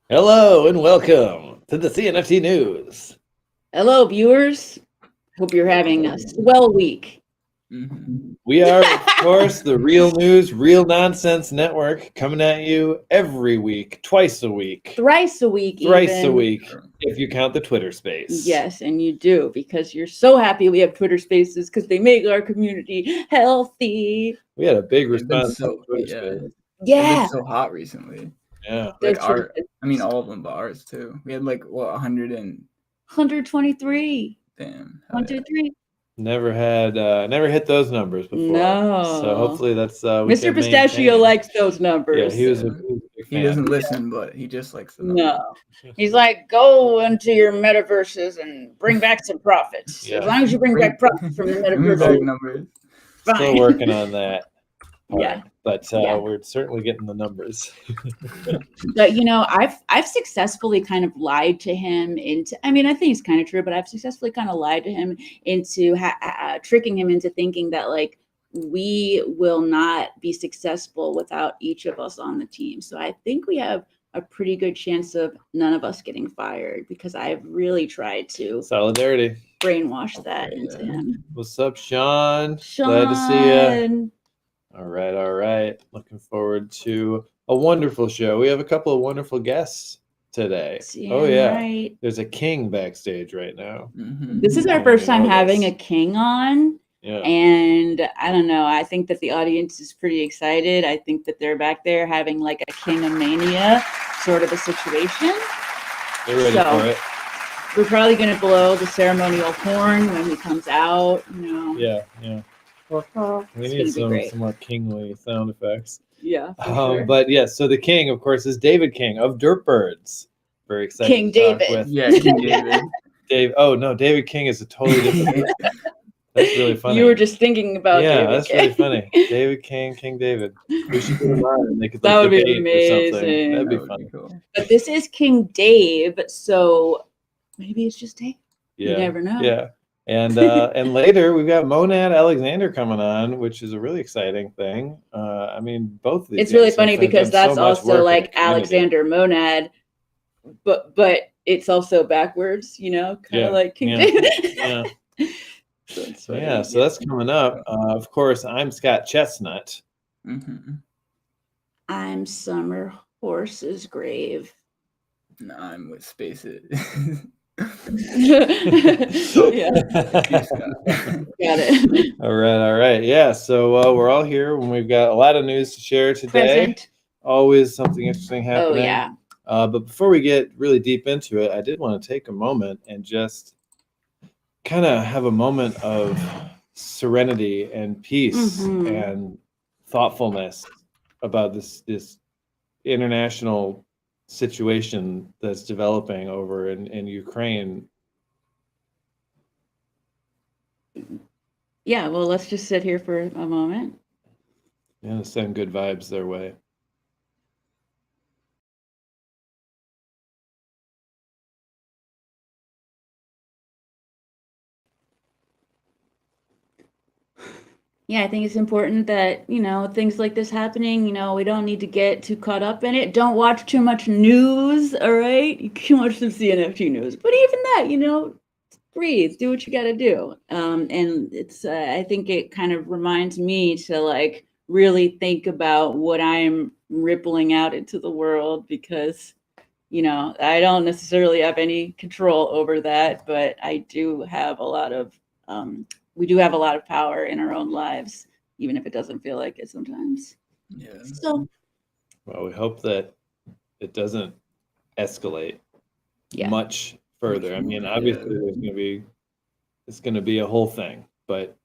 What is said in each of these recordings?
Hello and welcome to the CNFT News. Hello, viewers. Hope you're having a swell week. We are, of course, the Real News, Real Nonsense Network, coming at you every week, twice a week, Thrice a week, thrice even. a week, if you count the Twitter space. Yes, and you do, because you're so happy we have Twitter spaces because they make our community healthy. We had a big It's been response so- on Twitter yeah. space. It's Yeah, been so hot recently. Yeah. those Like Twitter spaces. all of them, but ours too. We had 100 and 123. damn. 1, 2, 3. Never hit those numbers before. No. So hopefully that's Mr. Pistachio likes those numbers. Yeah, he was a big He fan. doesn't listen, but he just likes the number. No. He's like, go into your metaverses and bring back some profits. Yeah. As long as you bring back profits from the Bring back metaverse, numbers. Still fine. working on that. part, Yeah. But Yeah. we're certainly getting the numbers. But I've successfully kind of lied to him into. I mean, I think it's kind of true, but I've successfully kind of lied to him into tricking him into thinking that like we will not be successful without each of us on the team. So I think we have a pretty good chance of none of us getting fired because I've really tried to Solidarity. brainwash that into Yeah. him. What's up, Sean? Glad to see you. Sean. All right. Looking forward to a wonderful show. We have a couple of wonderful guests today. Oh yeah, Right. there's a king backstage right now. Mhm. This is our Yeah, first we time know having this. a king on. Yeah, And I don't know. I think that the audience is pretty excited. I think that they're back there having like a King of Mania sort of a situation. they're ready So- for it. We're probably going to blow the ceremonial horn when he comes out. Yeah. We It's need gonna be great. some more kingly sound effects. Yeah. For sure. But yes, so the king, of course, is David King of Derp Birds. Very excited. King to talk David. with Yeah, King David. Dave. Oh no, David King is a totally different. That's really funny. You were just thinking about Yeah, David that's King. really funny. David King, King David. We should get him on and they could That would be debate or something. amazing. That'd be That would fun. be cool. But this is King Dave, so maybe it's just Dave. Yeah. You never know. Yeah. And later we've got Monad Alexander coming on, which is a really exciting thing. I mean, both of these. It's really guys funny have because done so that's much also work in like the community. Alexander Monad, but it's also backwards, kind Yeah, of like King yeah, David. Yeah. So it's funny. Yeah, so that's coming up. Of course, I'm Scott Chestnut. Mhm. I'm Summer Horse's grave. No, I'm with Space It. Yeah, got it. All right. Yeah, so we're all here when we've got a lot of news to share today. Present. Always something interesting Oh happening. yeah. But before we get really deep into it, I did want to take a moment and just kind of have a moment of serenity and peace Mhm. and thoughtfulness about this international situation that's developing over in Ukraine. Yeah. Well, let's just sit here for a moment. Yeah, send good vibes their way. Yeah, I think it's important that, things like this happening, we don't need to get too caught up in it. Don't watch too much news, all right? You can watch some CNFT news. But even that, breathe, do what you got to do. And it's, I think it kind of reminds me to like really think about what I'm rippling out into the world because, I don't necessarily have any control over that, but I do have a lot of, we do have a lot of power in our own lives, even if it doesn't feel like it sometimes. Yeah. So, Well, we hope that it doesn't escalate yeah. much further. I mean, Yeah. obviously it's going to be a whole thing, but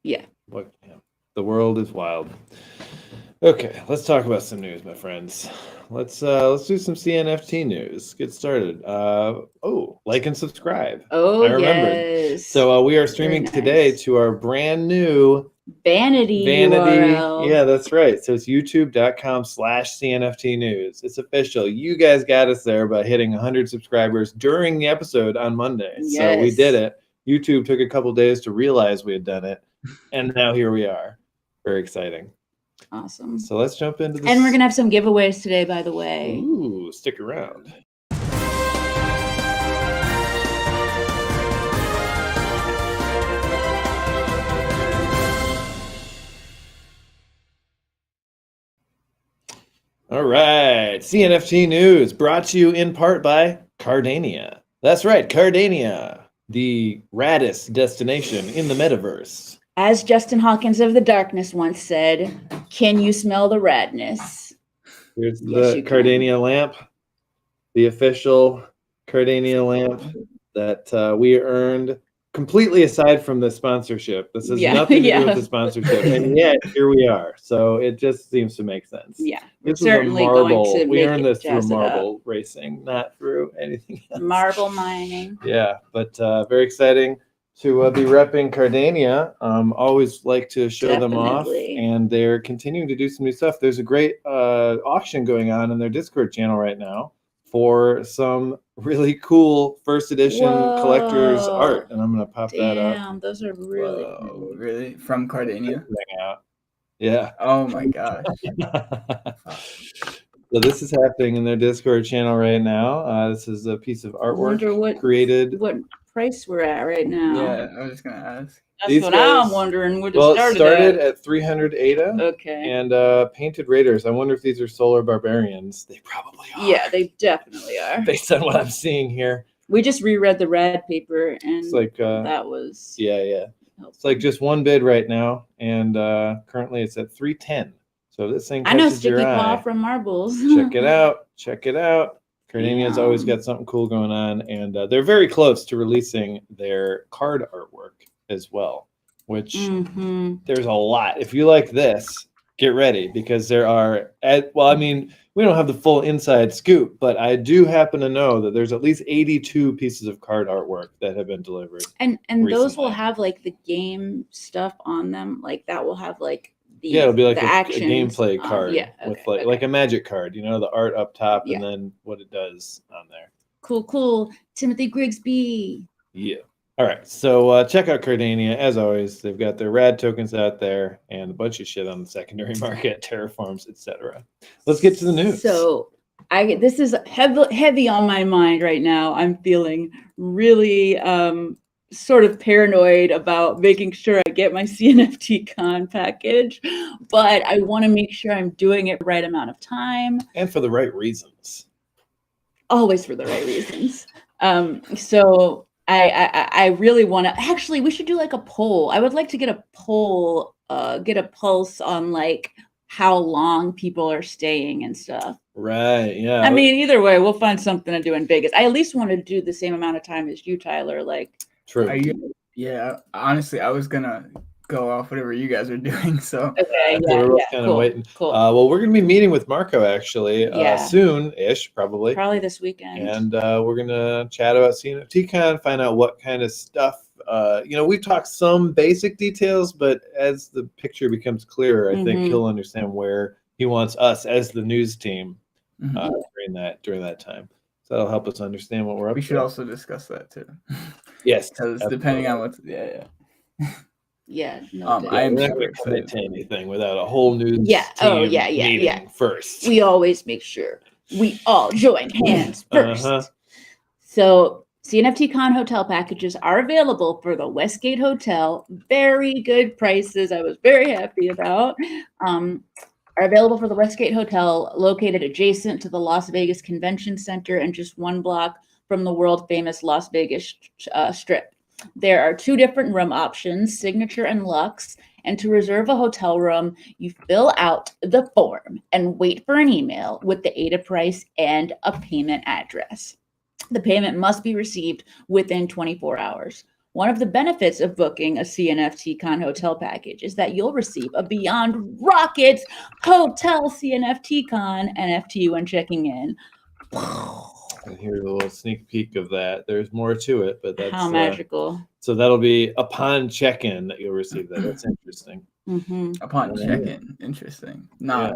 Yeah. the world is wild. Okay, let's talk about some news, my friends. Let's do some CNFT news. Get started. Like and subscribe. Oh, I remembered. yes. So we are streaming nice. today to our brand new Vanity URL. Yeah, that's right. So it's youtube.com/CNFT news. It's official. You guys got us there by hitting 100 subscribers during the episode on Monday. So we Yes. did it. YouTube took a couple days to realize we had done it. And now here we are. Very exciting. Awesome. So let's jump into this. And we're gonna have some giveaways today, by the way. Ooh, stick around. All right, CNFT news brought to you in part by Cardania. That's right, Cardania, the raddest destination in the metaverse. As Justin Hawkins of the Darkness once said, "Can you smell the radness?" Here's Yes, the you can. Cardania lamp, the official Cardania lamp that we earned completely aside from the sponsorship. This has nothing to do with the sponsorship, and yet here we are. So it just seems to make sense. Yeah, this certainly was a marble. going to we make earned it this through jazz it up. marble racing, not through anything else. Marble mining. Yeah, but very exciting to be repping Cardania. Always like to show them off, Definitely. and they're continuing to do some new stuff. There's a great auction going on in their Discord channel right now for some really cool first edition collector's Whoa. art, and I'm gonna pop that up. Damn, those are really cool. Really? From Cardania? Out. Yeah. Oh my gosh. So this is happening in their Discord channel right now. This is a piece of artwork created. What price we're at right now? Yeah, I was just gonna ask. That's These what guys- I'm wondering. What Well, it it started at 300 ADA. Okay. And Painted Raiders. I wonder if these are Solar Barbarians. They probably are. Yeah, they definitely are. Based on what I'm seeing here. We just reread the rad paper, and It's like that was yeah. helpful. It's like just one bid right now, and currently it's at 310. So if this thing I know catches Sticky your Paw eye, from Marbles. check it out. Check it out. Cardania's Yeah. always got something cool going on, and they're very close to releasing their card artwork as well, which there's a lot. If you like this, get ready, because there are, well, I mean, we don't have the full inside scoop, but I do happen to know that there's at least 82 pieces of card artwork that have been delivered. And those will recently. have like the game stuff on them. Like that will have like the Yeah, it'll be like the a actions, gameplay card yeah, with okay, like a magic card, you know, the art up top Yeah. and then what it does on there. Cool. Timothy Grigsby. Yeah. All right. So check out Cardania. As always, they've got their rad tokens out there and a bunch of shit on the secondary market, terraforms, etc. Let's get to the news. So this is heavy on my mind right now. I'm feeling really sort of paranoid about making sure I get my CNFT Con package, but I want to make sure I'm doing it the right amount of time. And for the right reasons. Always for the right reasons. So I really want to, actually, we should do like a poll. I would like to get a poll, get a pulse on like how long people are staying and stuff. Right. Yeah. I mean, either way, we'll find something to do in Vegas. I at least want to do the same amount of time as you, Tyler. Like, true. Yeah, honestly, I was gonna go off whatever you guys are doing. So okay, we're both kind of waiting. Cool. Well, we're going to be meeting with Marco actually Yeah. soon-ish, probably. Probably this weekend. And we're going to chat about CNFTCon, find out what kind of stuff. We've talked some basic details, but as the picture becomes clearer, I think he'll understand where he wants us as the news team during that time. So that'll help us understand what we're up to. we should also discuss that too. Yes, Because depending on what's Yeah. No, I am we're not super going to commit excited. to anything without a whole news Yeah. Oh, team yeah. meeting first. We always make sure we all join hands first. Uh-huh. So CNFT Con hotel packages are available for the Westgate Hotel. Very good prices. I was very happy about. Are available for the Westgate Hotel, located adjacent to the Las Vegas Convention Center and just one block from the world famous Las Vegas Strip. There are two different room options, Signature and Luxe. And to reserve a hotel room, you fill out the form and wait for an email with the ADA price and a payment address. The payment must be received within 24 hours. One of the benefits of booking a CNFT Con hotel package is that you'll receive a Beyond Rockets Hotel CNFT Con NFT when checking in. And here's a little sneak peek of that. There's more to it, but that's how magical. So that'll be upon check-in that you'll receive that. That's interesting. Upon check-in, interesting. Not.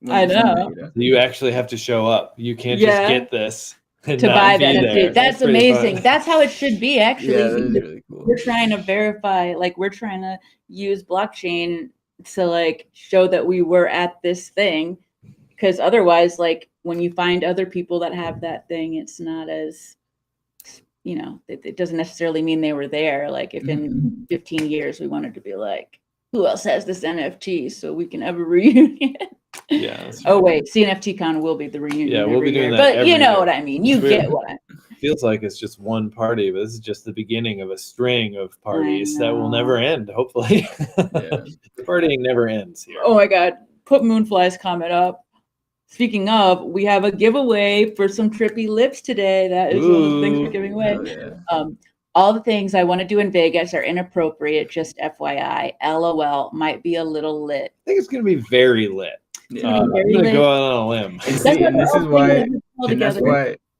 I know. You actually have to show up. You can't just get this and to not buy be that there. NFT. That's pretty amazing. fun. That's how it should be, actually. Yeah, that's really cool. We're trying to verify, like we're trying to use blockchain to like show that we were at this thing, because otherwise, like when you find other people that have that thing, it's not as, you know, it doesn't necessarily mean they were there. Like if in 15 years we wanted to be like, who else has this NFT so we can have a reunion? Yeah. Oh wait, CNFT Con will be the reunion. Yeah, we'll be doing year. that But every you know year. what I mean. You get what I mean. Feels like it's just one party, but this is just the beginning of a string of parties that will never end, hopefully. Yeah. Partying never ends here. Oh my God. Put Moonfly's comment up. Speaking of, we have a giveaway for some trippy lips today. That is one of the things we're giving away. Yeah. All the things I want to do in Vegas are inappropriate, just FYI. LOL, might be a little lit. I think it's going to be very lit. Yeah. I'm going to go out on a limb. And see, and this is why,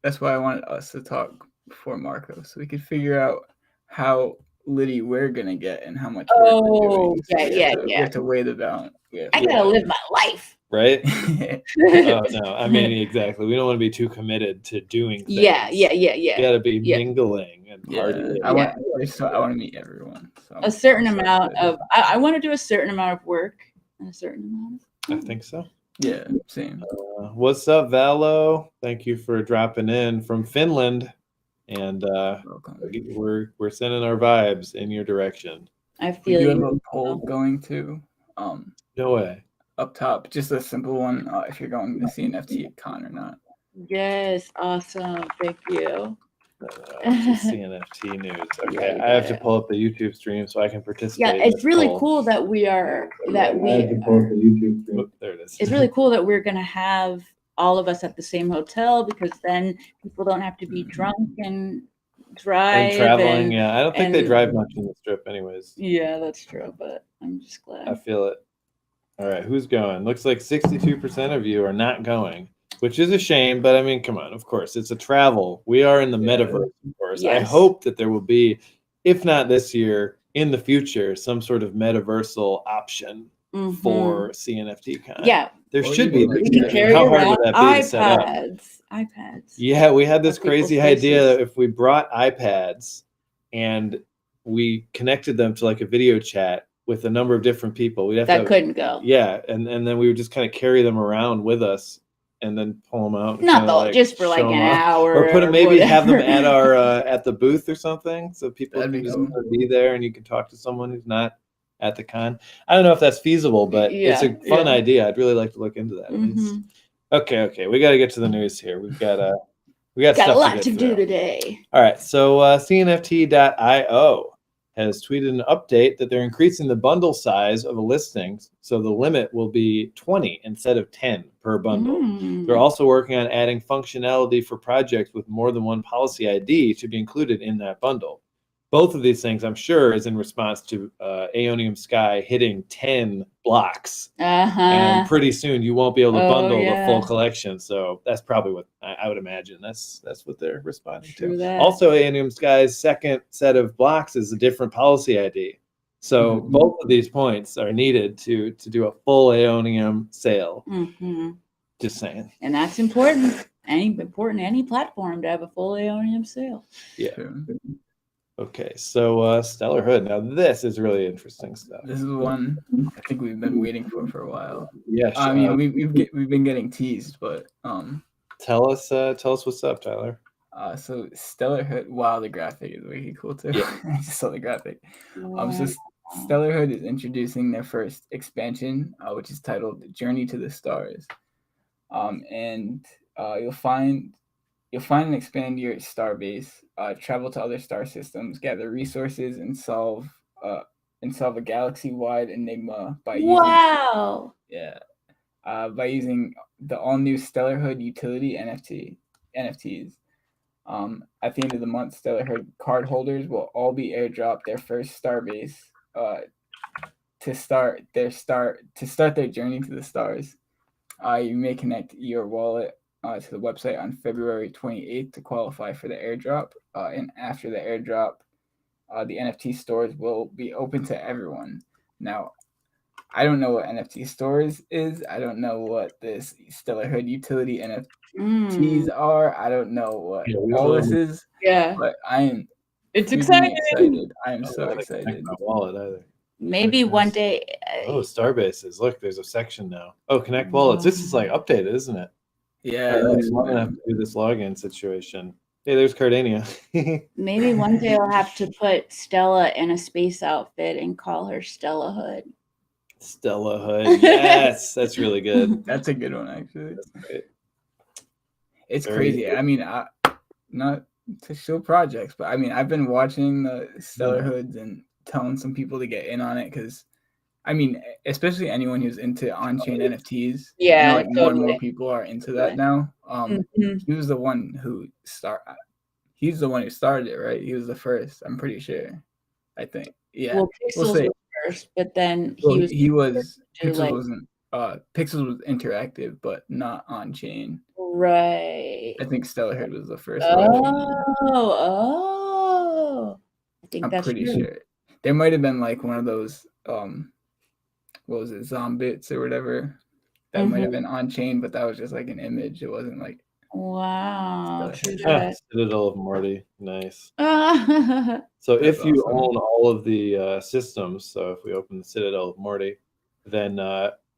that's why I wanted us to talk before Marco, so we could figure out how litty we're gonna get and how much work we're doing. So we have to weigh the balance. I gotta live my life. Right? Oh, no, I mean, exactly. We don't want to be too committed to doing things. Yeah. You gotta be mingling and partying. I want to meet everyone. So a certain amount of, I want to do a certain amount of work and a certain amount of. I think so. Yeah, same. What's up, Valo? Thank you for dropping in from Finland, and we're sending our vibes in your direction. I feel we do have a poll going to. No way. Up top, just a simple one. If you're going to CNFT Con or not. Yes, awesome. Thank you. CNFT news. Okay, I have to pull up the YouTube stream so I can participate. Yeah, it's really cool that we are there it is. It's really cool that we're gonna have all of us at the same hotel, because then people don't have to be drunk and drive and traveling. I don't think they drive much in the Strip, anyways. Yeah, that's true. But I'm just glad. I feel it. All right, who's going? Looks like 62% of you are not going, which is a shame, but I mean, come on, of course, it's a travel. We are in the metaverse, of course. Yes. I hope that there will be, if not this year, in the future, some sort of metaversal option for CNFT Con. Yeah. There should be. How hard would that be to set up? iPads. Yeah, we had this crazy idea that if we brought iPads and we connected them to like a video chat with a number of different people, we'd have that couldn't go. Yeah, and then we would just kind of carry them around with us and then pull them out. Not though, just for like an hour, or put them, maybe have them at our at the booth or something, so people can just be there and you can talk to someone who's not at the con. I don't know if that's feasible, but it's a fun idea. I'd really like to look into that. Okay, we got to get to the news here. We got stuff a lot to do today. All right, so CNFT.io has tweeted an update that they're increasing the bundle size of a listing, so the limit will be 20 instead of 10 per bundle. They're also working on adding functionality for projects with more than one policy ID to be included in that bundle. Both of these things, I'm sure, is in response to Aeonium Sky hitting 10 blocks. And pretty soon you won't be able to bundle the full collection. So that's probably what I would imagine. That's what they're responding to. Also, Aeonium Sky's second set of blocks is a different policy ID. So both of these points are needed to do a full Aeonium sale. Just saying. And that's important. Any platform to have a full Aeonium sale. Yeah. Okay, so Stellar Hood. Now this is really interesting stuff. This is one I think we've been waiting for a while. Yeah, I mean we've been getting teased, but tell us what's up, Tyler. So Stellar Hood. Wow, the graphic is really cool too. Yeah. I just saw the graphic. So Stellar Hood is introducing their first expansion, which is titled Journey to the Stars. And you'll find and expand your star base, travel to other star systems, gather resources, and solve a galaxy-wide enigma by using the all-new Stellar Hood utility NFTs. At the end of the month, Stellar Hood card holders will all be airdropped their first star base to start their journey to the stars. You may connect your wallet to the website on February 28th to qualify for the airdrop. And after the airdrop, the NFT stores will be open to everyone. Now, I don't know what NFT stores is. I don't know what this Stellar Hood utility NFTs are. I don't know what all this is. Yeah. But I am exciting. I am so excited. My wallet either. Maybe one day. Oh, Starbases. Look, there's a section now. Oh, connect wallets. This is like updated, isn't it? Yeah. I'm gonna have to do this login situation. Hey, there's Cardania. Maybe one day I'll have to put Stella in a space outfit and call her Stella Hood. Stella Hood. Yes, that's really good. That's a good one, actually. That's great. It's Very crazy. good. I mean, not to show projects, but I mean, I've been watching the Stellar Hoods and telling some people to get in on it because, I mean, especially anyone who's into on-chain NFTs. Yeah, I know, like more and totally. more people are into that now. He was the one who He's the one who started it, right? He was the first. I'm pretty sure. I think. Yeah. Well, Pixels was first, but then Pixels wasn't. Pixels was interactive, but not on chain. Right. I think Stellar Hood was the first. Oh. I think I'm pretty sure. There might have been like one of those. What was it, Zombits or whatever? That might have been on chain, but that was just like an image. It wasn't like. Wow. Citadel of Morty. Nice. So That's if you awesome. own all of the systems, so if we open the Citadel of Morty, then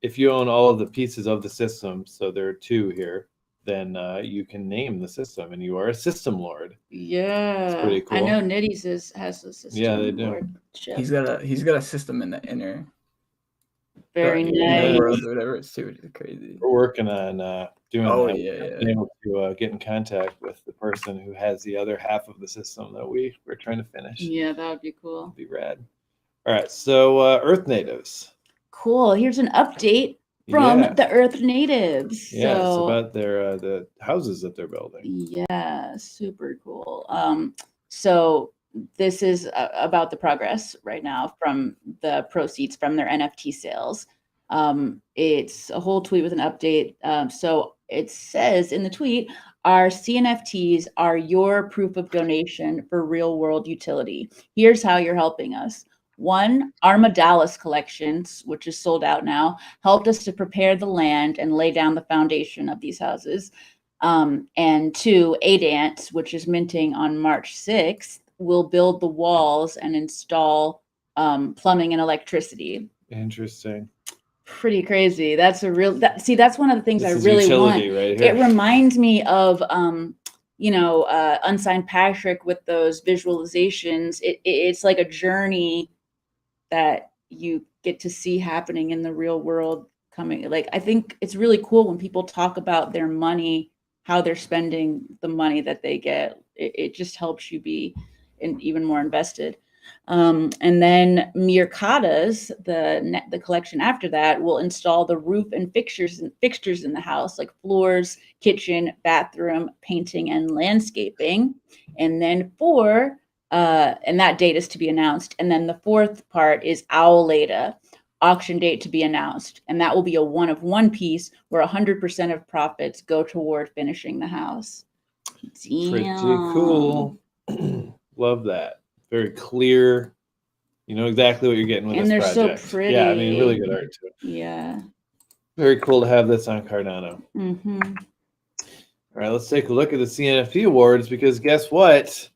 if you own all of the pieces of the system, so there are 2 here, then you can name the system and you are a system lord. Yeah. It's pretty cool. I know Nitty's has a system. Yeah, they do. Lordship. He's got a system in the inner. Very nice. Inner world or whatever. It's too crazy. We're working on doing that. Yeah. Being able to get in contact with the person who has the other half of the system that we're trying to finish. Yeah, that would be cool. That'd be rad. All right, so Earth Natives. Cool. Here's an update from the Earth Natives. Yeah, it's about their the houses that they're building. Yeah, super cool. So this is about the progress right now from the proceeds from their NFT sales. It's a whole tweet with an update. So it says in the tweet, our CNFTs are your proof of donation for real world utility. Here's how you're helping us. 1, Armadillos collections, which is sold out now, helped us to prepare the land and lay down the foundation of these houses. And 2, Adant, which is minting on March 6th, will build the walls and install plumbing and electricity. Interesting. Pretty crazy. That's a real. That's one of the things I really want. Right here. It reminds me of Unsigned Patrick with those visualizations. It's like a journey that you get to see happening in the real world coming. Like, I think it's really cool when people talk about their money, how they're spending the money that they get. It just helps you be even more invested. And then Mirkadas, the collection after that, will install the roof and fixtures in the house, like floors, kitchen, bathroom, painting, and landscaping. And then 4, and that date is to be announced. And then the 4th part is Owlada, auction date to be announced. And that will be a 1-of-1 piece where 100% of profits go toward finishing the house. Damn. Pretty cool. Love that. Very clear. You know exactly what you're getting with this project. And they're so pretty. Yeah, I mean, really good art too. Yeah. Very cool to have this on Cardano. Mm-hmm. All right, let's take a look at the CNFT awards because guess what?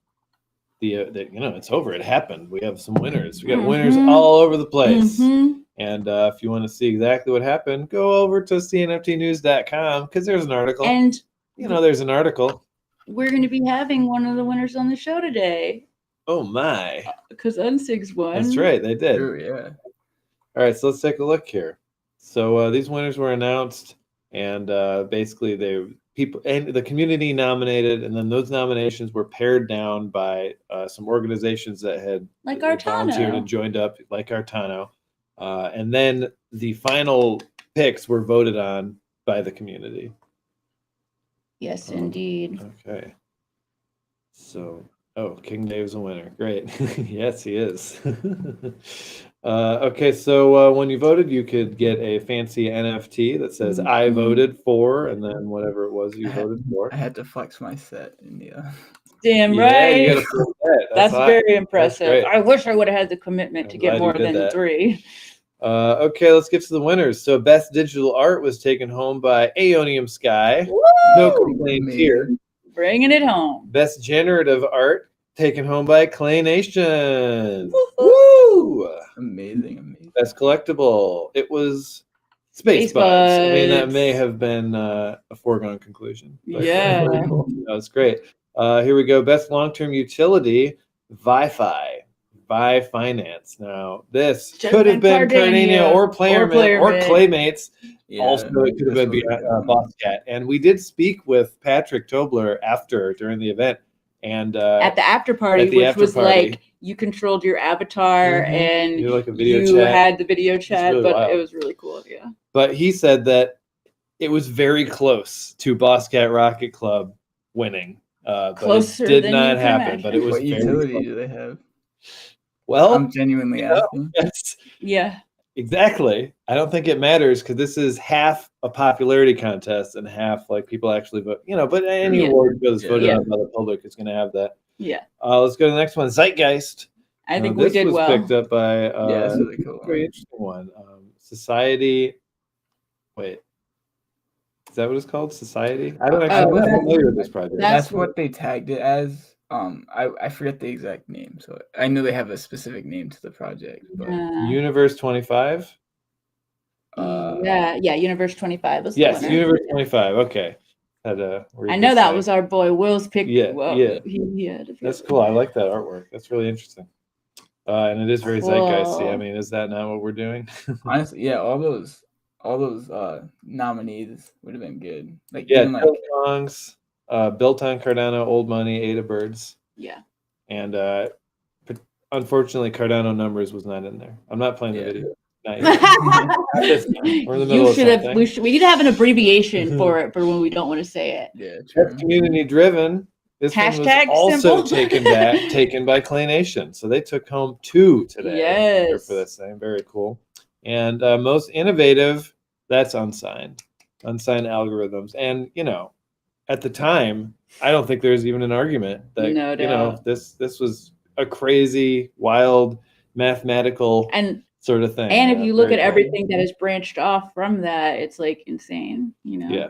It's over. It happened. We have some winners. We got winners all over the place. And if you want to see exactly what happened, go over to cnftnews.com because there's an article. And there's an article. We're going to be having one of the winners on the show today. Oh my! Because Unsigs won. That's right, they did. True, yeah. All right, so let's take a look here. So these winners were announced, and basically the community nominated, and then those nominations were pared down by some organizations that had volunteered and joined up, like Artano, and then the final picks were voted on by the community. Yes, indeed. Okay. So. Oh, King Dave's a winner. Great. Yes, he is. Okay, so when you voted, you could get a fancy NFT that says I voted for, and then whatever it was you voted for. I had to flex my set in the Damn right. You got a set. That's very impressive. I wish I would have had the commitment to get more than 3. Okay, let's get to the winners. So best digital art was taken home by Aeonium Sky. Woo! No complaints here. Bringing it home. Best generative art taken home by Clay Nation. Woo-hoo! Amazing. Best collectible. It was Space Buds. I mean, that may have been a foregone conclusion. Yeah. That was great. Here we go. Best long-term utility, Wi-Fi. By Finance. Now, this could have been Cardano or Playerman or Claymates. Yeah, also, it could have been Boss Cat. And we did speak with Patrick Tobler during the event. And at the after party, which was like you controlled your avatar and you like a video chat. Had the video chat, really but wild. It was really cool. Yeah. But he said that it was very close to Boss Cat Rocket Club winning. Closer but it did than not you happen. imagine. But it was what utility do they have? Well, I'm genuinely asking. Yes. Yeah. Exactly. I don't think it matters because this is half a popularity contest and half like people actually vote. But any award goes voted on by the public is going to have that. Yeah. Let's go to the next one. Zeitgeist. I think we did this was well. picked up by that's really cool. Very interesting one. Society. Wait. Is that what it's called? Society? I don't actually know familiar with this project. That's what they tagged it as. I forget the exact name, so I know they have a specific name to the project. But Universe 25. Universe 25 was yes, the winner. Universe 25. Okay, I know that was our boy Will's pick. Yeah, He had that's cool. I like that artwork. That's really interesting. And it is very zeitgeisty. I mean, is that not what we're doing? Honestly, yeah, all those nominees would have been good. Like songs. Built on Cardano, Old Money, Ada Birds. Yeah. And unfortunately, Cardano Numbers was not in there. I'm not playing the video. Not yet. We're in the middle of something. We need to have an abbreviation for it for when we don't want to say it. Yeah, true. Community driven. This hashtag one was also symbol. taken by Clay Nation. So they took home 2 today. Yes. For this thing. Very cool. And most innovative, that's unsigned algorithms. And, at the time, I don't think there's even an argument that this was a crazy, wild, mathematical sort of thing. And if you look at everything that has branched off from that, it's like insane, Yeah.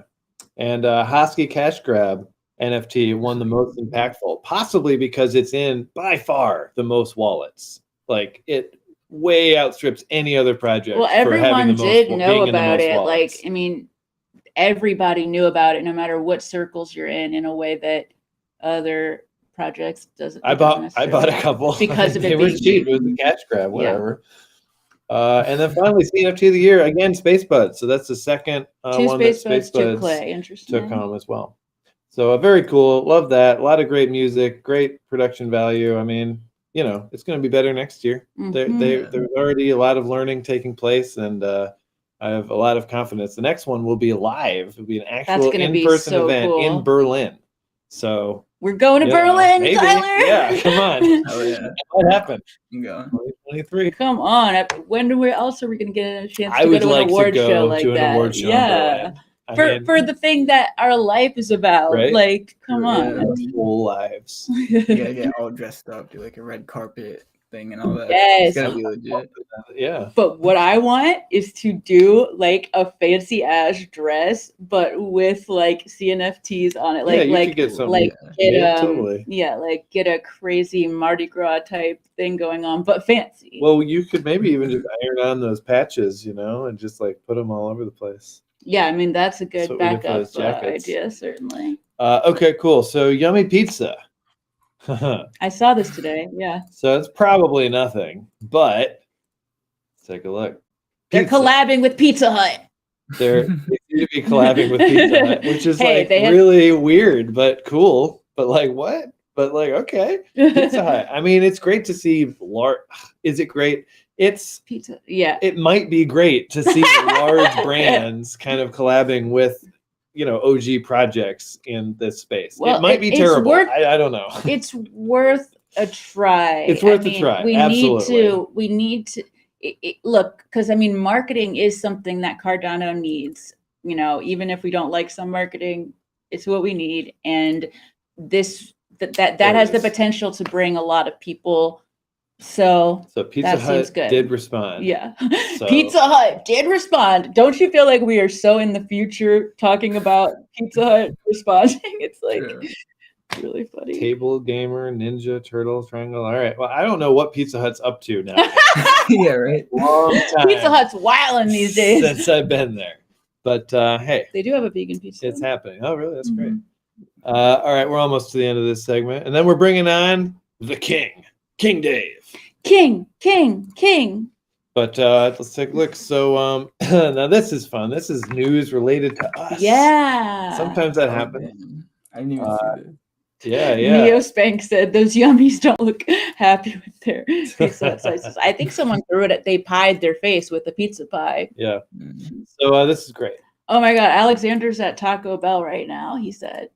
And Hosky Cash Grab NFT won the most impactful, possibly because it's in by far the most wallets. Like it way outstrips any other project. Well, everyone did know about it. Wallets. Like, I mean, everybody knew about it, no matter what circles you're in a way that other projects doesn't. I bought a couple because of it. They were cheap. It was a cash grab, whatever. Yeah. And then finally, CNFT of the year again, Space Buds. So that's the second one that Space Buds took home as well. So very cool. Love that. A lot of great music, great production value. I mean, it's going to be better next year. There's already a lot of learning taking place, and I have a lot of confidence. The next one will be live. It'll be an actual in-person event in Berlin. So we're going to Berlin, maybe. Tyler. Yeah, come on. Oh yeah, what happened? 2023. Come on. When else are we going to get a chance to go to an award show like that? Yeah. For the thing that our life is about, right? Like, come on, our whole lives. You gotta get all dressed up, do like a red carpet thing and all that. Yes, it's gotta be legit. Yeah. But what I want is to do like a fancy ass dress, but with like CNFTs on it, get a crazy Mardi Gras type thing going on, but fancy. Well, you could maybe even just iron on those patches, and just like put them all over the place. Yeah, I mean, that's a good backup idea, certainly. Okay, cool. So Yummy Pizza. I saw this today, yeah. So it's probably nothing, but let's take a look. They're collabing with Pizza Hut. They seem to be collabing with Pizza Hut, which is really weird, but cool. But like, what? But like, okay. Pizza Hut. I mean, it's great to see Is it great? It's pizza. Yeah. It might be great to see large brands kind of collabing with, OG projects in this space. Well, it might be terrible. I don't know. It's worth a try. It's worth a try. We need to look, because I mean, marketing is something that Cardano needs. Even if we don't like some marketing, it's what we need. And that has the potential to bring a lot of people. So Pizza Hut did respond. Yeah. Pizza Hut did respond. Don't you feel like we are so in the future talking about Pizza Hut responding? It's like, Really funny. Table Gamer, Ninja Turtle, Triangle. All right. Well, I don't know what Pizza Hut's up to now. Yeah, right. Long time Pizza Hut's wilding these days. since I've been there. But hey, They do have a vegan pizza. it's happening. Oh, really? That's great. Mhm. All right, we're almost to the end of this segment, and then we're bringing on the King, King Dave. King. But let's take a look. So now this is fun. This is news related to us. Yeah. Sometimes that Oh, happens. man. I didn't even see this. Yeah. Neo Spank said those yummies don't look happy with their Pizza Hut slices. I think someone threw it. They pied their face with a pizza pie. Yeah. Mhm. So this is great. Oh my God, Alexander's at Taco Bell right now. He said.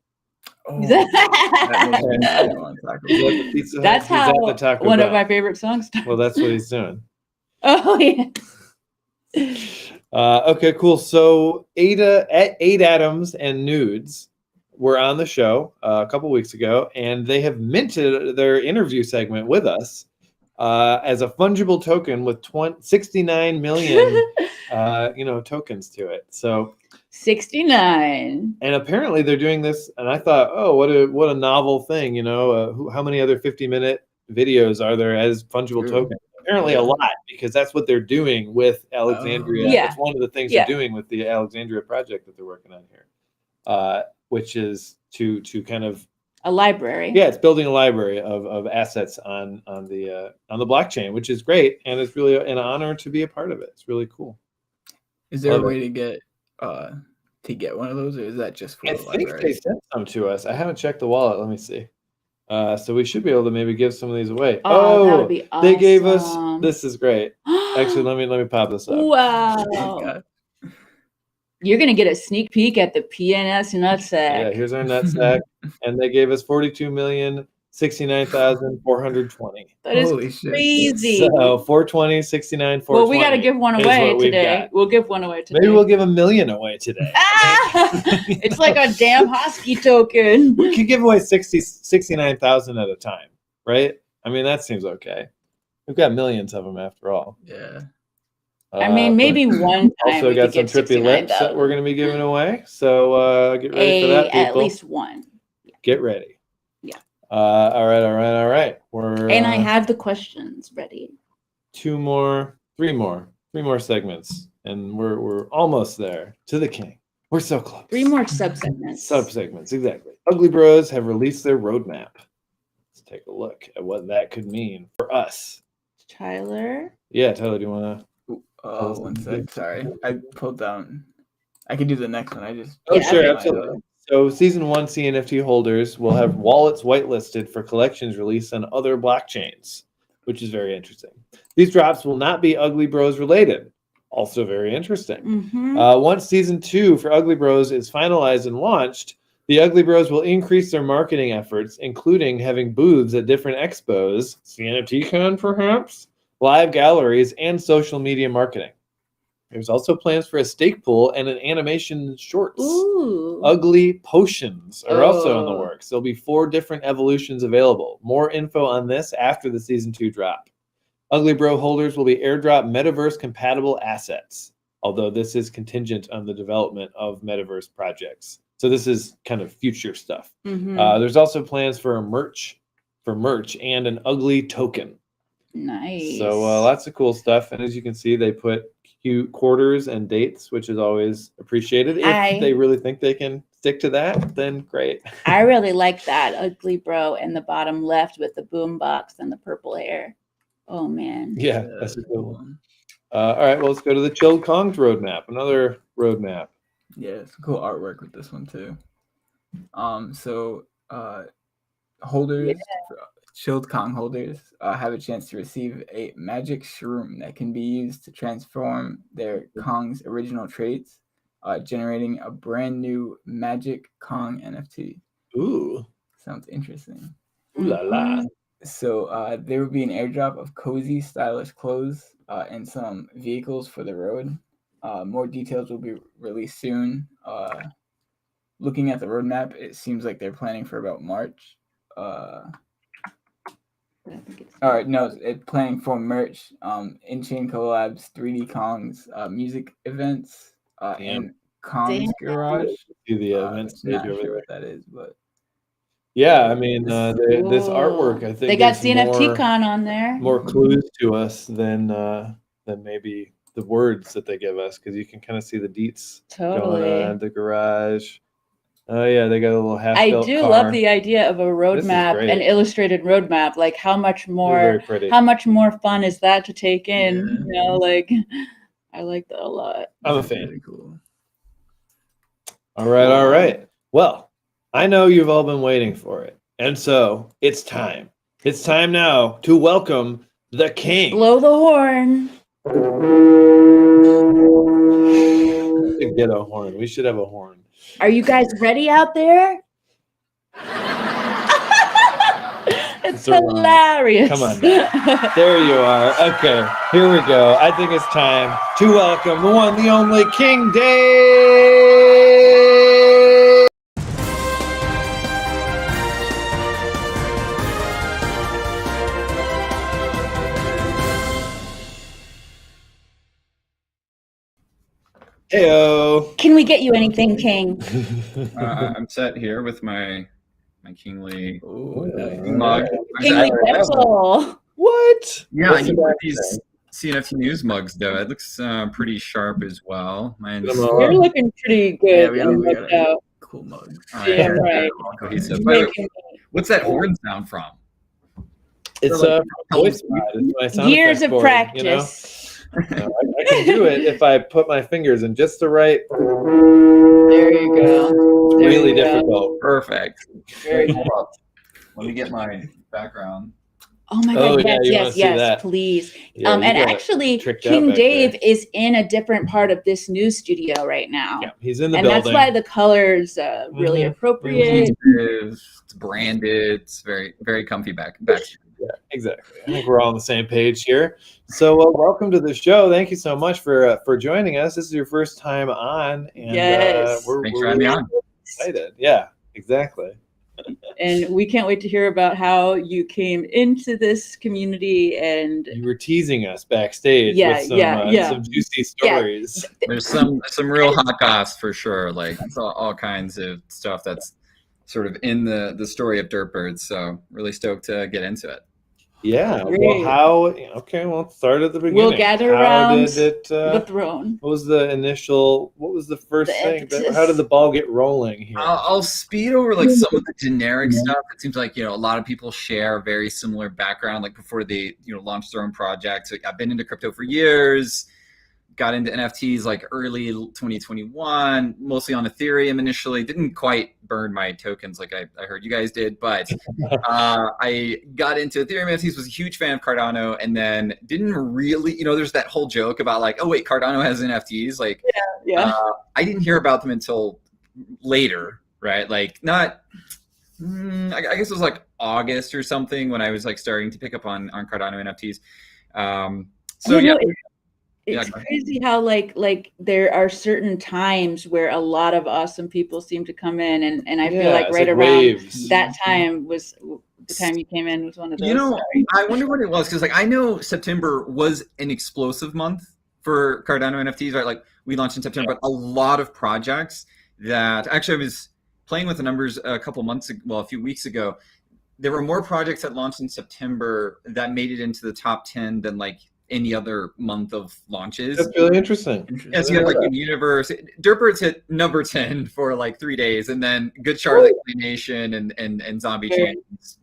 Oh, that makes me really want to talk about Is that it. the Pizza Hut? That's He's how at the Taco one Bell. of my favorite songs starts. Well, that's what he's doing. Oh yeah. Okay, cool. So 8 Atoms and Nudes were on the show a couple weeks ago, and they have minted their interview segment with us as a fungible token with 69 million tokens to it. So 69. and apparently they're doing this, and I thought, oh, what a novel thing, how many other 50-minute videos are there as fungible True. tokens? Apparently a lot, because that's what they're doing with Alexandria. Yeah. That's one of the things Yeah. they're doing with the Alexandria project that they're working on here, which is to kind of A library. it's building a library of assets on the blockchain, which is great, and it's really an honor to be a part of it. It's really cool. Is there Love a way to get one of those, or is that just for I the think library? they sent some to us. I haven't checked the wallet. Let me see. So we should be able to maybe give some of these away. Oh, that would be awesome. They gave us. This is great. Actually, let me pop this up. Wow. God. You're gonna get a sneak peek at the PNS nutsack. Yeah, here's our nutsack, and they gave us 42,069,420. That is Holy shit. crazy. So 420, 69, 420. Well, we got to give one is away what we've today. got. We'll give one away today. Maybe we'll give 1 million away today. It's like a damn Hosky token. We could give away 69,000 at a time, right? I mean, that seems okay. We've got millions of them after all. Yeah. I mean, maybe one time Also we got could some get trippy lips that we're 69,000. going to be giving away. So get ready for that, people. At least one. Get ready. Yeah. All right. And I have the questions ready. 3 more segments, and we're almost there to the king. We're so close. 3 more subsegments. Subsegments, exactly. Ugly Bros have released their roadmap. Let's take a look at what that could mean for us. Tyler? Yeah, Tyler, do you want to? One sec. Sorry, I pulled down. I can do the next one. I just. Oh, Yeah, sure, okay. absolutely. So Season 1 CNFT holders will have wallets whitelisted for collections released on other blockchains, which is very interesting. These drops will not be Ugly Bros related. Also very interesting. Mm-hmm. Once Season 2 for Ugly Bros is finalized and launched, the Ugly Bros will increase their marketing efforts, including having booths at different expos, CNFTCon perhaps, live galleries, and social media marketing. There's also plans for a stake pool and an animation shorts. Ooh. Ugly potions are also in the Oh. works. There'll be 4 different evolutions available. More info on this after the Season 2 drop. Ugly Bro holders will be airdrop metaverse compatible assets, although this is contingent on the development of metaverse projects. So this is kind of future stuff. Mm-hmm. There's also plans for merch and an ugly token. Nice. So lots of cool stuff. And as you can see, they put cute quarters and dates, which is always appreciated. If they really think they can stick to that, then great. I really like that Ugly Bro in the bottom left with the boom box and the purple hair. Oh, man. Yeah, that's a cool one. All right, well, let's go to the Chilled Kong's roadmap. Another roadmap. Yeah, some cool artwork with this one too. Holders, Chilled Kong holders, have a chance to receive a magic shroom that can be used to transform their Kong's original traits, generating a brand new Magic Kong NFT. Ooh. Sounds interesting. Ooh la la. So there will be an airdrop of cozy, stylish clothes and some vehicles for the road. More details will be released soon. Looking at the roadmap, it seems like they're planning for about March. Planning for merch, in-chain collabs, 3D Kongs, music events, and Kong's Garage. See the events page Not over sure there. what that is, but Yeah, I mean, this artwork, I think, they got gives CNFT Con on there. more clues to us than maybe the words that they give us, because you can kind of see the deets Totally. going on, the garage. Oh yeah, they got a little half I built do car. love the idea of a This is roadmap, great. an illustrated roadmap. Like how much They're more very pretty. how much more fun is that to take in? Yeah. You know, like I like that a lot. I'm a This is fan. really cool. All right. Well, I know you've all been waiting for it, and so it's time. It's time now to welcome the king. Blow the horn. We should get a horn. We should have a horn. Are you guys ready out there? It's hilarious. Come on now. There you are. Okay, here we go. I think it's time to welcome the one, the only King Dave. Heyo. Can we get you anything, King? I'm set here with my kingly Oh, mug. Kingly vessel. What? Yeah, What's you the got back these CNFT news mugs though. It looks pretty sharp as well. Mine's Come on. You're looking pretty Yeah, good. we and got looked a out. cool mug. Yeah, right. all cohesive. By the way, Making what's that horn sound from? It's voice mod. It's my sound years effect of board, you know? practice. I can do it if I put my fingers in just the right. There you go. There Really you go. difficult. Perfect. Very Hold up. Let me get my background. Oh my Oh, God! yeah, you wanna Yes, see yes, that. please. Yeah, you And got it actually, tricked out King back Dave there. is in a different part of this news studio right now, Yeah, he's in the and building. that's why the colors really Mhm. appropriate. It's branded. It's very, very comfy back. Yeah, exactly. I think we're all on the same page here. So, welcome to the show. Thank you so much for joining us. This is your first time on, and Yes. we're Thanks for having me on. excited. Yeah, exactly. And we can't wait to hear about how you came into this community and You were teasing us backstage Yeah, with some juicy stories. There's some real hot goss for sure. Like it's all kinds of stuff that's sort of in the story of Derp Birds. So really stoked to get into it. Yeah. Great. Well, let's start at the beginning. We'll gather how around did it, the throne. what was the first The thing? impetus. How did the ball get rolling here? I'll speed over like some of the generic stuff. It seems like a lot of people share a very similar background. Like before they launched their own project. So I've been into crypto for years. Got into NFTs like early 2021, mostly on Ethereum initially. Didn't quite burn my tokens like I heard you guys did, but I got into Ethereum NFTs, was a huge fan of Cardano, and then didn't really, there's that whole joke about like, oh wait, Cardano has NFTs. Like, Yeah. I didn't hear about them until later, right? Like I guess it was like August or something when I was like starting to pick up on Cardano NFTs. So yeah. It's crazy how like there are certain times where a lot of awesome people seem to come in, and I feel like right around waves. that time was the time you came in was one of those. I wonder what it was, because like I know September was an explosive month for Cardano NFTs, right? Like we launched in September, but a lot of projects that actually I was playing with the numbers a few weeks ago. There were more projects that launched in September that made it into the top 10 than like any other month of launches. That's really interesting. Yeah, so you had like in Universe, Derp Birds hit number 10 for like 3 days, and then Good Charlotte Nation and Zombie Chains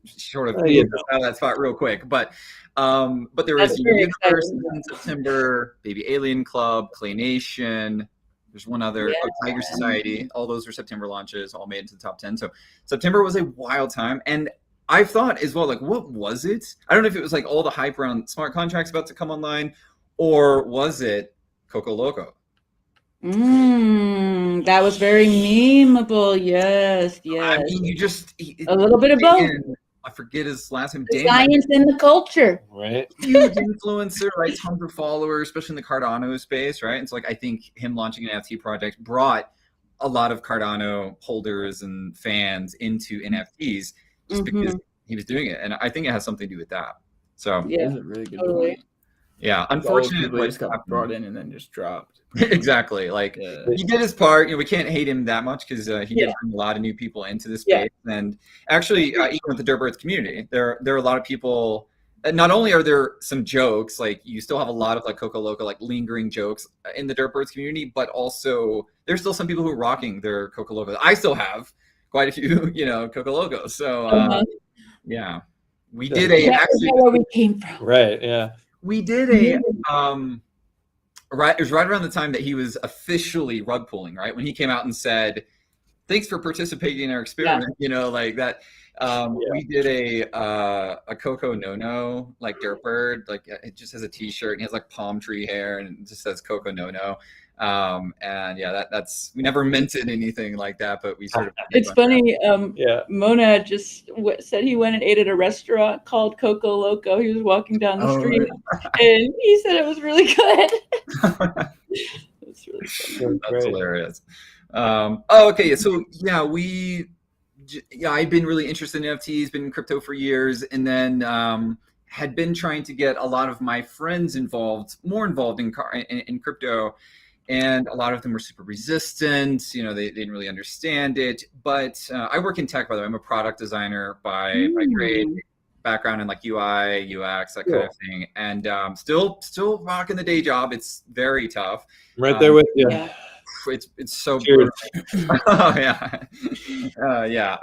sort of moved out of that spot real quick. But there was Universe in September, Baby Alien Club, Clay Nation. There's one other, Tiger Society. All those were September launches, all made it to the top 10. So September was a wild time. And I've thought as well, like, what was it? I don't know if it was like all the hype around smart contracts about to come online, or was it Coco Loco? That was very memeable. Yes. I mean, you just a little bit of both. I forget his last name. The science and the culture. Right. Huge influencer, right? Tons of followers, especially in the Cardano space, right? And so like I think him launching an NFT project brought a lot of Cardano holders and fans into NFTs just because he was doing it. And I think it has something to do with that. So yeah, that's a really good point. Yeah, All the unfortunate. people What just got happened. brought in and then just dropped. Exactly. Like Yeah. he did his part. We can't hate him that much because he did bring a lot of new people into the space. And actually, even with the Dirtbirds community, there are a lot of people. Not only are there some jokes, like you still have a lot of like Coco Loco, like lingering jokes in the Dirtbirds community, but also there's still some people who are rocking their Coco Locos. I still have quite a few, Coco Locos. So yeah, we did actually where we came from. Right. Yeah. We did a right. It was right around the time that he was officially rug pulling. Right when he came out and said, "Thanks for participating in our experiment." Like that. We did a Coco No like Derp, like it just has a T-shirt and he has like palm tree hair and it just says Coco No. And yeah, that's we never minted anything like that, but we sort of. It's funny. Mona just said he went and ate at a restaurant called Coco Loco. He was walking down the street, and he said it was really good. That's really funny. That's hilarious. Okay. So I've been really interested in NFTs, been in crypto for years, and then had been trying to get a lot of my friends more involved in crypto. And a lot of them were super resistant. They didn't really understand it. But I work in tech, by the way. I'm a product designer by grade, background in like UI, UX, that kind of thing. And still rocking the day job. It's very tough. Right there with you. Yeah. It's so brutal. Oh, yeah.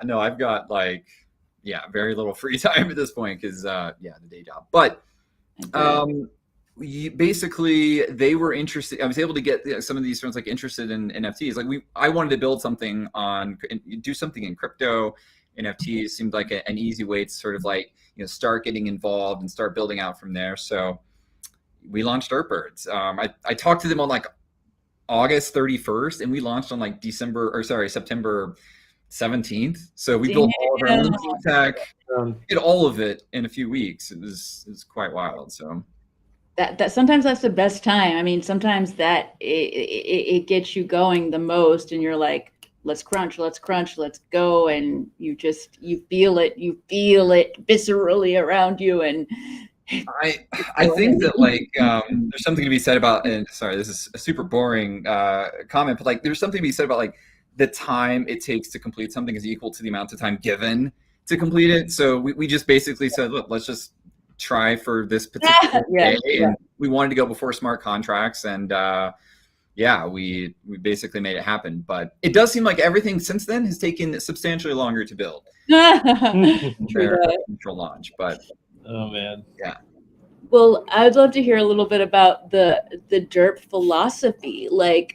No, I've got very little free time at this point because the day job. But basically they were interested. I was able to get some of these friends interested in NFTs. I wanted to build something do something in crypto. NFTs seemed like an easy way to sort of start getting involved and start building out from there. So we launched Dirtbirds. I talked to them on August 31st and we launched on September 17th. So we built all of our own tech, did all of it in a few weeks. It was quite wild. So that sometimes that's the best time. I mean, sometimes that it gets you going the most, and you're like, let's crunch, let's go, and you feel it viscerally around you. And I think that there's something to be said about, and sorry, this is a super boring comment, but there's something to be said about the time it takes to complete something is equal to the amount of time given to complete it. So we just basically said, look, let's just try for this particular day. And we wanted to go before smart contracts, and we basically made it happen. But it does seem like everything since then has taken substantially longer to build. Initial launch, but oh man, yeah. Well, I'd love to hear a little bit about the Derp philosophy.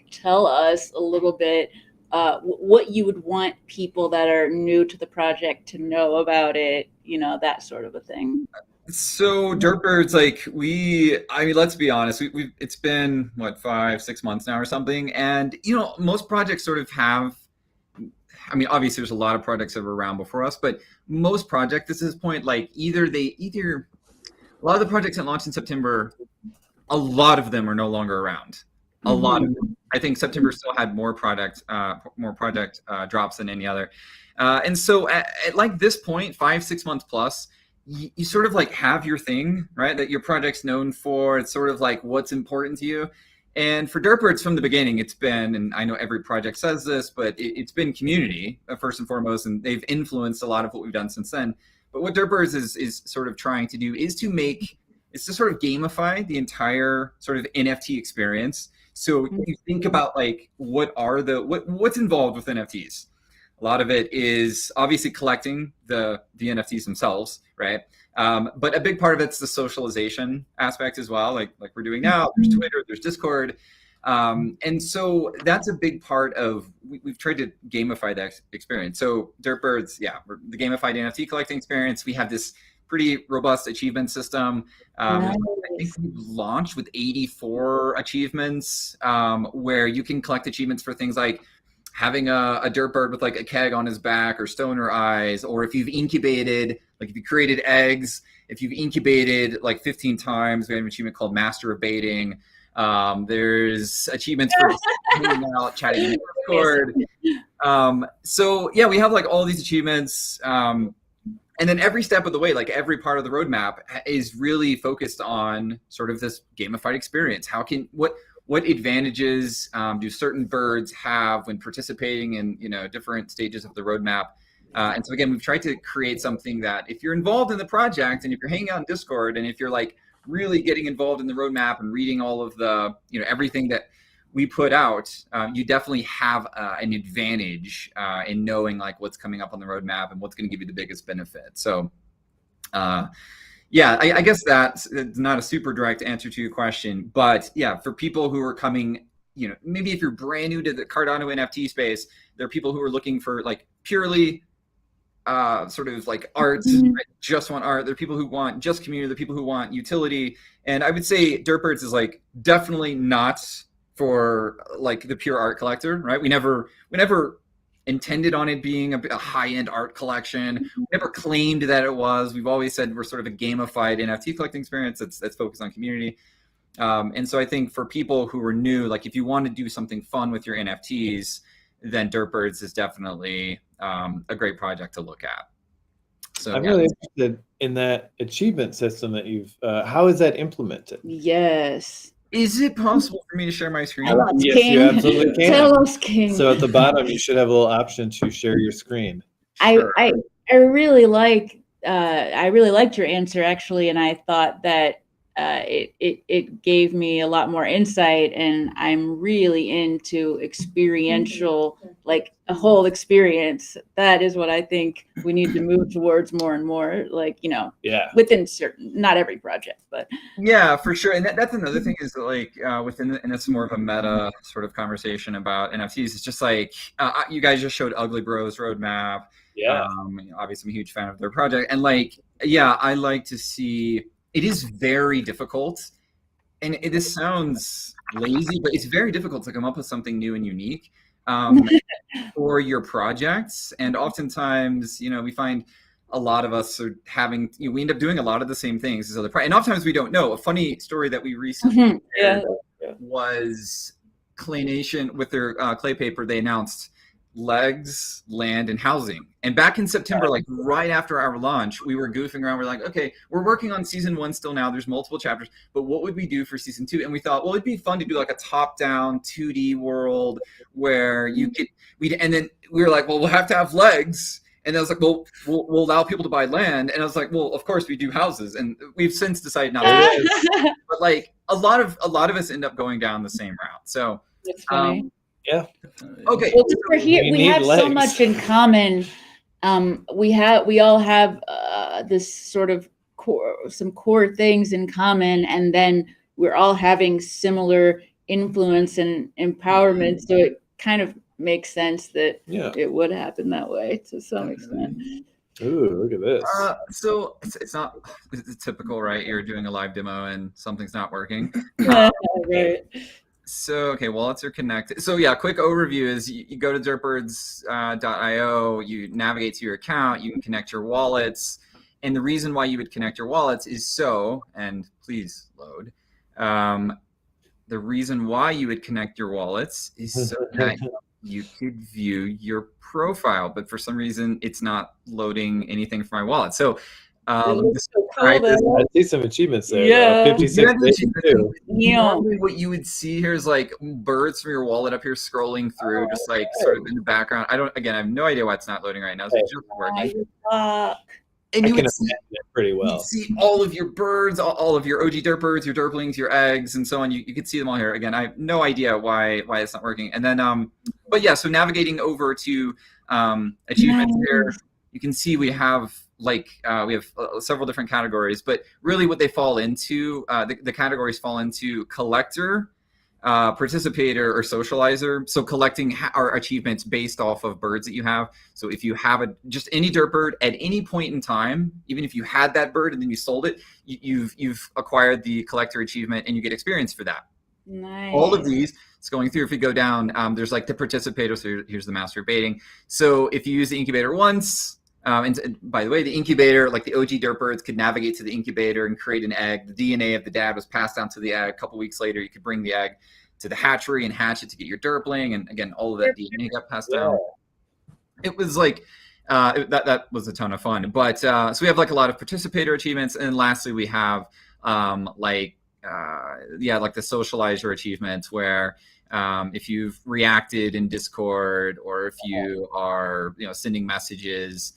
Tell us a little bit what you would want people that are new to the project to know about it, that sort of a thing. So Dirtbirds, let's be honest, it's been 5-6 months now or something, and most projects sort of have. I mean, obviously, there's a lot of projects that were around before us, but most projects at this point, either a lot of the projects that launched in September, a lot of them are no longer around. A lot of them, I think September still had more project drops than any other, and so at this point, 5-6 months plus. You sort of have your thing, right? That your project's known for. It's sort of what's important to you. And for Dirtbirds from the beginning, it's been, and I know every project says this, but it's been community first and foremost, and they've influenced a lot of what we've done since then. But what Dirtbirds is sort of trying to do is to sort of gamify the entire sort of NFT experience. So you think about what's involved with NFTs. A lot of it is obviously collecting the NFTs themselves, right? But a big part of it's the socialization aspect as well, like we're doing now. There's Twitter, there's Discord. And so that's a big part of, we've tried to gamify that experience. So Dirtbirds, we're the gamified NFT collecting experience. We have this pretty robust achievement system. I think we launched with 84 achievements where you can collect achievements for things like having a Dirtbird with a keg on his back or stoner eyes, or if you've incubated, if you created eggs, if you've incubated 15 times, we have an achievement called Master of Baiting. There's achievements for hanging out, chatting in Discord. So we have all these achievements. And then every step of the way, like every part of the roadmap is really focused on sort of this gamified experience. What advantages do certain birds have when participating in, different stages of the roadmap? And so again, we've tried to create something that if you're involved in the project and if you're hanging out in Discord and if you're like really getting involved in the roadmap and reading all of the, everything that we put out, you definitely have an advantage in knowing like what's coming up on the roadmap and what's going to give you the biggest benefit. So yeah, I guess that's not a super direct answer to your question, but yeah, for people who are coming, maybe if you're brand new to the Cardano NFT space, there are people who are looking for like purely sort of like art, right? Just want art. There are people who want just community. There are people who want utility. And I would say Derp is like definitely not for like the pure art collector, right? We never intended on it being a high-end art collection. We never claimed that it was. We've always said we're sort of a gamified NFT collecting experience that's focused on community. And so I think for people who are new, like if you want to do something fun with your NFTs, then Derp is definitely a great project to look at. So I'm really interested in that achievement system that you've. How is that implemented? Yes. Is it possible for me to share my screen? Tell us, Yes, King. you absolutely can. Tell us, King. So at the bottom, you should have a little option to share your screen. Sure. I really liked your answer actually, and I thought that it gave me a lot more insight, and I'm really into experiential, like a whole experience. That is what I think we need to move towards more and more, like, Yeah. within certain, not every project, but Yeah, for sure. And that's another thing is like and it's more of a meta sort of conversation about NFTs. It's just like you guys just showed Ugly Bros roadmap. Yeah. Obviously I'm a huge fan of their project. And like, yeah, I like to see, it is very difficult. And this sounds lazy, but it's very difficult to come up with something new and unique for your projects. And oftentimes, we find a lot of us are having, we end up doing a lot of the same things as other and oftentimes we don't know. A funny story that we recently was Clay Nation with their clay paper. They announced legs, land, and housing. And back in September, like right after our launch, we were goofing around. We're like, okay, we're working on season 1 still now. There's multiple chapters, but what would we do for season 2? And we thought, well, it'd be fun to do like a top-down 2D world where you could, and then we were like, well, we'll have to have legs. And I was like, well, we'll allow people to buy land. And I was like, well, of course we do houses. And we've since decided not to do it. But like a lot of us end up going down the same route. So it's funny. Yeah. Okay. Well, we're here. We have so much in common. We all have this sort of some core things in common, and then we're all having similar influence and empowerment. So it kind of makes sense that it would happen that way to some extent. Ooh, look at this. So it's not it's typical, right? You're doing a live demo and something's not working. Right. So, okay, wallets are connected. So yeah, quick overview is you go to derpbirds.io, you navigate to your account, you can connect your wallets. And the reason why you would connect your wallets is and please load. The reason why you would connect your wallets is so that you could view your profile, but for some reason it's not loading anything from my wallet. So I see some achievements there. Yeah. 56 Normally what you would see here is like birds from your wallet up here scrolling through, just like sort of in the background. I have no idea why it's not loading right now. So it's just working. And you would see it pretty well. You'd see all of your birds, all of your OG derp birds, your derplings, your eggs, and so on. You could see them all here. Again, I have no idea why it's not working. And then, but yeah, so navigating over to achievements here, you can see we have several different categories, but really what they fall into, the categories fall into collector, participator, or socializer. So collecting our achievements based off of birds that you have. So if you have just any derp bird at any point in time, even if you had that bird and then you sold it, you've acquired the collector achievement and you get experience for that. Nice. All of these, it's going through. If you go down, there's like the participator. So here's the master baiting. So if you use the incubator once, and by the way, the incubator, like the OG derp birds, could navigate to the incubator and create an egg. The DNA of the dad was passed down to the egg. A couple weeks later, you could bring the egg to the hatchery and hatch it to get your derpling. And again, all of that DNA got passed down. It was like, that was a ton of fun. But so we have like a lot of participator achievements, and lastly we have like the socializer achievements where if you've reacted in Discord or if you are sending messages.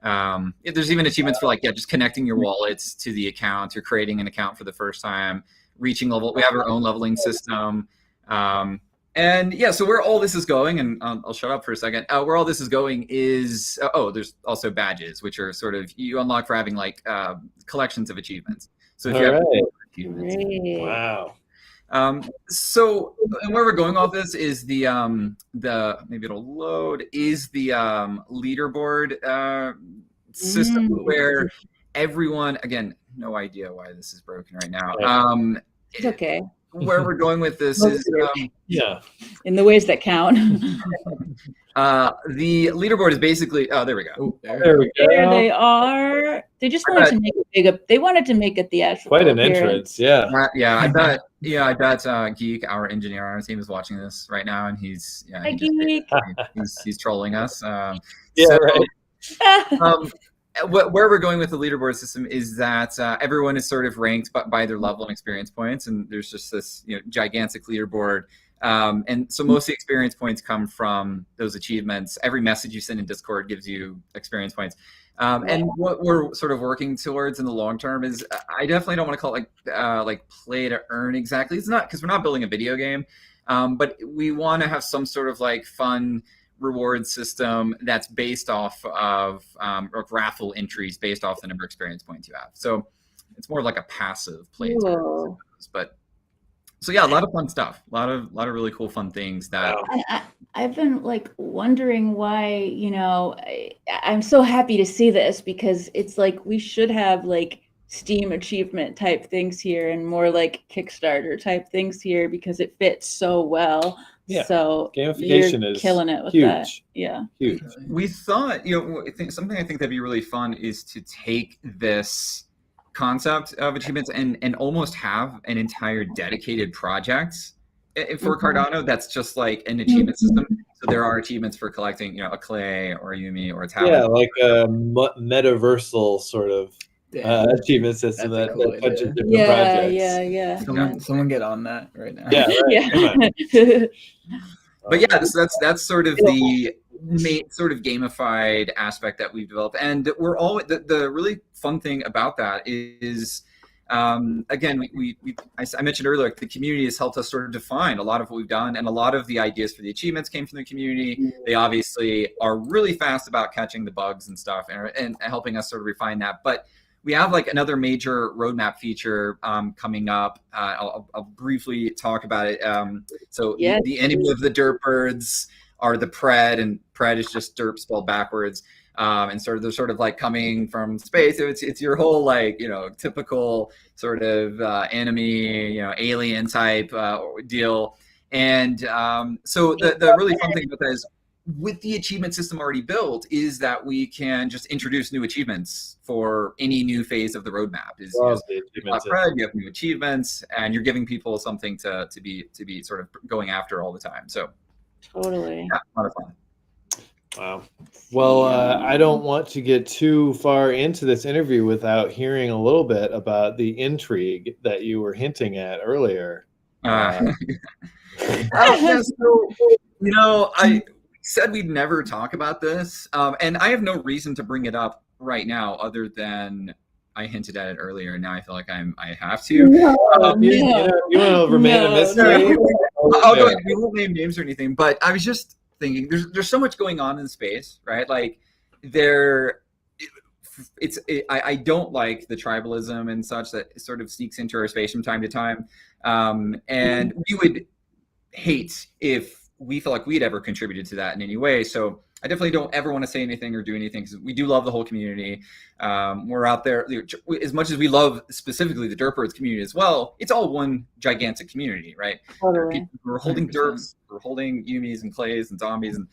There's even achievements for like just connecting your wallets to the account or creating an account for the first time, reaching level. We have our own leveling system. And yeah, so where all this is going, and I'll shut up for a second, where all this is going is, there's also badges, which are sort of, you unlock for having like collections of achievements. So if you have achievements. Wow. So and where we're going off this is the maybe it'll load, is the leaderboard system where everyone, again, no idea why this is broken right now. It's okay. Where we're going with this is in the ways that count. The leaderboard is basically, there we go. Oh, there we go. There they are. They just wanted to make it big. They wanted to make it theatrical. Quite an entrance, yeah. I bet Geek, our engineer on our team, is watching this right now, and he's he's trolling us. Right. Where we're going with the leaderboard system is that everyone is sort of ranked by their level and experience points, and there's just this gigantic leaderboard. And so most of the experience points come from those achievements. Every message you send in Discord gives you experience points. And what we're sort of working towards in the long term is, I definitely don't want to call it like play to earn exactly. It's not, because we're not building a video game, but we want to have some sort of like fun reward system that's based off of or raffle entries based off the number of experience points you have. So it's more like a passive play experience, but so yeah, a lot of fun stuff, a lot of really cool fun things that I've been like wondering why, I'm so happy to see this, because it's like we should have like Steam achievement type things here and more like Kickstarter type things here, because it fits so well. Yeah. So gamification you're is killing it with huge. that. Yeah. Huge. We thought, something I think that'd be really fun is to take this concept of achievements and almost have an entire dedicated project for Cardano that's just like an achievement system. So there are achievements for collecting, a clay or a Yumi or a talent. Yeah, like a metaversal sort of achievement system that cool a bunch of different projects. Yeah. Someone get on that right now. Yeah, right. Yeah. But yeah, that's sort of the main sort of gamified aspect that we've developed, and we're all the really fun thing about that is again, I mentioned earlier, the community has helped us sort of define a lot of what we've done, and a lot of the ideas for the achievements came from the community. They obviously are really fast about catching the bugs and stuff and helping us sort of refine that. But we have like another major roadmap feature coming up. I'll briefly talk about it. The enemy of the Derp birds are the pred, and pred is just derp spelled backwards. And they're sort of like coming from space. So it's your whole like, typical sort of enemy, alien type deal. And so the really fun thing about that is, with the achievement system already built, is that we can just introduce new achievements for any new phase of the roadmap. You have new achievements, and you're giving people something to be sort of going after all the time. So totally, yeah, a lot of fun. Wow. Well, I don't want to get too far into this interview without hearing a little bit about the intrigue that you were hinting at earlier. I said we'd never talk about this, and I have no reason to bring it up right now other than I hinted at it earlier, and now I feel like I have to. You want to remain a mystery? We won't name names or anything, but I was just thinking, there's so much going on in space, right? Like I don't like the tribalism and such that sort of sneaks into our space from time to time, and we would hate if we feel like we'd ever contributed to that in any way. So I definitely don't ever want to say anything or do anything, because we do love the whole community. We're out there, as much as we love specifically the Derpers community as well, it's all one gigantic community, right? Totally. We're holding Derps, we're holding Yumis and Clays and Zombies, and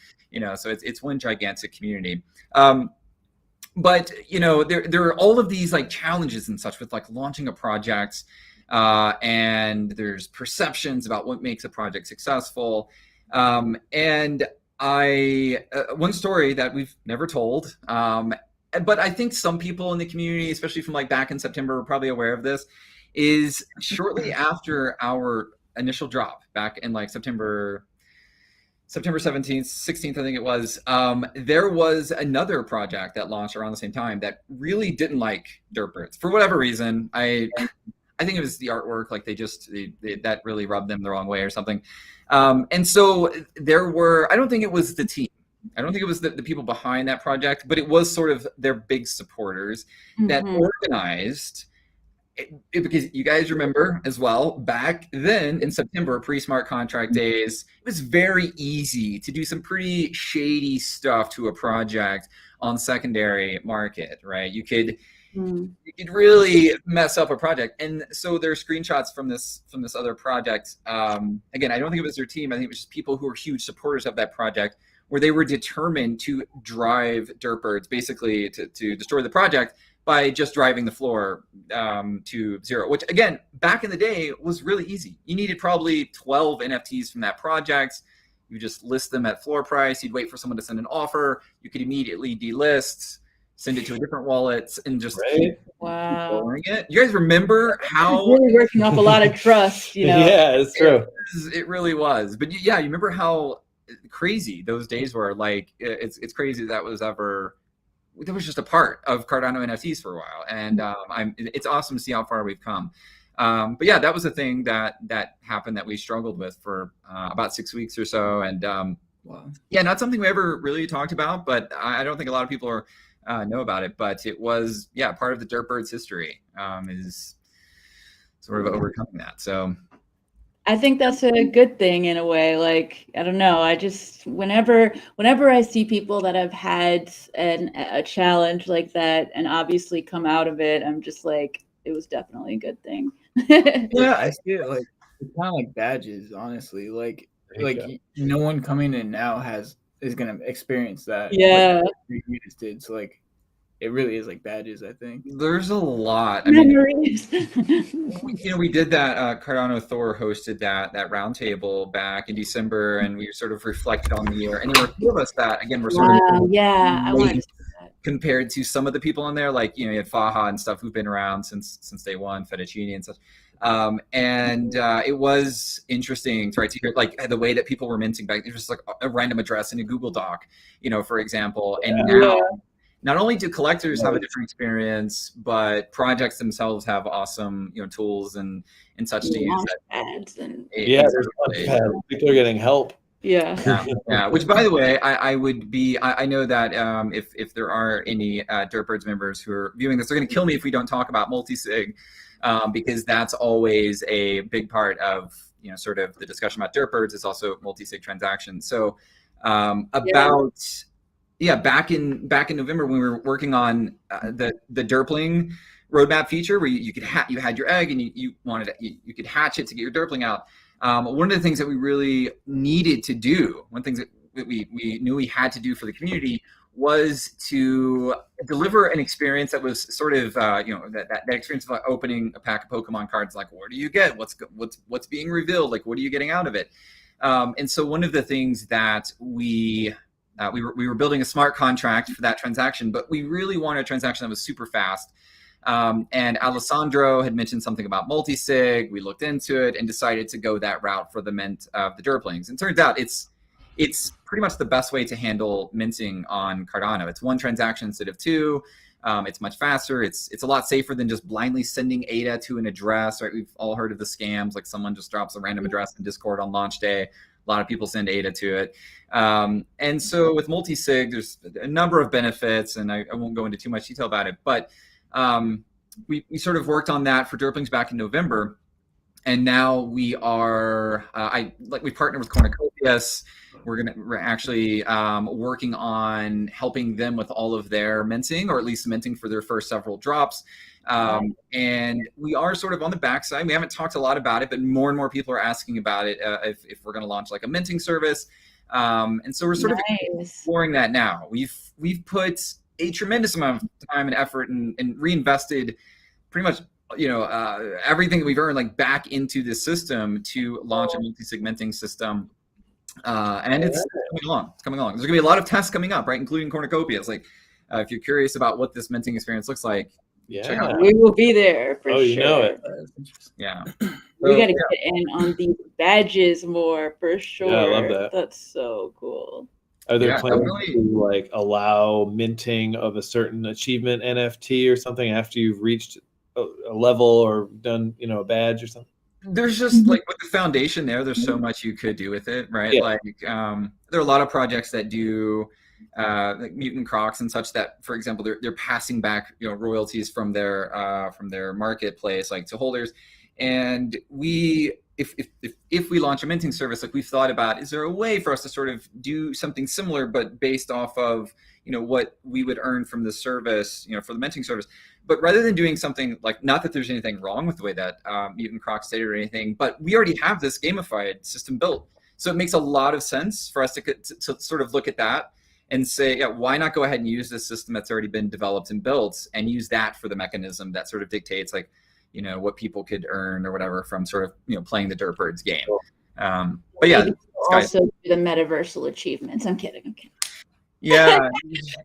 so it's one gigantic community. But there are all of these like challenges and such with like launching a project, and there's perceptions about what makes a project successful. And one story that we've never told, but I think some people in the community, especially from like back in September, are probably aware of this, is shortly after our initial drop back in like September 17th, 16th, I think it was, there was another project that launched around the same time that really didn't like Derp for whatever reason. I think it was the artwork, like that really rubbed them the wrong way or something. And so there were, I don't think it was the team. I don't think it was the people behind that project, but it was sort of their big supporters that organized because you guys remember as well, back then in September, pre-smart contract days, it was very easy to do some pretty shady stuff to a project on secondary market, right? You could really mess up a project. And so there are screenshots from this other project. Again, I don't think it was their team. I think it was just people who were huge supporters of that project, where they were determined to drive Derp basically to destroy the project by just driving the floor to zero, which again, back in the day was really easy. You needed probably 12 NFTs from that project. You just list them at floor price. You'd wait for someone to send an offer. You could immediately delist, send it to a different wallet, and just keep going it. You guys remember how really working off a lot of trust, you know? Yeah, it's true. It really was. But yeah, you remember how crazy those days were. Like it's crazy that was just a part of Cardano NFTs for a while, and it's awesome to see how far we've come. But yeah, that was a thing that happened that we struggled with for about 6 weeks or so, and yeah, not something we ever really talked about, but I don't think a lot of people know about it. But it was part of the Derp history, is sort of overcoming that. So I think that's a good thing in a way. Like, I don't know. I just, whenever I see people that have had a challenge like that and obviously come out of it, I'm just like, it was definitely a good thing. Yeah, I see it like, it's kind of like badges, honestly. Like no one coming in now is going to experience that. Yeah. Like you just did. So like, it really is like badges, I think. There's a lot. Memories. We did that. Cardano Thor hosted that roundtable back in December, and we sort of reflected on the year. And there were a few of us that, again, were sort of I wanted to see that. Compared to some of the people in there, like you had Faha and stuff who've been around since day one, Fettuccine and such. It was interesting to hear like the way that people were minting back. It was just like a random address in a Google Doc, for example. And now, not only do collectors have a different experience, but projects themselves have awesome, tools and such to use. Ads and people are getting help. Yeah. Which, by the way, I know that if there are any Derp members who are viewing this, they're going to kill me if we don't talk about multi-sig, because that's always a big part of sort of the discussion about Derp is also multi-sig transactions. So back in November when we were working on the Derpling roadmap feature, where you had your egg and you could hatch it to get your Derpling out. One of the things that we really needed to do, one of the things that we knew we had to do for the community, was to deliver an experience that was sort of that experience of like opening a pack of Pokemon cards. Like, what do you get? What's being revealed? Like, what are you getting out of it? And so one of the things that we were building a smart contract for that transaction, but we really wanted a transaction that was super fast. And Alessandro had mentioned something about multi-sig. We looked into it and decided to go that route for the mint of the Derplings. And turns out it's pretty much the best way to handle minting on Cardano. It's one transaction instead of two. It's much faster. It's a lot safer than just blindly sending ADA to an address, right? We've all heard of the scams, like someone just drops a random address in Discord on launch day. A lot of people send ADA to it. And so with multi-sig, there's a number of benefits, and I won't go into too much detail about it, but we sort of worked on that for Derplings back in November. And now we are, we partnered with Cornucopias. We're actually working on helping them with all of their minting, or at least minting for their first several drops. And we are sort of on the backside. We haven't talked a lot about it, but more and more people are asking about it if we're going to launch like a minting service. And so we're sort of exploring that now. We've put a tremendous amount of time and effort and reinvested pretty much everything that we've earned like back into this system to launch a multi-segmenting system. And it's coming along. It's coming along. There's gonna be a lot of tests coming up, right, including cornucopias. Like, if you're curious about what this minting experience looks like, check out. We will be there for sure. You know it. Yeah. We got to get in on these badges more for sure. Yeah, I love that. That's so cool. Are there plans to like allow minting of a certain achievement NFT or something after you've reached a level or done, a badge or something? There's just like with the foundation there's so much you could do with it, right? Yeah. Like there are a lot of projects that do like Mutant Crocs and such that, for example, they're passing back royalties from their marketplace like to holders. And if we launch a minting service, like we've thought about, is there a way for us to sort of do something similar, but based off of, what we would earn from the service, for the minting service. But rather than doing something like, not that there's anything wrong with the way that Mutant Crocs did it or anything, but we already have this gamified system built. So it makes a lot of sense for us to sort of look at that and say, yeah, why not go ahead and use this system that's already been developed and built and use that for the mechanism that sort of dictates like, what people could earn or whatever from sort of, playing the Derp Birds game. But yeah. Also do the metaversal achievements. I'm kidding. Yeah.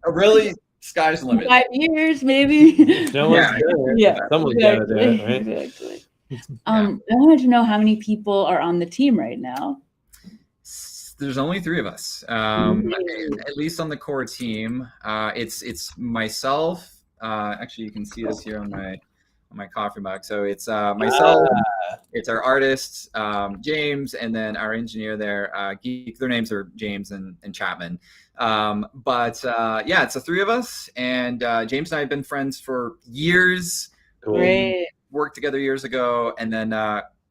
Really, sky's the limit. 5 years, maybe. No one's someone's got to do it, right? Exactly. I wanted to know how many people are on the team right now. There's only 3 of us, at least on the core team. It's myself. Actually, you can see this here on my coffee mug. So it's myself, it's our artist, James, and then our engineer there, Geek. Their names are James and Chapman. But it's the 3 of us. And James and I have been friends for years. Great. We worked together years ago. And then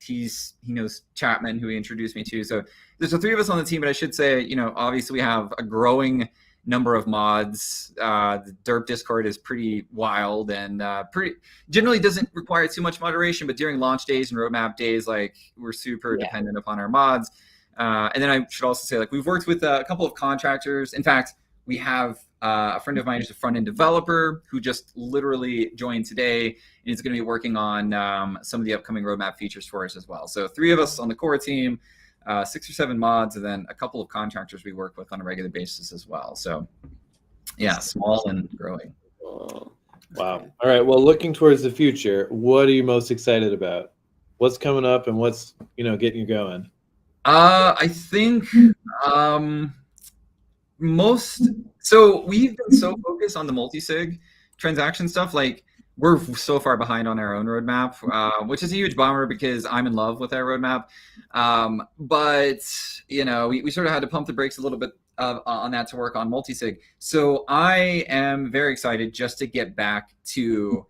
he knows Chapman, who he introduced me to. So there's the 3 of us on the team. But I should say, obviously we have a growing number of mods. The Derp Discord is pretty wild and generally doesn't require too much moderation, but during launch days and roadmap days, like we're super dependent upon our mods. And then I should also say, like, we've worked with a couple of contractors. In fact, we have a friend of mine who's a front-end developer who just literally joined today and is going to be working on some of the upcoming roadmap features for us as well. So 3 of us on the core team, 6 or 7 mods, and then a couple of contractors we work with on a regular basis as well. So yeah, small and growing. Wow. All right. Well, looking towards the future, what are you most excited about? What's coming up and what's, getting you going? I think so we've been so focused on the multi-sig transaction stuff. Like we're so far behind on our own roadmap, which is a huge bummer because I'm in love with our roadmap. But we sort of had to pump the brakes a little bit on that to work on multi-sig. So I am very excited just to get back to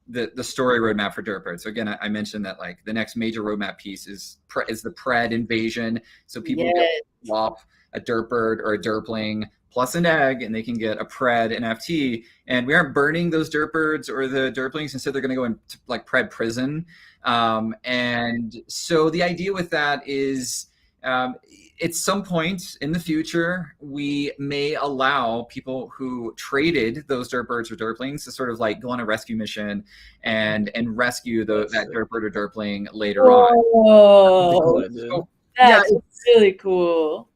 the story roadmap for Derp. So again, I mentioned that like the next major roadmap piece is the pred invasion. So people get swap a Derpbird or a Derpling plus an egg, and they can get a pred NFT. And we aren't burning those Derpbirds or the Derplings. Instead, they're going to go into like pred prison. And so the idea with that is at some point in the future, we may allow people who traded those Derpbirds or Derplings to sort of like go on a rescue mission and rescue that Derpbird or Derpling later on. So, that's really cool.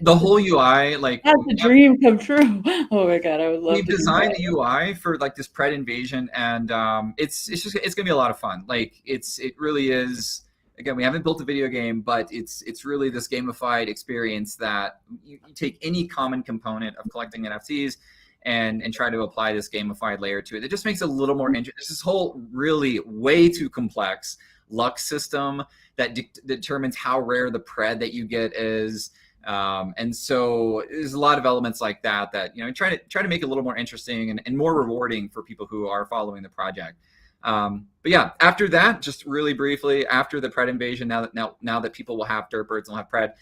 The whole UI, like that's a dream come true. Oh my god, I would love. We've designed the UI for like this pred invasion, and it's gonna be a lot of fun. Like it really is. Again, we haven't built a video game, but it's really this gamified experience that you take any common component of collecting NFTs and try to apply this gamified layer to it. It just makes it a little more interesting. There's this whole really way too complex luck system that determines how rare the pred that you get is. And so there's a lot of elements like that try to make it a little more interesting and more rewarding for people who are following the project. But yeah, after that, just really briefly, after the pred invasion, now that people will have Derpbirds and will have pred,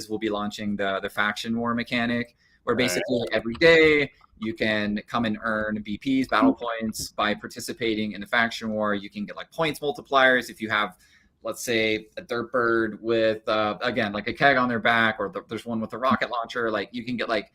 we'll be launching the faction war mechanic, where basically every day you can come and earn BPs, battle points, by participating in the faction war. You can get like points multipliers if you have, let's say, a Derpbird with again like a keg on their back, or there's one with a rocket launcher. Like you can get like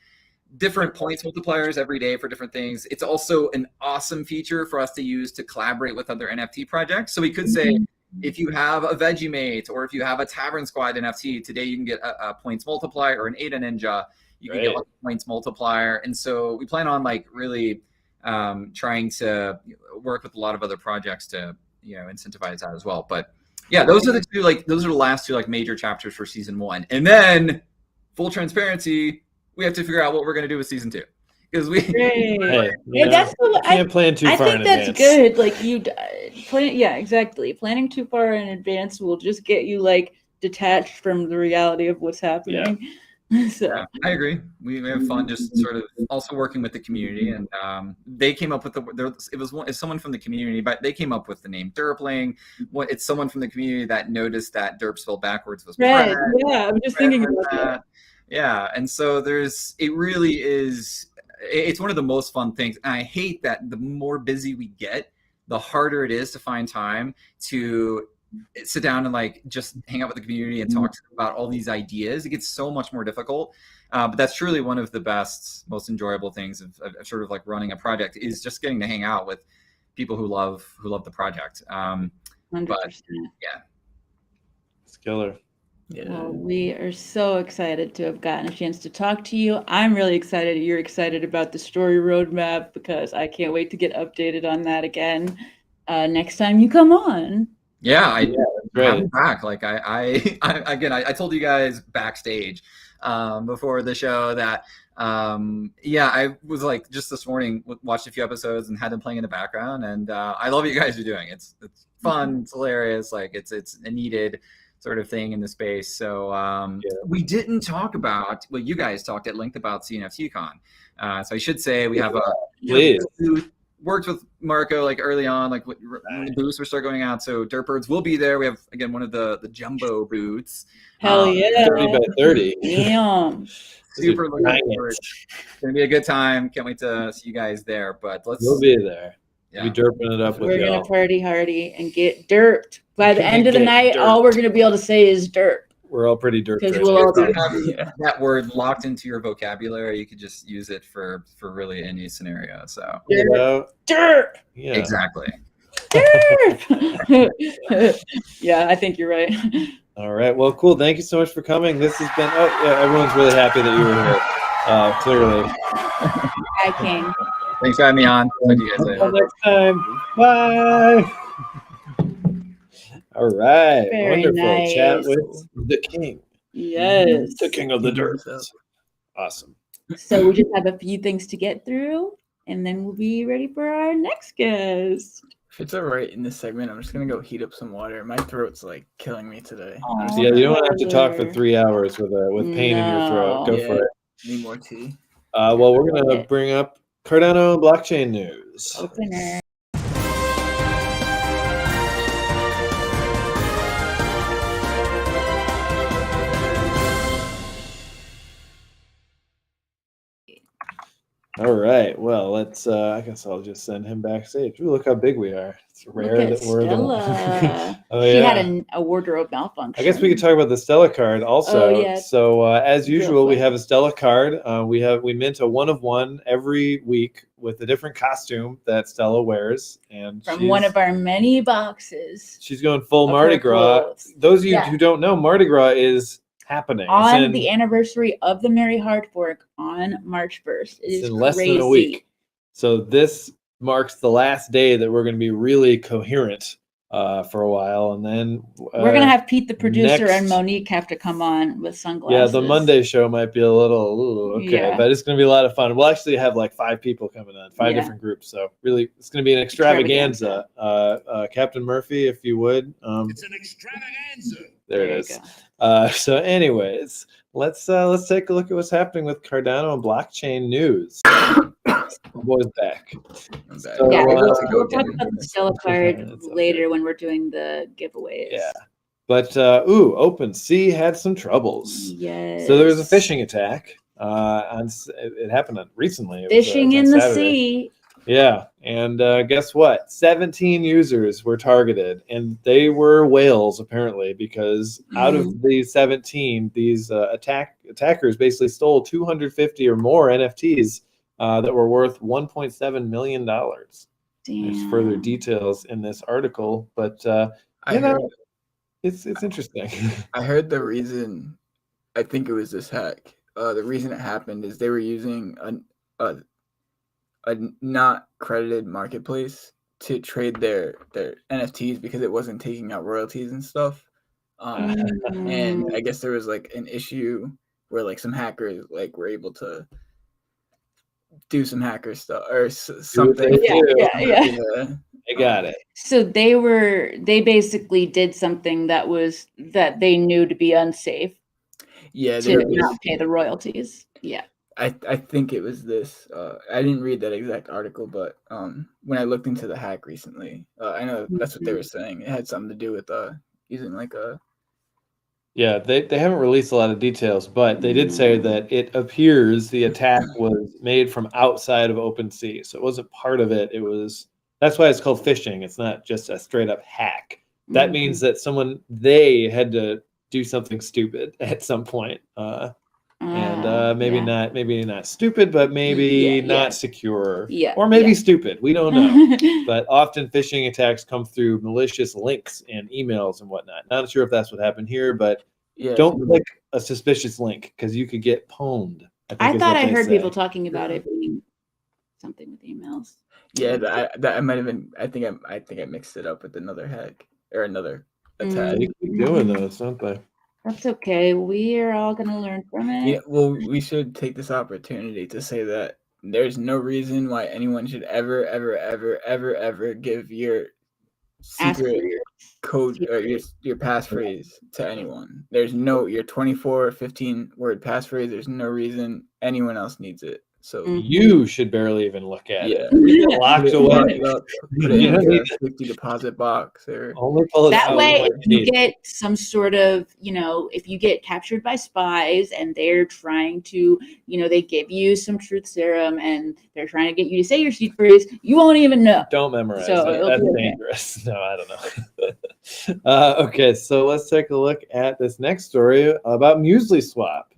different points multipliers every day for different things. It's also an awesome feature for us to use to collaborate with other NFT projects. So we could say, if you have a Vegemate or if you have a Tavern Squad NFT, today you can get a points multiplier, or an Ada Ninja, you can get like a points multiplier. And so we plan on like really trying to work with a lot of other projects to, you know, incentivize that as well. But yeah, those are the last two like major chapters for season 1. And then full transparency, we have to figure out what we're going to do with season 2. Because we can't plan too far in advance. I think that's good. Like you plan, yeah, exactly. Planning too far in advance will just get you like detached from the reality of what's happening. Yeah. So yeah, I agree. We have fun just sort of also working with the community, and they came up with it's someone from the community, but they came up with the name Derpling. It's someone from the community that noticed that Derp spelled backwards was right. Yeah, I'm just thinking about that. Yeah, and so it really is. It's one of the most fun things. And I hate that the more busy we get, the harder it is to find time to sit down and like just hang out with the community and talk about all these ideas. It gets so much more difficult. But that's truly one of the best, most enjoyable things of sort of like running a project, is just getting to hang out with people who love the project. 100%. But yeah. It's killer. Yeah. Well, we are so excited to have gotten a chance to talk to you. I'm really excited. You're excited about the story roadmap, because I can't wait to get updated on that again next time you come on. Yeah, I'm back. Like I told you guys backstage before the show that I was like just this morning watched a few episodes and had them playing in the background, and I love what you guys are doing. It's fun, it's hilarious, like it's a needed sort of thing in the space. So we didn't talk about what you guys talked at length about CNFT Con. So I should say we have worked with Marco like early on, like when the booths were start going out. So Derpbirds will be there. We have again one of the jumbo booths. Hell yeah, 30 by 30. Damn. Super looking forward. It's gonna be a good time. Can't wait to see you guys there. But we'll be there. Yeah. We'll be derping it up with We're y'all. gonna party hardy and get derped. By the end of the night, all we're gonna be able to say is derp. We're all pretty derped. Because we'll all be that word locked into your vocabulary. You could just use it for really any scenario. So derp. Yeah. Exactly. Derp. Yeah, I think you're right. All right. Well, cool. Thank you so much for coming. This has been. Oh, yeah. Everyone's really happy that you were here. Clearly. Hi, King. Thanks for having me on. Talk to you guys later. Until next time. Bye. All right. Very wonderful. nice. Chat with the king. Yes. The king of the dirt. Awesome. So we just have a few things to get through, and then we'll be ready for our next guest. If it's all right in this segment, I'm just gonna go heat up some water. My throat's like killing me today. Yeah, you don't have to talk for 3 hours with pain in your throat. Go for it. Need more tea. Well, we're gonna bring up Cardano and blockchain news. Opener. All right. Well, let's. I guess I'll just send him backstage. Ooh, look how big we are. It's rare that we're Stella. Oh, she yeah. had a wardrobe malfunction. I guess we could talk about the Stella card also. Oh, yeah. So as usual, we have a Stella card. We mint a 1 of 1 every week with a different costume that Stella wears, and from one of our many boxes. She's going full Mardi Gras. Clothes. Those of you who don't know, Mardi Gras is happening on the anniversary of the Merry Hard Fork on March 1st. It is in less crazy. than a week. So this marks the last day that we're going to be really coherent for a while, and then we're going to have Pete, the producer, and Monique have to come on with sunglasses. Yeah, the Monday show might be a little but it's going to be a lot of fun. We'll actually have like 5 people coming on, 5 different groups. So really, it's going to be an extravaganza. Captain Murphy, if you would. It's an extravaganza. There it is. So anyways, let's take a look at what's happening with Cardano and blockchain news. Boys back. So, we'll talk about the Stella card later when we're doing the giveaways. Yeah. But OpenSea had some troubles. Yes. So there was a phishing attack. It happened recently. Fishing in the sea. Yeah, and guess what? 17 users were targeted, and they were whales apparently, because out of these 17, these attackers basically stole 250 or more NFTs that were worth $1.7 million. Damn. There's further details in this article, but I heard, it's interesting. I heard the reason. I think it was this hack. The reason it happened is they were using a not credited marketplace to trade their NFTs because it wasn't taking out royalties and stuff. And I guess there was like an issue where like some hackers like were able to do some hacker stuff or something. Yeah. I got it. So they basically did something that they knew to be unsafe. Yeah, to not pay the royalties. Yeah. I think it was this. I didn't read that exact article, but when I looked into the hack recently, I know that's what they were saying. It had something to do with using like a. Yeah, they haven't released a lot of details, but they did say that it appears the attack was made from outside of OpenSea, so it wasn't part of it. That's why it's called phishing. It's not just a straight up hack. That means that they had to do something stupid at some point. Maybe not stupid, but maybe not secure, or maybe stupid. We don't know. But often phishing attacks come through malicious links and emails and whatnot. Not sure if that's what happened here, but don't click a suspicious link because you could get pwned. I thought I heard people talking about it being something with emails. Yeah, that might have been. I think I mixed it up with another hack or another attack. They keep doing those, don't they? That's okay. We are all going to learn from it. Yeah, well, we should take this opportunity to say that there's no reason why anyone should ever give your secret code or your passphrase to anyone. There's your 24 or 15 word passphrase. There's no reason anyone else needs it. So you should barely even look at it. Locked away. Put it in a safety deposit box or that way. If you get some sort of, if you get captured by spies and they're trying to, they give you some truth serum and they're trying to get you to say your seed phrase, you won't even know. Don't memorize it. That's dangerous. No, I don't know. Okay, so let's take a look at this next story about Muesli Swap.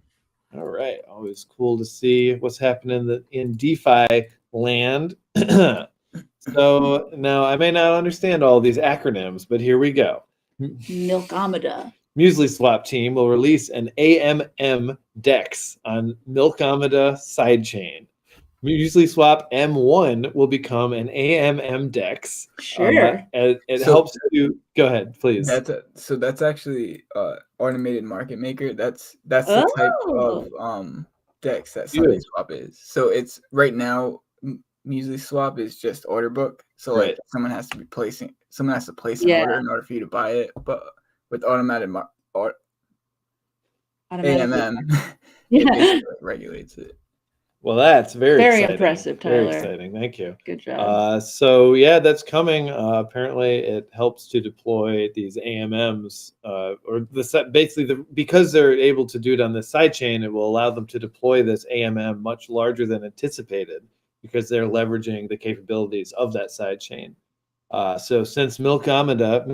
All right, always cool to see what's happening in DeFi land. So now I may not understand all these acronyms, but here we go. Milkomeda. Muesli Swap team will release an AMM DEX on Milkomeda sidechain. Muesli Swap M1 will become an AMM DEX. Sure. It helps you. Go ahead, please. That's actually automated market maker. That's the type of DEX that Sunday Swap is. So it's right now. Muesli Swap is just order book. So like someone has to place an order in order for you to buy it. But with AMM, it basically regulates it. Well, that's very exciting. Impressive, Tyler. Very exciting. Thank you. Good job. So yeah, that's coming. Apparently, it helps to deploy these AMMs, because they're able to do it on the sidechain. It will allow them to deploy this AMM much larger than anticipated because they're leveraging the capabilities of that sidechain. So since Milkomeda,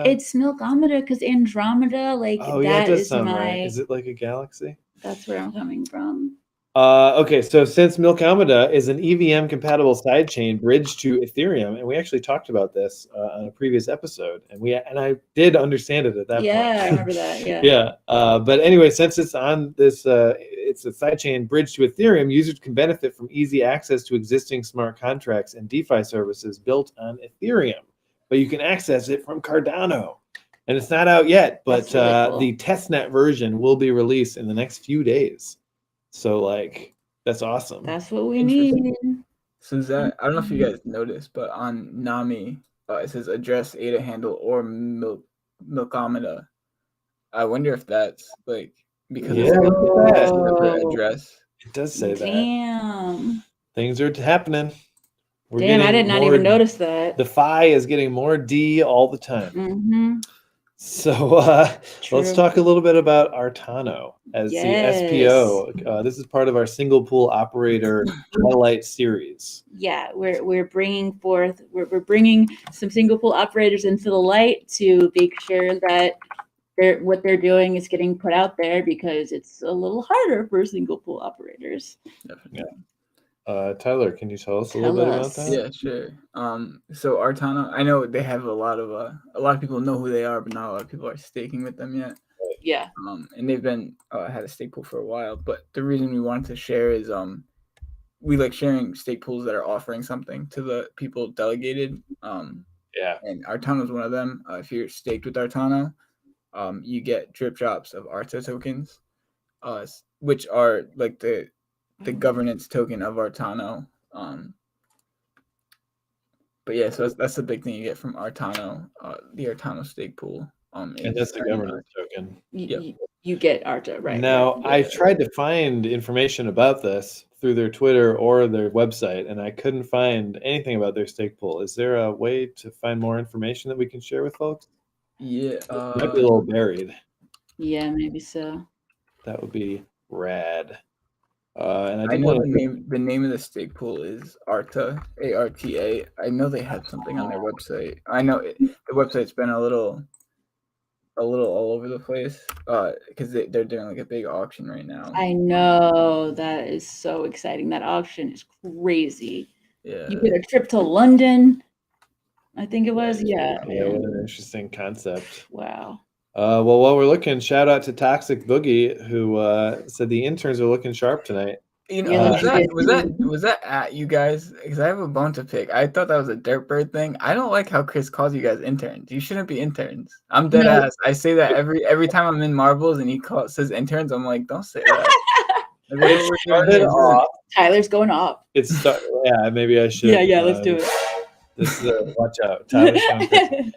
it's Milkomeda because Andromeda, that does sound right. Is it like a galaxy? That's where I'm coming from. Okay, so since Milkomeda is an EVM compatible sidechain bridge to Ethereum, and we actually talked about this on a previous episode, and I did understand it at that point. Yeah, I remember that. Yeah. Yeah. But anyway, since it's on this, it's a sidechain bridge to Ethereum, users can benefit from easy access to existing smart contracts and DeFi services built on Ethereum, but you can access it from Cardano. And it's not out yet, but really cool. The testnet version will be released in the next few days. So, that's awesome. That's what we need. So I don't know if you guys noticed, but on Nami, it says address, ADA handle, or Milkomeda. I wonder if that's because it's the address. It does say that. Damn. Things are happening. I did not even notice that. The Phi is getting more D all the time. Mm-hmm. So let's talk a little bit about Artano as the SPO. This is part of our single pool operator highlight series. Yeah, we're bringing some single pool operators into the light to make sure that what they're doing is getting put out there because it's a little harder for single pool operators. Definitely. Tyler, can you tell us a little bit about that? Yeah, sure. So Artano, I know they have a lot of people know who they are, but not a lot of people are staking with them yet. Yeah. And they've been had a stake pool for a while. But the reason we wanted to share is we like sharing stake pools that are offering something to the people delegated. Yeah. And Artano is one of them. If you're staked with Artano, you get drip drops of Arta tokens, which are like the governance token of Artano. But yeah, so that's the big thing you get from Artano, the Artano stake pool. And that's the governance token. You get Arta, right? Now, right. I tried to find information about this through their Twitter or their website, and I couldn't find anything about their stake pool. Is there a way to find more information that we can share with folks? Yeah. It might be a little buried. Yeah, maybe so. That would be rad. And I know the name of the stake pool is Arta, ARTA. I know they have something on their website. I know the website's been a little all over the place because they're doing like a big auction right now. I know, that is so exciting. That auction is crazy. Yeah. You get a trip to London, I think it was. Yeah. Yeah, what an interesting concept. Wow. Well, while we're looking, shout out to Toxic Boogie, who said the interns are looking sharp tonight. You know, was that at you guys? Because I have a bone to pick. I thought that was a Derp bird thing. I don't like how Chris calls you guys interns. You shouldn't be interns. I'm dead ass. I say that every time I'm in marbles and he says interns. I'm like, don't say that. It started off. Tyler's going off. Yeah, maybe I should. Yeah, let's do it. This is watch out, Tyler's coming.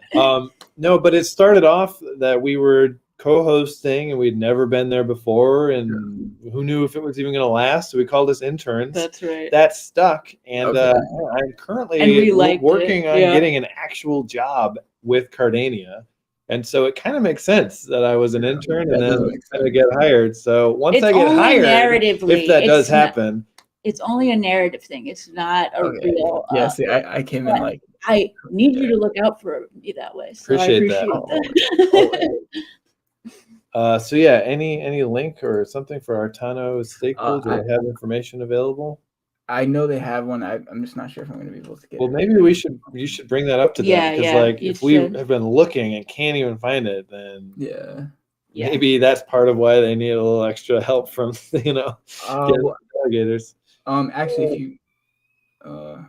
No, but it started off that we were co-hosting and we'd never been there before, and who knew if it was even going to last? So we called us interns. That's right. That stuck, and I'm currently working on getting an actual job with Cardania. And so it kind of makes sense that I was an intern and then I get hired. So once I get hired, if that does happen, it's only a narrative thing. It's not a real. Yeah, see, I came in like. I need you to look out for me that way. So appreciate that. So yeah, any link or something for Artano's stake pool? Do they have information available? I know they have one. I'm just not sure if I'm going to be able to get. Well, maybe you should bring that up to them, because like if we have been looking and can't even find it, then maybe that's part of why they need a little extra help from delegators. Actually, if you I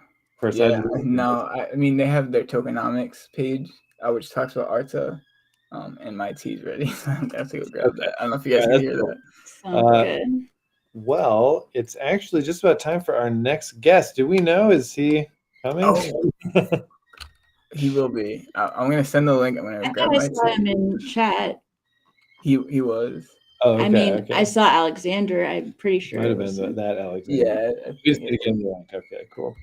mean they have their tokenomics page, which talks about Arta, and my tea's ready. So I'm gonna have to go grab that. I don't know if you guys can hear that. Sounds good. Well, it's actually just about time for our next guest. Do we know? Is he coming? Oh. He will be. I'm gonna send the link. I'm gonna grab my tea. I saw him in chat. He was. Oh, okay, I saw Alexander. I'm pretty sure. Might have been that Alexander. Yeah. We just need to get him the link. Okay, cool.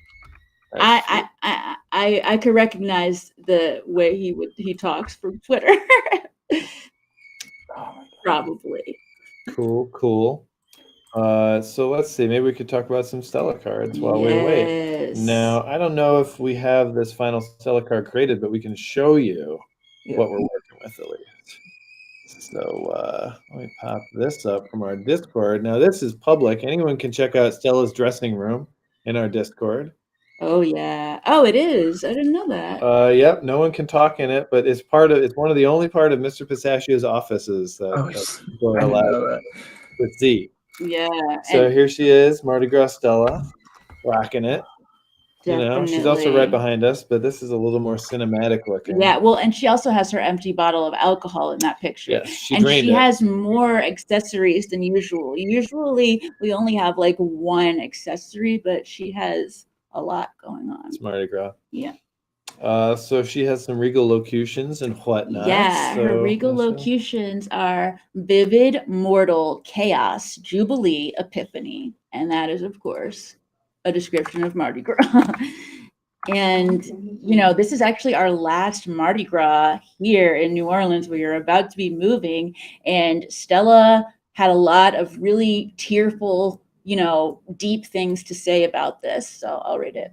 I could recognize the way he talks from Twitter. Probably. Cool. So let's see. Maybe we could talk about some Stella cards while we wait. Now, I don't know if we have this final Stella card created, but we can show you what we're working with at least. So let me pop this up from our Discord. Now, this is public. Anyone can check out Stella's dressing room in our Discord. Oh yeah. Oh, it is. I didn't know that. Yep. No one can talk in it, but it's one of the only part of Mr. Pistachio's offices that people are allowed to see. Yeah. So here she is, Mardi Gras Stella, rocking it. Definitely. She's also right behind us, but this is a little more cinematic looking. Yeah, well, and she also has her empty bottle of alcohol in that picture. Yes, she has more accessories than usual. Usually, we only have like one accessory, but she has a lot going on. It's Mardi Gras. Yeah. So she has some regal locutions and whatnot. Yeah, her regal locutions are Vivid, Mortal, Chaos, Jubilee, Epiphany. And that is, of course, a description of Mardi Gras. And, this is actually our last Mardi Gras here in New Orleans. We are about to be moving. And Stella had a lot of really tearful, deep things to say about this. So I'll read it.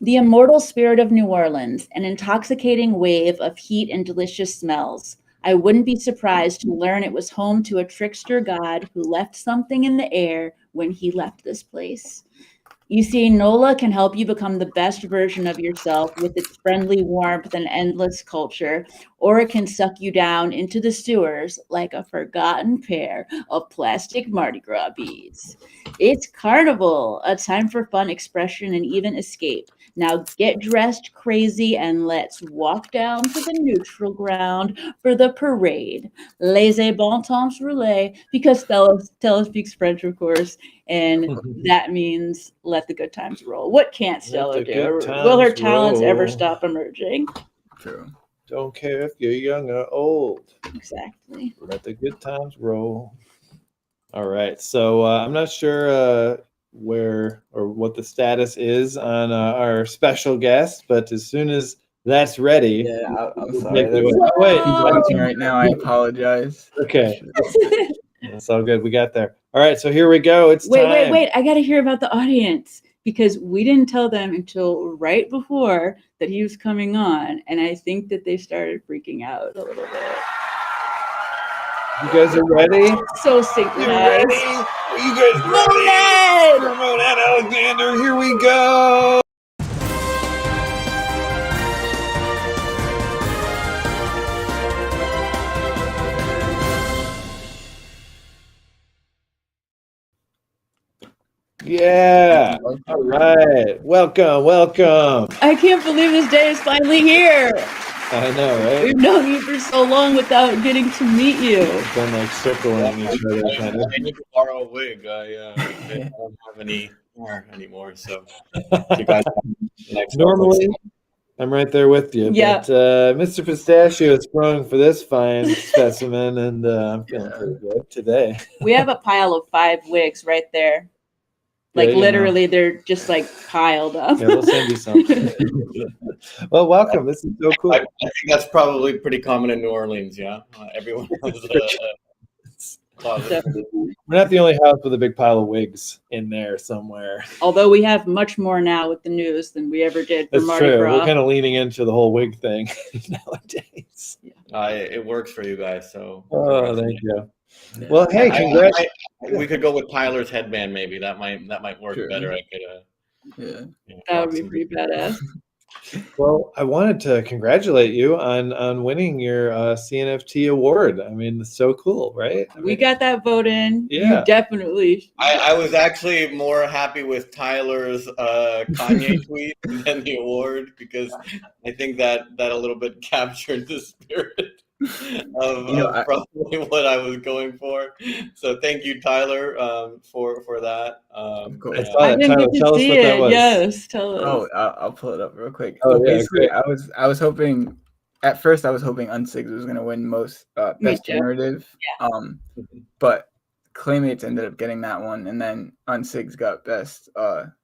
The immortal spirit of New Orleans, an intoxicating wave of heat and delicious smells. I wouldn't be surprised to learn it was home to a trickster god who left something in the air when he left this place. You see, NOLA can help you become the best version of yourself with its friendly warmth and endless culture, or it can suck you down into the sewers like a forgotten pair of plastic Mardi Gras beads. It's Carnival, a time for fun, expression, and even escape. Now get dressed crazy and let's walk down to the neutral ground for the parade. Laissez bon temps rouler, because Stella speaks French, of course, and that means let the good times roll. What can't Stella do? Will her talents ever stop emerging? True. Don't care if you're young or old. Exactly. Let the good times roll. All right. So I'm not sure where or what the status is on our special guest, but as soon as that's ready. Yeah, I'm we'll sorry. take it away. Oh, wait. He's watching right now. I apologize. Okay. That's all good. We got there. All right. So here we go. It's time. Wait. I got to hear about the audience because we didn't tell them until right before that he was coming on. And I think that they started freaking out a little bit. You guys are ready? So synchronized. Are you guys ready? Monad Alexander, here we go. Yeah. All right. Welcome. I can't believe this day is finally here. I know, right? We've known you for so long without getting to meet you. It's been like circling each other. Kind of. I need to borrow a wig. I don't have any more anymore. So you guys normally I'm right there with you. Yeah. But Mr. Pistachio is sprung for this fine specimen, and I'm feeling pretty good today. We have a pile of 5 wigs right there. Like literally, they're just like piled up. Yeah, we'll send you something. Well, welcome. This is so cool. I think that's probably pretty common in New Orleans. Yeah, everyone has a closet. We're not the only house with a big pile of wigs in there somewhere. Although we have much more now with the news than we ever did for That's Mardi true. Gras. We're kind of leaning into the whole wig thing nowadays. It works for you guys. So thank you. Well, hey, congrats. We could go with Tyler's headband. Maybe that might work better. I could. That would be pretty badass. Well, I wanted to congratulate you on winning your CNFT award. I mean, it's so cool, right? We got that vote in. Yeah. You definitely. I was actually more happy with Tyler's Kanye tweet than the award because I think that a little bit captured the spirit of probably what I was going for. So thank you, Tyler, for that. I didn't get to see it. Yes, tell us. Oh, I'll pull it up real quick. Oh, so yeah, basically, great. I was hoping at first Unsigs was gonna win most best generative. Yeah. But Claymates ended up getting that one, and then Unsigs got best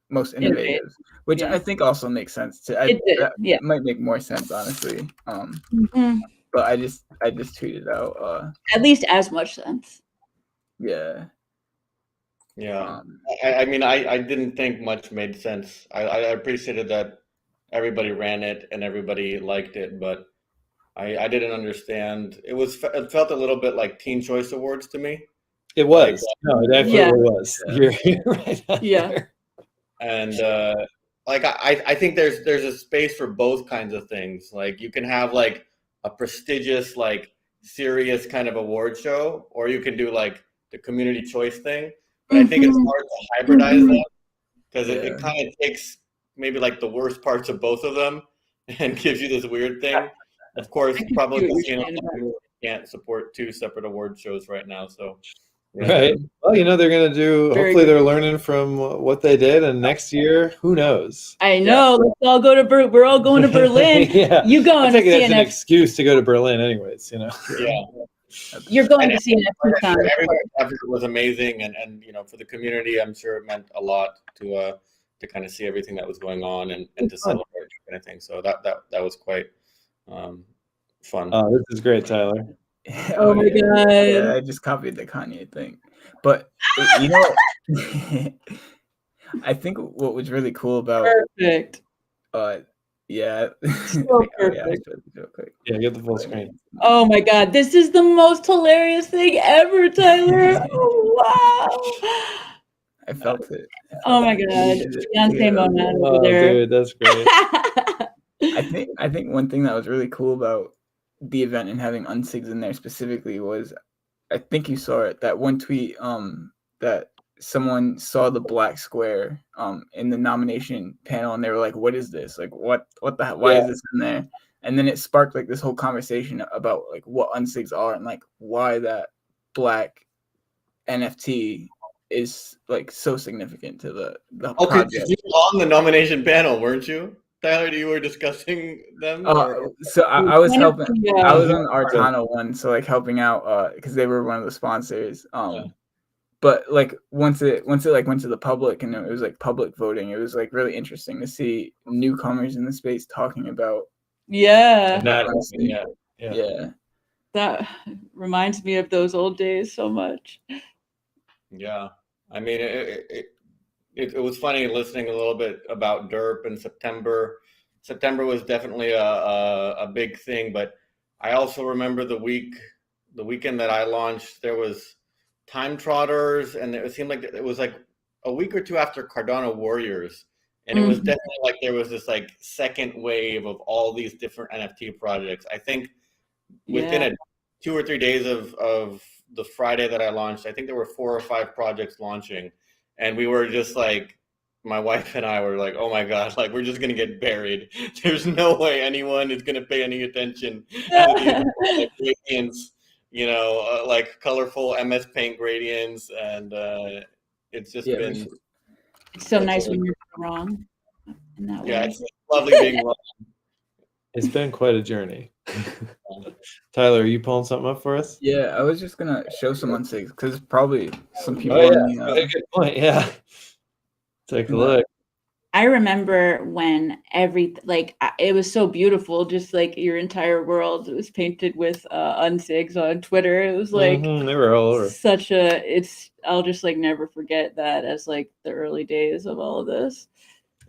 most innovative, which I think also makes sense too. It might make more sense, honestly. But I just tweeted out. At least as much sense. Yeah. Yeah. I mean, I didn't think much made sense. I appreciated that everybody ran it and everybody liked it, but I didn't understand. It felt a little bit like Teen Choice Awards to me. It was. No, it absolutely was. Yeah. You're right. Yeah. And I think there's a space for both kinds of things. Like you can have like a prestigious, like serious kind of award show, or you can do like the community choice thing. But I think it's hard to hybridize that because it kind of takes maybe like the worst parts of both of them and gives you this weird thing. Of course, probably can't support 2 separate award shows right now. So right. Well, they're going to do. Hopefully, they're learning from what they did, and next year, who knows? I know. Let's all go to We're all going to Berlin. Yeah. You going to CNFT? That's an CNFT? excuse to go to Berlin, anyways. Yeah. You're going to CNFT. Everybody's effort was amazing, and for the community, I'm sure it meant a lot to kind of see everything that was going on and to celebrate kind of thing. So that was quite fun. Oh, this is great, Tyler. Oh my god! Yeah, I just copied the Kanye thing, but I think what was really cool about perfect. Yeah. So perfect. Yeah, get the full screen. Oh my god, this is the most hilarious thing ever, Tyler. Oh, wow. I felt it. Oh my God, Beyonce moment over there. Dude, that's great. I think one thing that was really cool about the event and having unsigs in there specifically was, I think you saw it, that one tweet that someone saw the black square in the nomination panel and they were like, what is this? Like what the hell? Why is this in there? And then it sparked like this whole conversation about like what unsigs are and like why that black NFT is like so significant to the project. You were on the nomination panel, weren't you, Tyler? You were discussing them. So I was helping. I was on the Artano one, so like helping out because they were one of the sponsors. But like once it like went to the public and it was like public voting, it was like really interesting to see newcomers in the space talking about. Yeah. That reminds me of those old days so much. Yeah, I mean, it was funny listening a little bit about Derp in September. September was definitely a big thing, but I also remember the weekend that I launched, there was Time Trotters, and it seemed like it was like a week or two after Cardano Warriors, and it was definitely like there was this like second wave of all these different NFT projects. I think within 2 or 3 days of the Friday that I launched, I think there were 4 or 5 projects launching, and we were just like, my wife and I were like, oh my God, like we're just gonna get buried. There's no way anyone is gonna pay any attention to these like, gradients, like colorful MS Paint gradients, and it's just been. It's so nice when you're wrong. In that way. It's lovely being wrong. It's been quite a journey. Tyler, are you pulling something up for us? Yeah, I was just gonna show some unsigs because probably some people. Good point. Yeah, take a look. I remember when it was so beautiful, just like your entire world was painted with unsigs on Twitter. It was like they were all over. I'll just like never forget that as like the early days of all of this.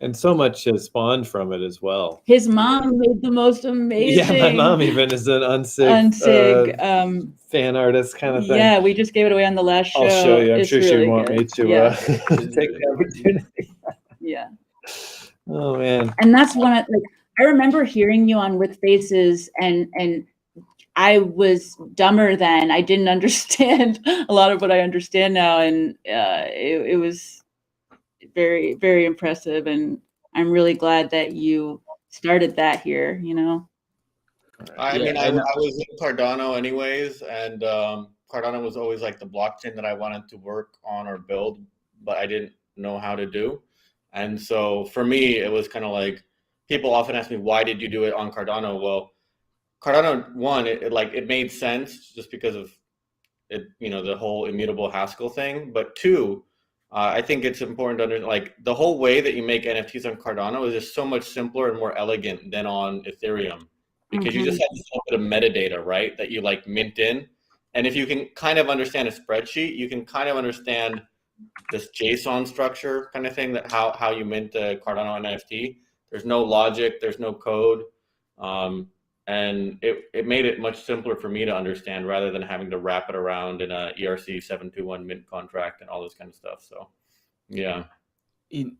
And so much has spawned from it as well. His mom made the most amazing. Yeah, my mom even is an unsig fan artist kind of thing. Yeah, we just gave it away on the last show. I'll show you. I'm sure she'd want me to take the opportunity. Yeah. Oh man. And that's I remember hearing you on With Faces, and I was dumber then. I didn't understand a lot of what I understand now, and it was very, very impressive, and I'm really glad that you started that here. I mean, I was in Cardano anyways, and Cardano was always like the blockchain that I wanted to work on or build, but I didn't know how to do. And so for me, it was kind of like, people often ask me, why did you do it on Cardano? Well, Cardano, one, it made sense just because of it, the whole immutable Haskell thing. But two, I think it's important to understand, the whole way that you make NFTs on Cardano is just so much simpler and more elegant than on Ethereum, because you just have a little bit of metadata, right? That you mint in. And if you can kind of understand a spreadsheet, you can kind of understand this JSON structure kind of thing, that how you mint the Cardano NFT. There's no logic, there's no code. And it made it much simpler for me to understand rather than having to wrap it around in a ERC 721 mint contract and all this kind of stuff. So, yeah. Because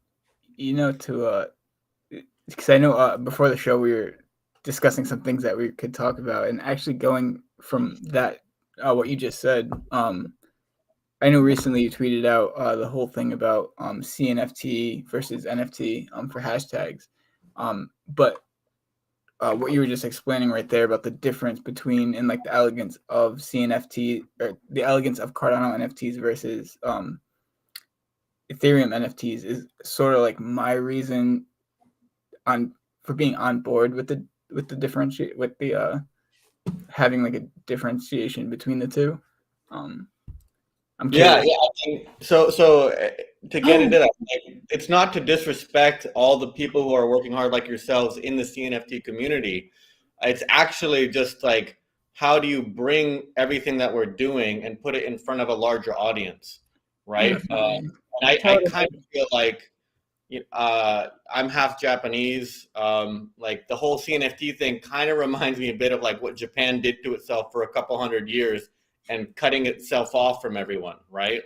I know before the show we were discussing some things that we could talk about, and actually going from that, what you just said, I know recently you tweeted out the whole thing about CNFT versus NFT for hashtags. But what you were just explaining right there about the difference between and the elegance of CNFT, or the elegance of Cardano NFTs versus Ethereum NFTs, is sort of my reason for being on board with the having a differentiation between the two. I'm curious. I think so to get into that, it's not to disrespect all the people who are working hard like yourselves in the CNFT community. It's actually just how do you bring everything that we're doing and put it in front of a larger audience, right? And I kind of feel like I'm half Japanese. The whole CNFT thing kind of reminds me a bit of what Japan did to itself for a couple hundred years, and cutting itself off from everyone, right?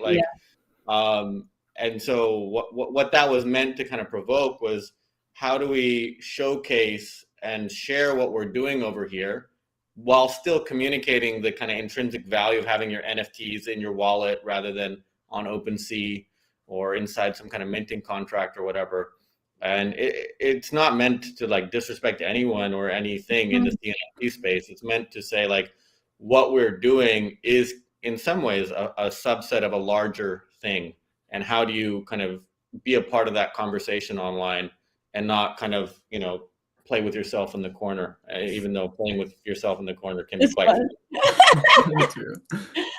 and so what that was meant to kind of provoke was, how do we showcase and share what we're doing over here while still communicating the kind of intrinsic value of having your NFTs in your wallet rather than on OpenSea or inside some kind of minting contract or whatever. And it's not meant to like disrespect anyone or anything in the CNFT space. It's meant to say like what we're doing is in some ways a subset of a larger thing. And how do you kind of be a part of that conversation online and not kind of, you know, play with yourself in the corner, even though playing with yourself in the corner can be quite true.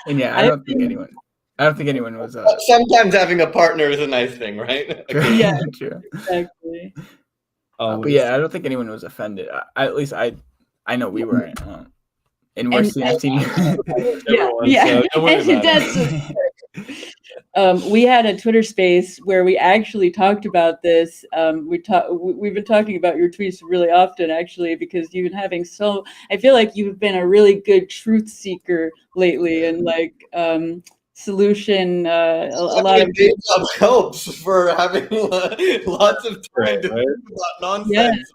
And yeah, I don't think anyone was. Sometimes having a partner is a nice thing, right? Yeah, true. Exactly. But yeah, I don't think anyone was offended. At least I know we weren't. And we're CNFT. Yeah. So don't worry about We had a Twitter space where we actually talked about this. We've been talking about your tweets really often, actually, because you've been having I feel like you've been a really good truth seeker lately, and like solution. A lot of job helps for having lots of time to think about nonsense.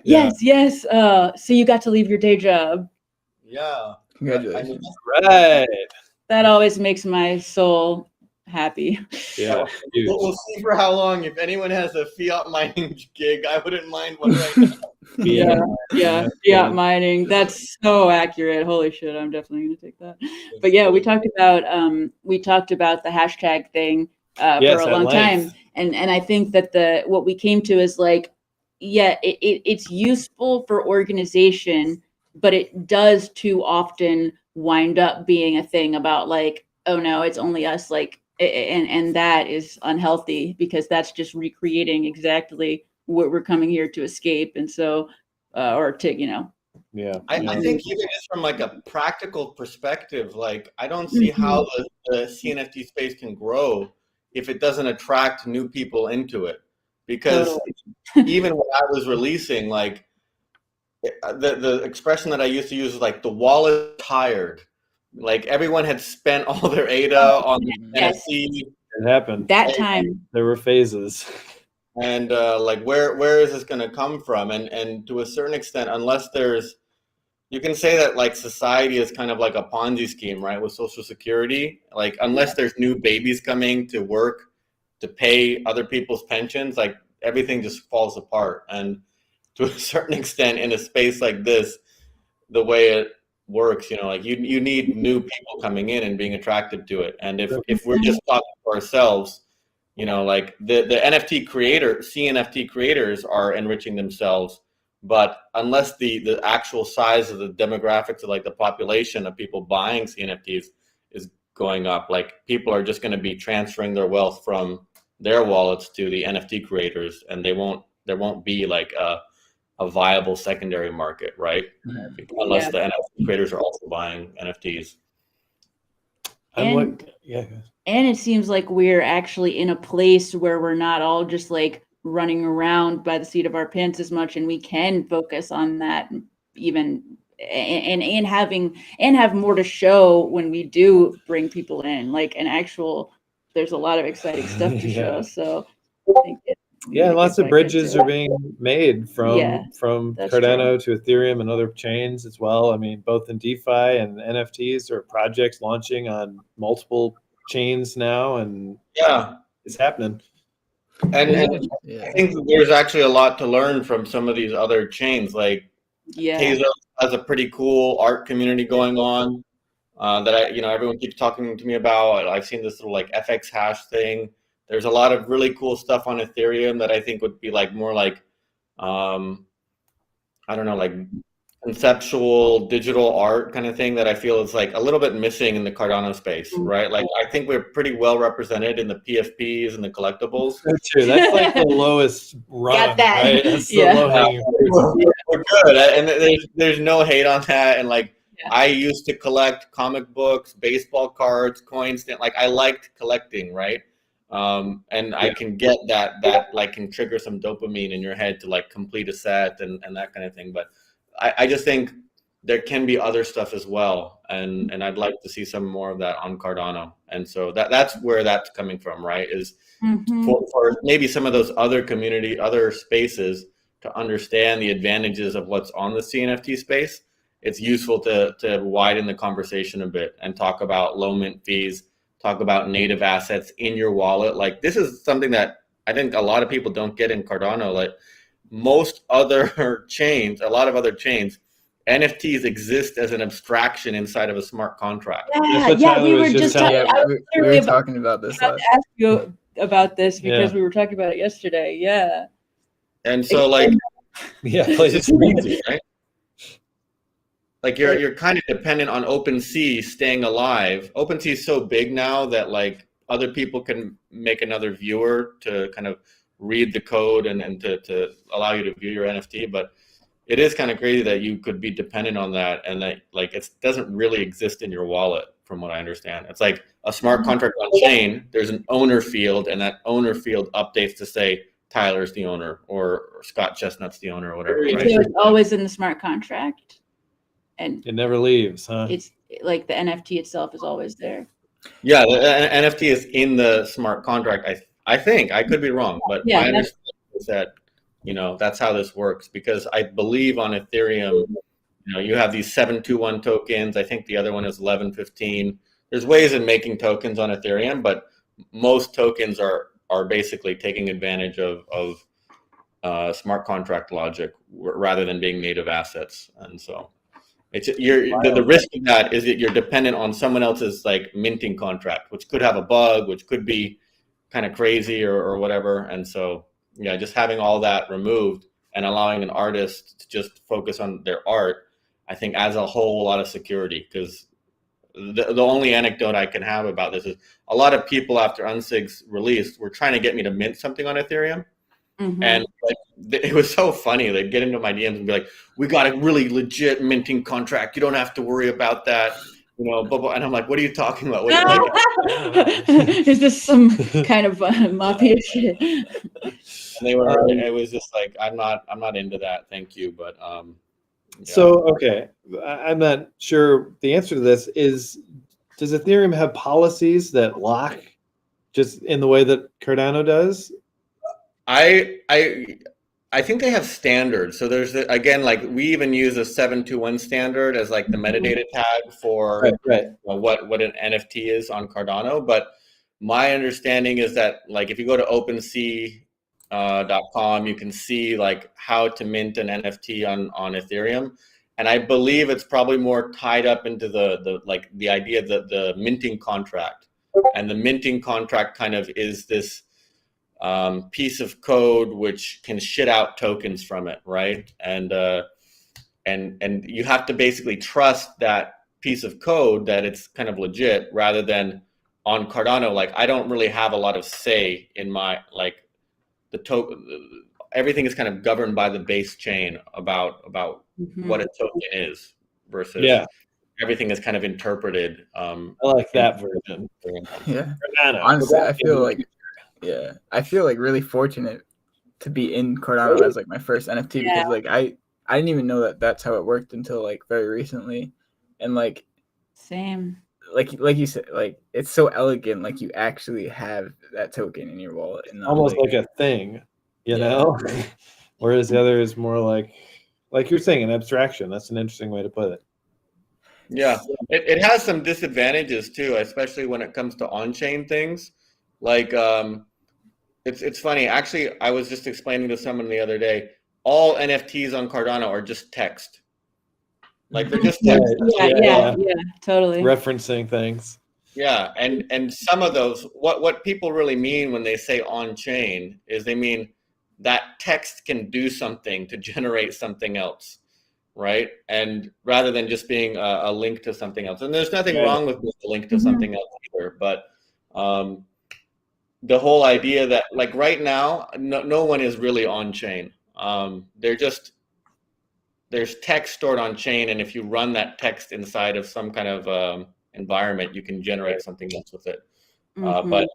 Yes. So you got to leave your day job. Yeah. Congratulations. Right. That always makes my soul happy. Yeah. We'll see for how long. If anyone has a fiat mining gig, I wouldn't mind one right now. Yeah. Fiat mining. That's so accurate. Holy shit, I'm definitely gonna take that. But yeah, we talked about the hashtag thing for a long time, and I think that what we came to is like, yeah, it's useful for organization, but it does too often wind up being a thing about like, oh no, it's only us, like, and that is unhealthy because that's just recreating exactly what we're coming here to escape. And so, or to, you know. Yeah. I think even just from like a practical perspective, like I don't see how the CNFT space can grow if it doesn't attract new people into it. Because even when I was releasing, like the expression that I used to use is like the wallet tired. Like everyone had spent all their ADA on the NFT. It happened. That time. There were phases. And like where is this going to come from? And to a certain extent, unless you can say that like society is kind of like a Ponzi scheme, right? With Social Security, like unless there's new babies coming to work to pay other people's pensions, like everything just falls apart. And to a certain extent, in a space like this, the way it works, you know, like you need new people coming in and being attracted to it. And if we're just talking for ourselves, you know, like the CNFT creators are enriching themselves, but unless the actual size of the demographics of like the population of people buying CNFTs is going up, like people are just going to be transferring their wealth from their wallets to the NFT creators, and there won't be like a viable secondary market, right? Unless the NFT creators are also buying NFTs. And it seems like we're actually in a place where we're not all just like running around by the seat of our pants as much, and we can focus on that even and have more to show when we do bring people in, like an actual, there's a lot of exciting stuff to show. So I think lots of bridges are being made from Cardano to Ethereum and other chains as well. I mean, both in DeFi and NFTs or projects launching on multiple chains now, and it's happening. And I think there's actually a lot to learn from some of these other chains. Like Tezos has a pretty cool art community going on that everyone keeps talking to me about. I've seen this little like FX hash thing. There's a lot of really cool stuff on Ethereum that I think would be like more like, I don't know, like conceptual digital art kind of thing that I feel is like a little bit missing in the Cardano space, right? Like I think we're pretty well represented in the PFPs and the collectibles. That's true. That's like the lowest rung, Got that. right? That's the low hanging fruit. We're good, and there's no hate on that. And like I used to collect comic books, baseball cards, coins. Like I liked collecting, right? And I can get that like can trigger some dopamine in your head to like complete a set and that kind of thing. But I just think there can be other stuff as well, and I'd like to see some more of that on Cardano. And so that's where that's coming from, right? Is for maybe some of those other spaces to understand the advantages of what's on the CNFT space. It's useful to widen the conversation a bit and talk about low mint fees, talk about native assets in your wallet. Like, this is something that I think a lot of people don't get in Cardano. Like, most other chains, a lot of other chains, NFTs exist as an abstraction inside of a smart contract. Yeah, we were just we were talking about this. I asked you about this because we were talking about it yesterday. Yeah. And so, like, it's crazy, right? Like, you're kind of dependent on OpenSea staying alive. OpenSea is so big now that, like, other people can make another viewer to kind of read the code and to allow you to view your NFT. But it is kind of crazy that you could be dependent on that, and that, like, it doesn't really exist in your wallet, from what I understand. It's like a smart contract on chain. There's an owner field, and that owner field updates to say Tyler's the owner or Scott Chestnut's the owner or whatever. Right? So it's always in the smart contract, and it never leaves, huh? It's like the NFT itself is always there. Yeah, the NFT is in the smart contract. I think, I could be wrong, but my understanding is that, that's how this works, because I believe on Ethereum, you have these 721 tokens. I think the other one is 1115. There's ways of making tokens on Ethereum, but most tokens are basically taking advantage of smart contract logic rather than being native assets. And so the risk of that is that you're dependent on someone else's, like, minting contract, which could have a bug, which could be kind of crazy or whatever. And so, yeah, just having all that removed and allowing an artist to just focus on their art, I think adds a whole lot of security. Because the only anecdote I can have about this is a lot of people after Unsig's release were trying to get me to mint something on Ethereum. And, like, it was so funny. They'd get into my DMs and be like, "We got a really legit minting contract. You don't have to worry about that." Blah, blah. And I'm like, "What are you talking about? Is this some kind of mafia shit?" And they were. It was just like, I'm not into that. Thank you, but yeah. So, okay, I'm not sure the answer to this is: does Ethereum have policies that lock just in the way that Cardano does? I think they have standards. So there's again, like, we even use a 721 standard as, like, the metadata tag for what an NFT is on Cardano. But my understanding is that, like, if you go to OpenSea.com, you can see, like, how to mint an NFT on Ethereum. And I believe it's probably more tied up into the idea that the minting contract, and the minting contract kind of is this piece of code which can shit out tokens from it, right? And you have to basically trust that piece of code that it's kind of legit, rather than on Cardano. Like, I don't really have a lot of say in my, like, the token. Everything is kind of governed by the base chain about what a token is, versus everything is kind of interpreted. I like that version. Yeah. Honestly, I feel like really fortunate to be in Cardano as, like, my first NFT, because, like, I didn't even know that that's how it worked until, like, very recently. And, like, same, like you said, like, it's so elegant, like, you actually have that token in your wallet, and almost like a thing, know. Whereas the other is more like you're saying, an abstraction. That's an interesting way to put it. Yeah, it has some disadvantages too, especially when it comes to on-chain things. Like, it's funny. Actually, I was just explaining to someone the other day, all NFTs on Cardano are just text. Like, they're just text. Yeah, totally. Referencing things. Yeah, and some of those, what people really mean when they say on-chain is they mean that text can do something to generate something else, right? And rather than just being a link to something else. And there's nothing wrong with a link to something else either, but the whole idea that, like, right now, no one is really on chain. There's text stored on chain, and if you run that text inside of some kind of environment, you can generate something else with it. But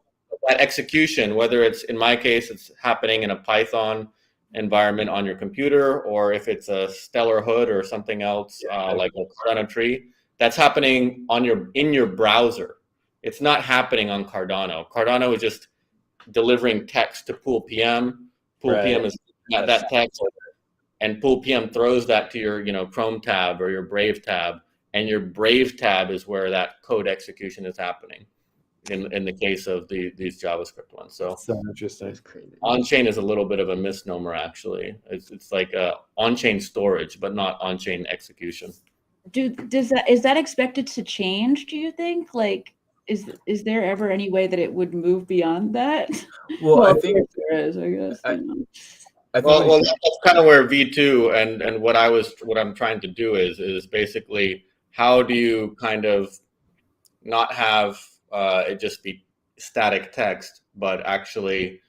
that execution, whether it's, in my case, it's happening in a Python environment on your computer, or if it's a Stellar Hood or something else, like a Cardano tree, that's happening in your browser. It's not happening on Cardano. Cardano is just delivering text to Pool PM. Pool PM is that text, and Pool PM throws that to your Chrome tab or your Brave tab, and your Brave tab is where that code execution is happening. In the case of these JavaScript ones, so interesting. On-chain is a little bit of a misnomer, actually. It's like on-chain storage, but not on-chain execution. Is that expected to change? Do you think? Like, is there ever any way that it would move beyond that? Well, I think there is. I guess. Well, that's kind of where V2 and what I'm trying to do is basically, how do you kind of not have it just be static text, but actually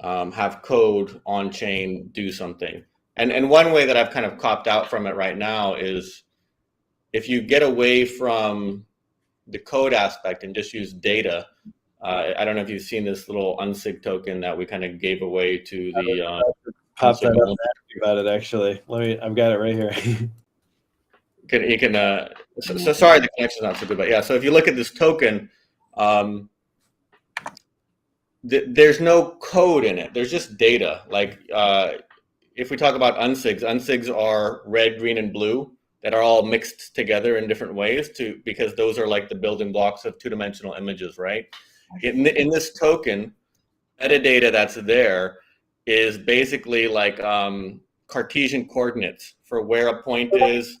have code on chain do something. And one way that I've kind of copped out from it right now is, if you get away from the code aspect and just use data. I don't know if you've seen this little unsig token that we kind of gave away to the popped that up about it, actually. I've got it right here. You can so sorry, the connection's not so good, but yeah, so if you look at this token, there's no code in it. There's just data. Like if we talk about unsigs are red, green, and blue that are all mixed together in different ways because those are like the building blocks of two-dimensional images, right? In this token, metadata that's there is basically like Cartesian coordinates for where a point is,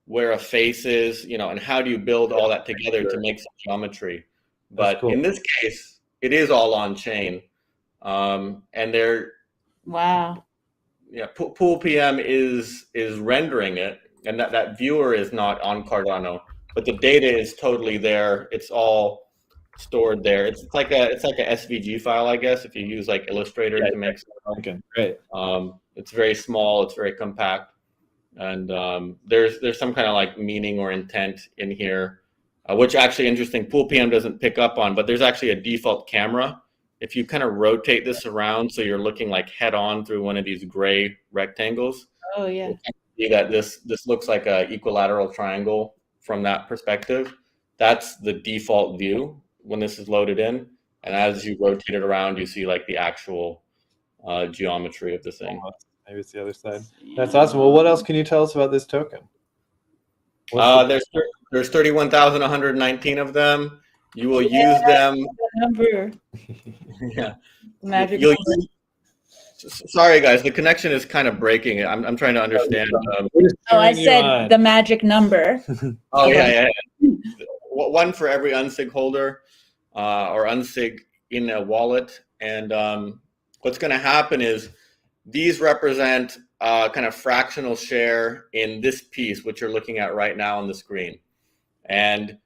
where a face is, and how do you build all that together to make some geometry. But cool. In this case, it is all on chain, and they're Pool PM is rendering it, and that viewer is not on Cardano, but the data is totally there. It's all stored there. It's like a SVG file, I guess, if you use like Illustrator to make something. Great. It's very small. It's very compact, and there's some kind of like meaning or intent in here. Which actually interesting, Pool PM doesn't pick up on, but there's actually a default camera. If you kind of rotate this around so you're looking like head on through one of these gray rectangles. Oh yeah. You can see that this looks like a equilateral triangle from that perspective. That's the default view when this is loaded in. And as you rotate it around, you see like the actual geometry of the thing. Maybe it's the other side. That's awesome. Well, what else can you tell us about this token? There's 31,119 of them. You will use them. Number. Yeah. Magic. Sorry, guys. The connection is kind of breaking. I'm trying to understand. I said the magic number. Oh yeah. One for every unsig holder, or unsig in a wallet. And what's going to happen is these represent kind of fractional share in this piece, which you're looking at right now on the screen. And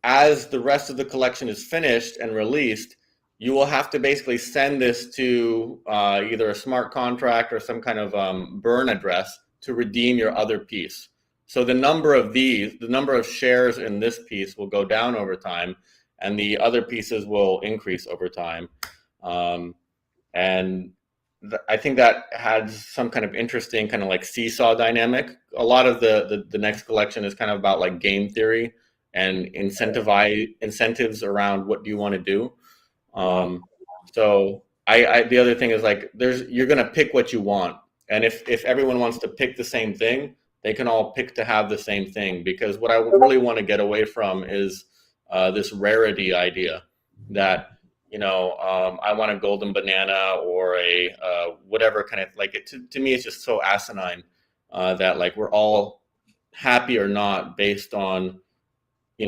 as the rest of the collection is finished and released, you will have to basically send this to either a smart contract or some kind of burn address to redeem your other piece. So the number of shares in this piece will go down over time, and the other pieces will increase over time. And I think that has some kind of interesting kind of like seesaw dynamic. A lot of the next collection is kind of about like game theory and incentives around what do you want to do. So the other thing is like you're gonna pick what you want, and if everyone wants to pick the same thing, they can all pick to have the same thing, because what I really want to get away from is this rarity idea that I want a golden banana or a whatever kind of like it. To me, it's just so asinine that like we're all happy or not based on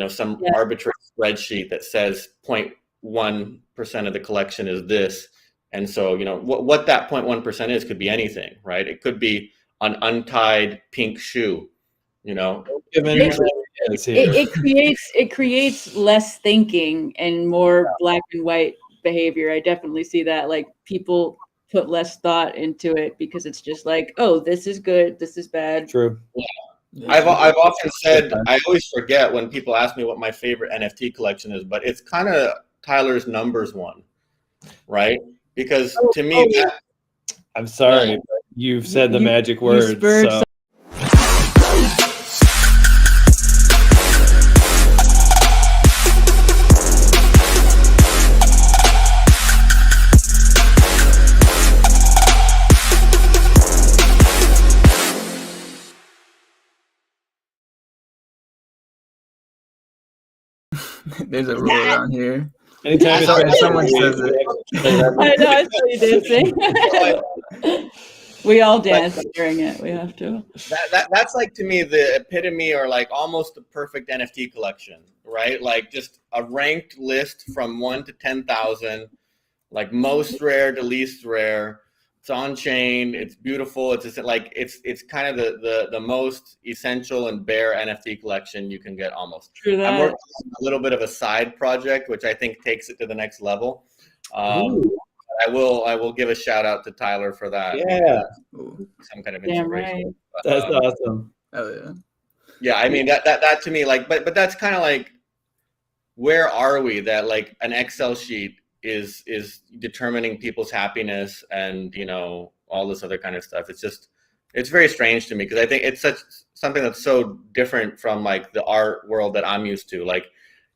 some arbitrary spreadsheet that says 0.1% of the collection is this, and so what that 0.1% is could be anything, right? It could be an untied pink shoe, It creates less thinking and more black and white behavior. I definitely see that. Like, people put less thought into it because it's just like, oh, this is good, this is bad. True. Yeah. I've often said, I always forget when people ask me what my favorite NFT collection is, but it's kind of Tyler's numbers one, right? Because to me, I'm sorry, Right. but you've said the You- magic you words. spurred So. There's a rule around here. Anytime it's Someone magic, says we it. have to say that. I know, I saw you dancing. We all dance during it. We have to. That's like, to me, the epitome, or like almost the perfect NFT collection, right? Like just a ranked list from 1 to 10,000, like most rare to least rare. It's on chain. It's beautiful. It's just like it's kind of the most essential and bare NFT collection you can get almost. True that. I'm working on a little bit of a side project, which I think takes it to the next level. I will give a shout out to Tyler for that. Yeah. Some kind of Damn inspiration. right. But, That's awesome. Oh yeah. yeah, I mean that to me, like, but that's kind of like, where are we that like an Excel sheet is determining people's happiness and, you know, all this other kind of stuff. It's very strange to me, because I think it's something that's so different from like the art world that I'm used to. Like,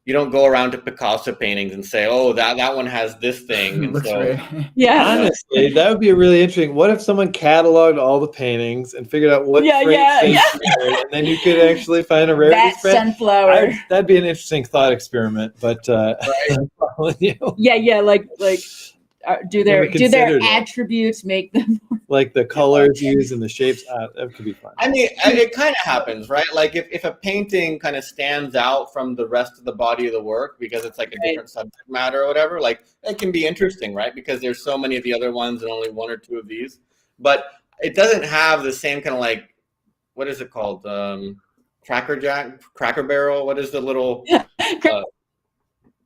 you don't go around to Picasso paintings and say, oh, that one has this thing. And Looks so rare. Yeah. Honestly, that would be really interesting. What if someone cataloged all the paintings and figured out what Yeah, traits yeah, they yeah. shared, and then you could actually find a rarity That spread? sunflower. That'd be an interesting thought experiment, but I'm following you. Yeah, like do their Never considered it. attributes make them? Like the colors used and the shapes, that could be fun. I mean, it kind of happens, right? Like if a painting kind of stands out from the rest of the body of the work because it's like a different subject matter or whatever, like it can be interesting, right? Because there's so many of the other ones and only 1 or 2 of these. But it doesn't have the same kind of like, what is it called? Cracker Barrel? What is the little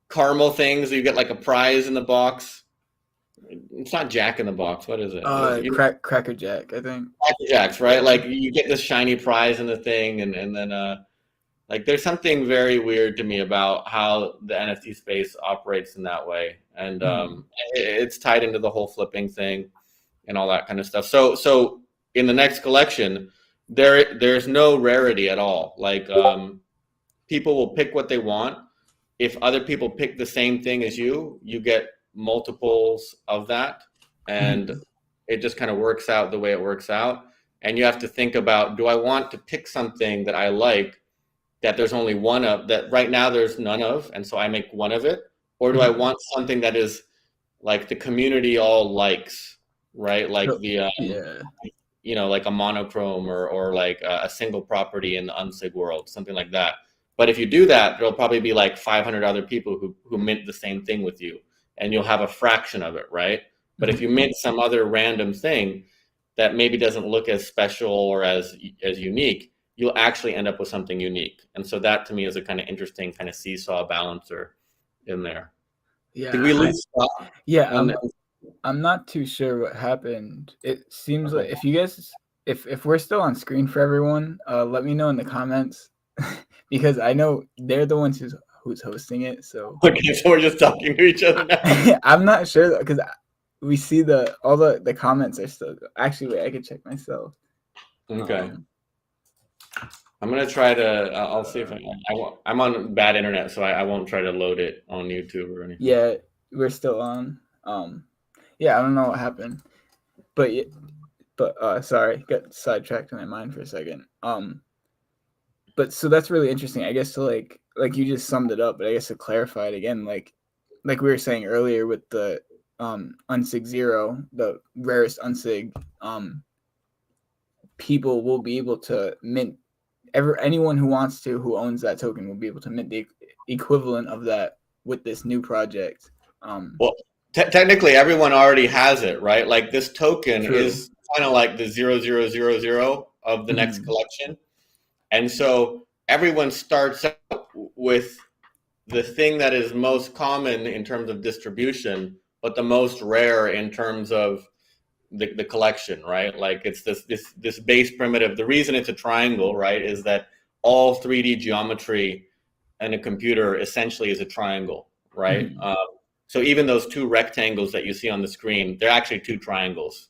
caramel things? You get like a prize in the box. It's not Jack in the Box. What is it? Cracker Jack, I think. Cracker Jacks, right? Like you get this shiny prize in the thing, and then like there's something very weird to me about how the NFT space operates in that way, and it's tied into the whole flipping thing and all that kind of stuff. So in the next collection, there's no rarity at all. Like people will pick what they want. If other people pick the same thing as you get multiples of that, and it just kind of works out the way it works out. And you have to think about, do I want to pick something that I like that there's only one of, that right now there's none of, and so I make one of it? Or do I want something that is like the community all likes, right? Like the you know, like a monochrome or like a single property in the unsig world, something like that. But if you do that, there'll probably be like 500 other people who mint the same thing with you, and you'll have a fraction of it, right? But if you mint some other random thing that maybe doesn't look as special or as unique, you'll actually end up with something unique. And so that to me is a kind of interesting kind of seesaw balancer in there. Yeah. Did we lose Scott? Yeah, I'm not too sure what happened. It seems like if you guys, if we're still on screen for everyone, let me know in the comments because I know they're the ones who's hosting it. So Okay, so we're just talking to each other now. I'm not sure because we see all the comments are still. Actually, wait, I can check myself. Okay. I'm gonna try to. I'll see if I'm on bad internet, so I won't try to load it on YouTube or anything. Yeah, we're still on. Yeah, I don't know what happened, but sorry, got sidetracked in my mind for a second. But so that's really interesting. I guess to like you just summed it up, but I guess to clarify it again, like we were saying earlier with the unsig 0, the rarest unsig, people will be able to mint. Anyone who wants to, who owns that token, will be able to mint the equivalent of that with this new project. Well, technically, everyone already has it, right? Like this token is kind of like the 0000 of the next collection, and so everyone starts out with the thing that is most common in terms of distribution, but the most rare in terms of the collection, right? Like it's this base primitive. The reason it's a triangle, right, is that all 3D geometry in a computer essentially is a triangle, right? So even those 2 rectangles that you see on the screen, they're actually 2 triangles,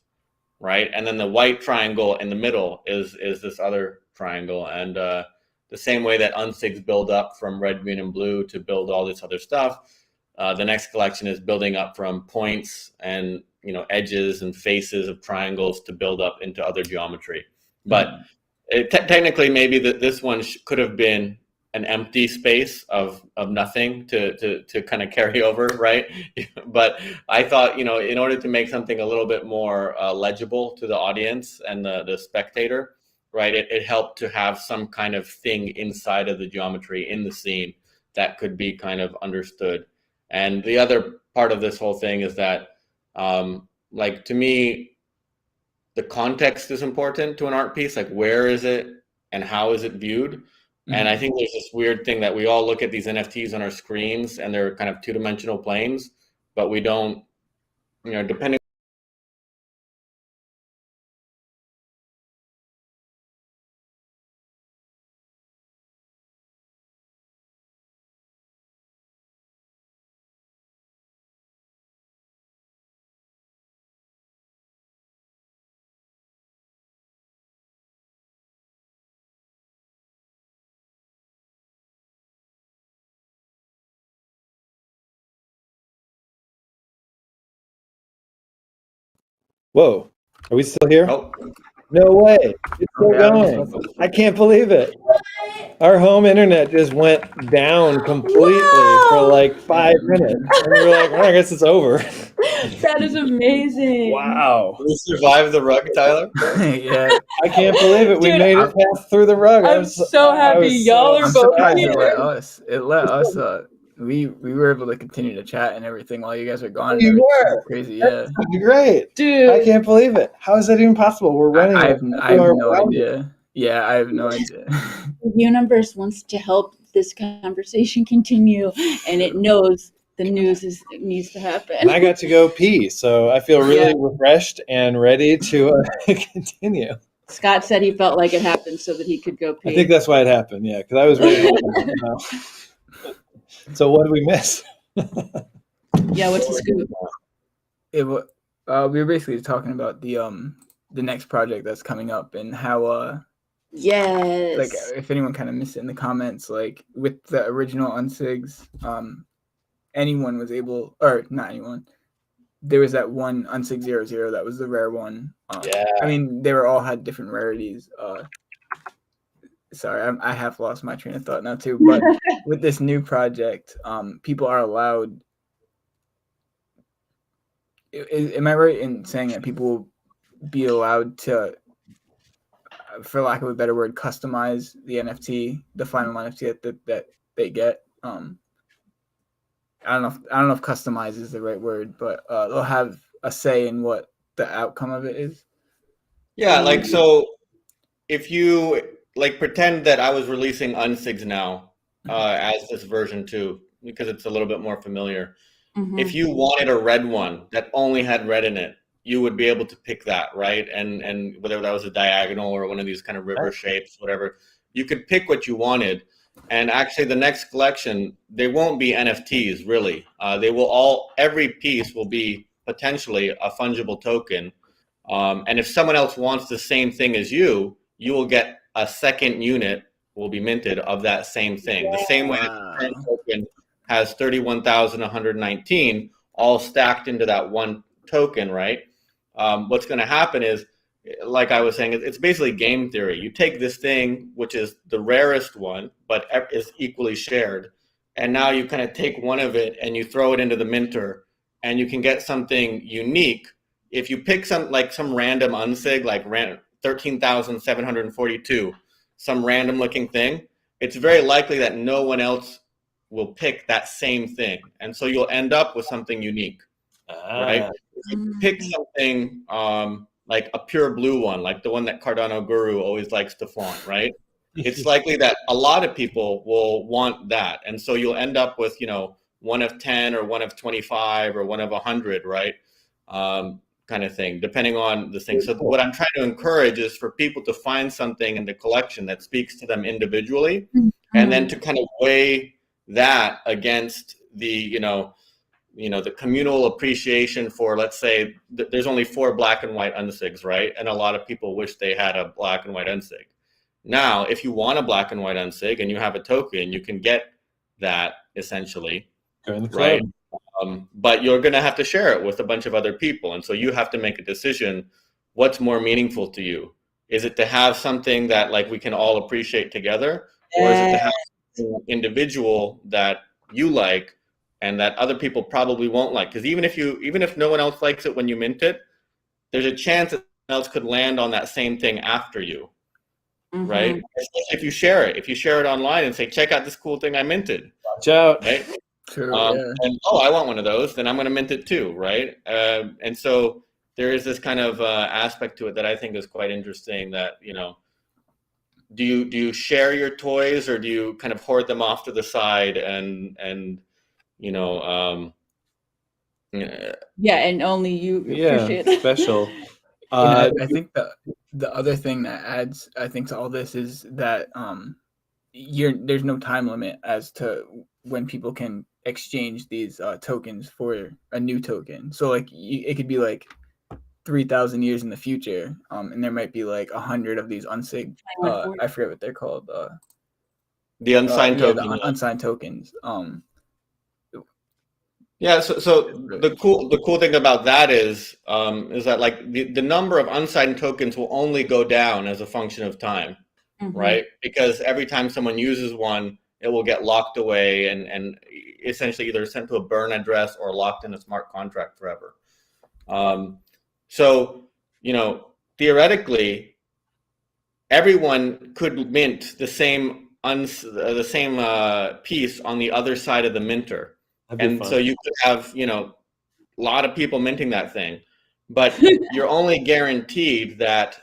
right? And then the white triangle in the middle is this other triangle. And the same way that unsigs build up from red, green, and blue to build all this other stuff, the next collection is building up from points and edges and faces of triangles to build up into other geometry. But technically, maybe this one could have been an empty space of nothing to kind of carry over, right? But I thought, in order to make something a little bit more legible to the audience and the spectator, right, it helped to have some kind of thing inside of the geometry in the scene that could be kind of understood. And the other part of this whole thing is that, like, to me, the context is important to an art piece. Like, where is it and how is it viewed? And I think there's this weird thing that we all look at these NFTs on our screens and they're kind of two-dimensional planes, but we don't, depending. Whoa, are we still here? Oh, No way. It's still going. I can't believe it. Our home internet just went down completely for like 5 minutes. And we were like, well, I guess it's over. That is amazing. Wow. we survived the rug, Tyler. Yeah, I can't believe it. We Dude, made it past through the rug. I'm so happy y'all are I'm both surprised here. it let us. We were able to continue to chat and everything while you guys were gone. You were Crazy, yeah. That's great. Dude. I can't believe it. How is that even possible? We're running. I have no idea. Yeah, I have no idea. The universe wants to help this conversation continue, and it knows the news needs to happen. And I got to go pee, so I feel really refreshed and ready to continue. Scott said he felt like it happened so that he could go pee. I think that's why it happened. Yeah, because I was ready. So what did we miss? Yeah, what's the scoop? We were basically talking about the next project that's coming up and how Yes. like if anyone kind of missed it in the comments, like with the original unsigs, anyone was able, or not anyone, there was that one unsig 00 that was the rare one. Yeah. I mean, they were all had different rarities. Sorry, I have lost my train of thought now too. But with this new project, people are allowed. Am I right in saying that people will be allowed to, for lack of a better word, customize the NFT, the final NFT that they get? I don't know if customize is the right word, but they'll have a say in what the outcome of it is. Yeah, like, so if you like pretend that I was releasing unsigs now as this version 2, because it's a little bit more familiar. Mm-hmm. If you wanted a red one that only had red in it, you would be able to pick that, right? And whether that was a diagonal or one of these kind of river shapes, whatever, you could pick what you wanted. And actually the next collection, they won't be NFTs really. They will every piece will be potentially a fungible token. And if someone else wants the same thing as you will get a second unit will be minted of that same thing. The same way the current token has 31,119 all stacked into that one token, right? What's going to happen is, like I was saying, it's basically game theory. You take this thing, which is the rarest one, but is equally shared, and now you kind of take one of it and you throw it into the minter, and you can get something unique. If you pick some random unsig, like 13,742, some random looking thing, it's very likely that no one else will pick that same thing. And so you'll end up with something unique, right? If you pick something like a pure blue one, like the one that Cardano Guru always likes to flaunt, right? It's likely that a lot of people will want that. And so you'll end up with, one of 10 or one of 25 or one of 100, right? Kind of thing, depending on the thing. So what I'm trying to encourage is for people to find something in the collection that speaks to them individually, and then to kind of weigh that against the, the communal appreciation for, let's say, there's only 4 black and white unsigs, right? And a lot of people wish they had a black and white unsig. Now, if you want a black and white unsig and you have a token, you can get that essentially, right? But you're going to have to share it with a bunch of other people. And so you have to make a decision. What's more meaningful to you? Is it to have something that like we can all appreciate together? Or is it to have something individual that you like and that other people probably won't like? Because even if no one else likes it when you mint it, there's a chance that someone else could land on that same thing after you. Right? Especially if you share it online and say, check out this cool thing I minted. Watch out. Right? True, And I want one of those, then I'm going to mint it too, right? And so there is this kind of aspect to it that I think is quite interesting. That do you share your toys, or do you kind of hoard them off to the side and yeah, and only you appreciate that. Special. I think the other thing that adds, I think, to all this is that there's no time limit as to when people can exchange these tokens for a new token. So like it could be like 3,000 years in the future, and there might be like 100 of these unsig. I forget what they're called. The unsigned tokens. The unsigned tokens. Yeah, so the cool thing about that is that like the number of unsigned tokens will only go down as a function of time, right? Because every time someone uses one, it will get locked away and essentially either sent to a burn address or locked in a smart contract forever. So theoretically, everyone could mint the same piece on the other side of the minter. And so you could have, a lot of people minting that thing, but you're only guaranteed that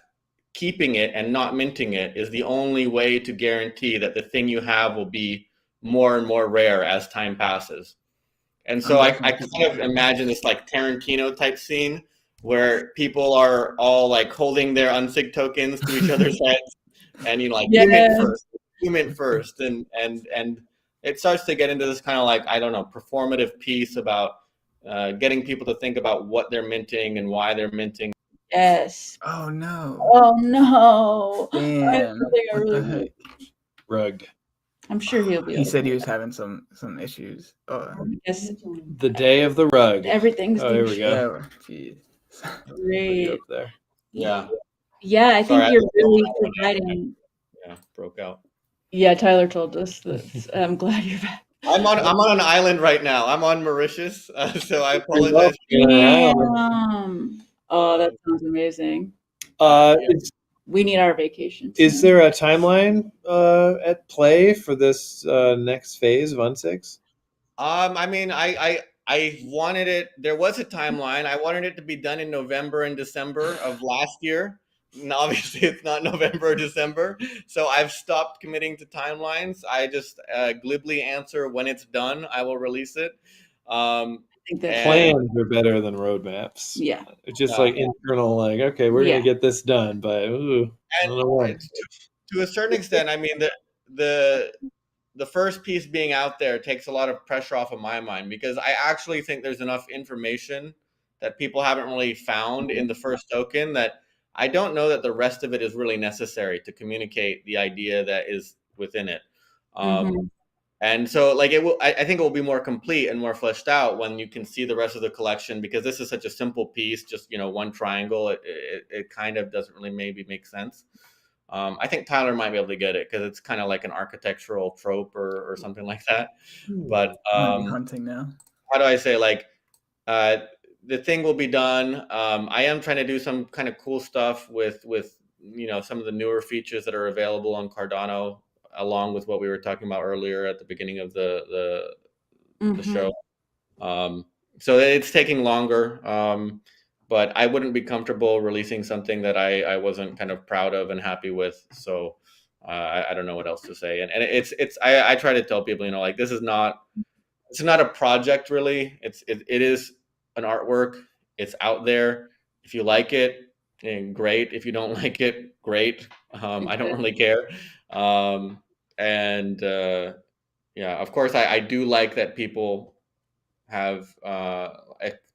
keeping it and not minting it is the only way to guarantee that the thing you have will be more and more rare as time passes. And so I kind of imagine this like Tarantino type scene where people are all like holding their unsig tokens to each other's heads and you mint first. And it starts to get into this kind of like, I don't know, performative piece about getting people to think about what they're minting and why they're minting. Yes. Oh no. Damn. Rug. I'm sure he'll be. He said he was having some issues. Yes. The day of the rug. Everything's. Oh, here we go. Great. Up there. Yeah. Yeah, I think you're really providing. Yeah, broke out. Yeah, Tyler told us that. I'm glad you're back. I'm on an island right now. I'm on Mauritius, so I apologize. Oh, that sounds amazing. We need our vacation. Is there a timeline at play for this next phase of unsigs? I mean, I wanted it. There was a timeline. I wanted it to be done in November and December of last year. And obviously, it's not November or December, so I've stopped committing to timelines. I just glibly answer when it's done. I will release it. I think that plans are better than roadmaps. Yeah, it's just like internal, like okay, we're gonna get this done, but I don't know what. To a certain extent, I mean the first piece being out there takes a lot of pressure off of my mind because I actually think there's enough information that people haven't really found in the first token that I don't know that the rest of it is really necessary to communicate the idea that is within it. And so like I think it will be more complete and more fleshed out when you can see the rest of the collection, because this is such a simple piece, just, one triangle. It kind of doesn't really maybe make sense. I think Tyler might be able to get it because it's kind of like an architectural trope or something like that. But hunting now. How do I say, like, the thing will be done. I am trying to do some kind of cool stuff with some of the newer features that are available on Cardano, along with what we were talking about earlier at the beginning of the show. So it's taking longer, but I wouldn't be comfortable releasing something that I wasn't kind of proud of and happy with. So I don't know what else to say. And I try to tell people, like, this is not, it's not a project really. It is an artwork. It's out there. If you like it, great. If you don't like it, great. I don't really care. Yeah, of course, I do like that people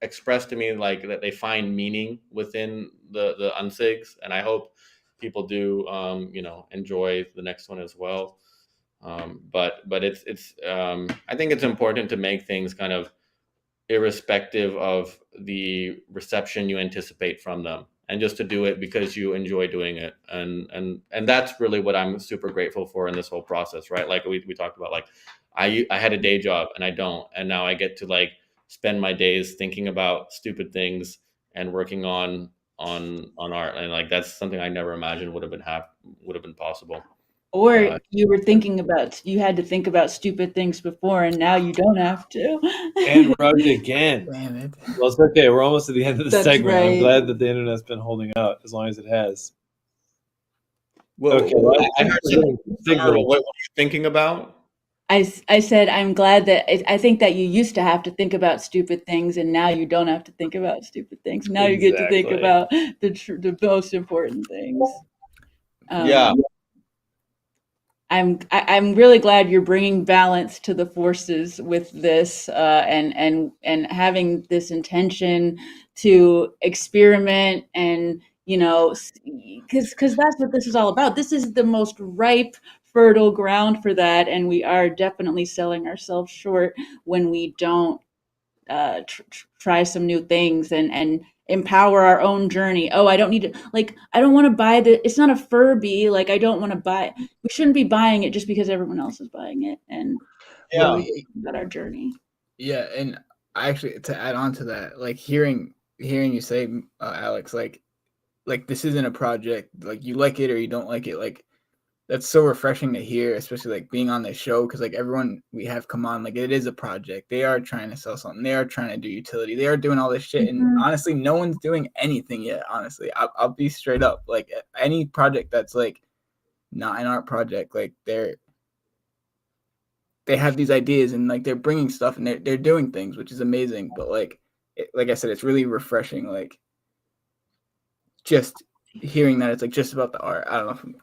expressed to me like that they find meaning within the unsigs, and I hope people do enjoy the next one as well. But it's I think it's important to make things kind of irrespective of the reception you anticipate from them, and just to do it because you enjoy doing it. And that's really what I'm super grateful for in this whole process, right? Like we talked about, like I had a day job and I don't, and now I get to like spend my days thinking about stupid things and working on art, and like that's something I never imagined would have been possible. Or you were thinking about, you had to think about stupid things before, and now you don't have to. And rugged again. Damn it. Well, it's okay. We're almost at the end of the That's segment. I'm right. glad that the internet's been holding out as long as it has. Well, Okay, well, I heard what were you thinking about? I said, I'm glad that I think that you used to have to think about stupid things, and now you don't have to think about stupid things. Now you get to think Exactly. about the most important things. Yeah. I'm really glad you're bringing balance to the forces with this, and having this intention to experiment, and because that's what this is all about. This is the most ripe, fertile ground for that, and we are definitely selling ourselves short when we don't try some new things and empower our own journey. Oh, I don't need to, like, I don't want to buy it's not a Furby. Like, I don't want to buy, we shouldn't be buying it just because everyone else is buying it. And about our journey. Yeah. And I actually, to add on to that, like hearing you say, Alex, like this isn't a project, like you like it or you don't like it. Like, that's so refreshing to hear, especially like being on this show, because like everyone we have come on, like it is a project. They are trying to sell something. They are trying to do utility. They are doing all this shit, and honestly, no one's doing anything yet. Honestly, I'll be straight up. Like any project that's like not an art project, like they have these ideas and like they're bringing stuff and they're doing things, which is amazing. But like I said, it's really refreshing. Like just hearing that it's like just about the art. I don't know if I'm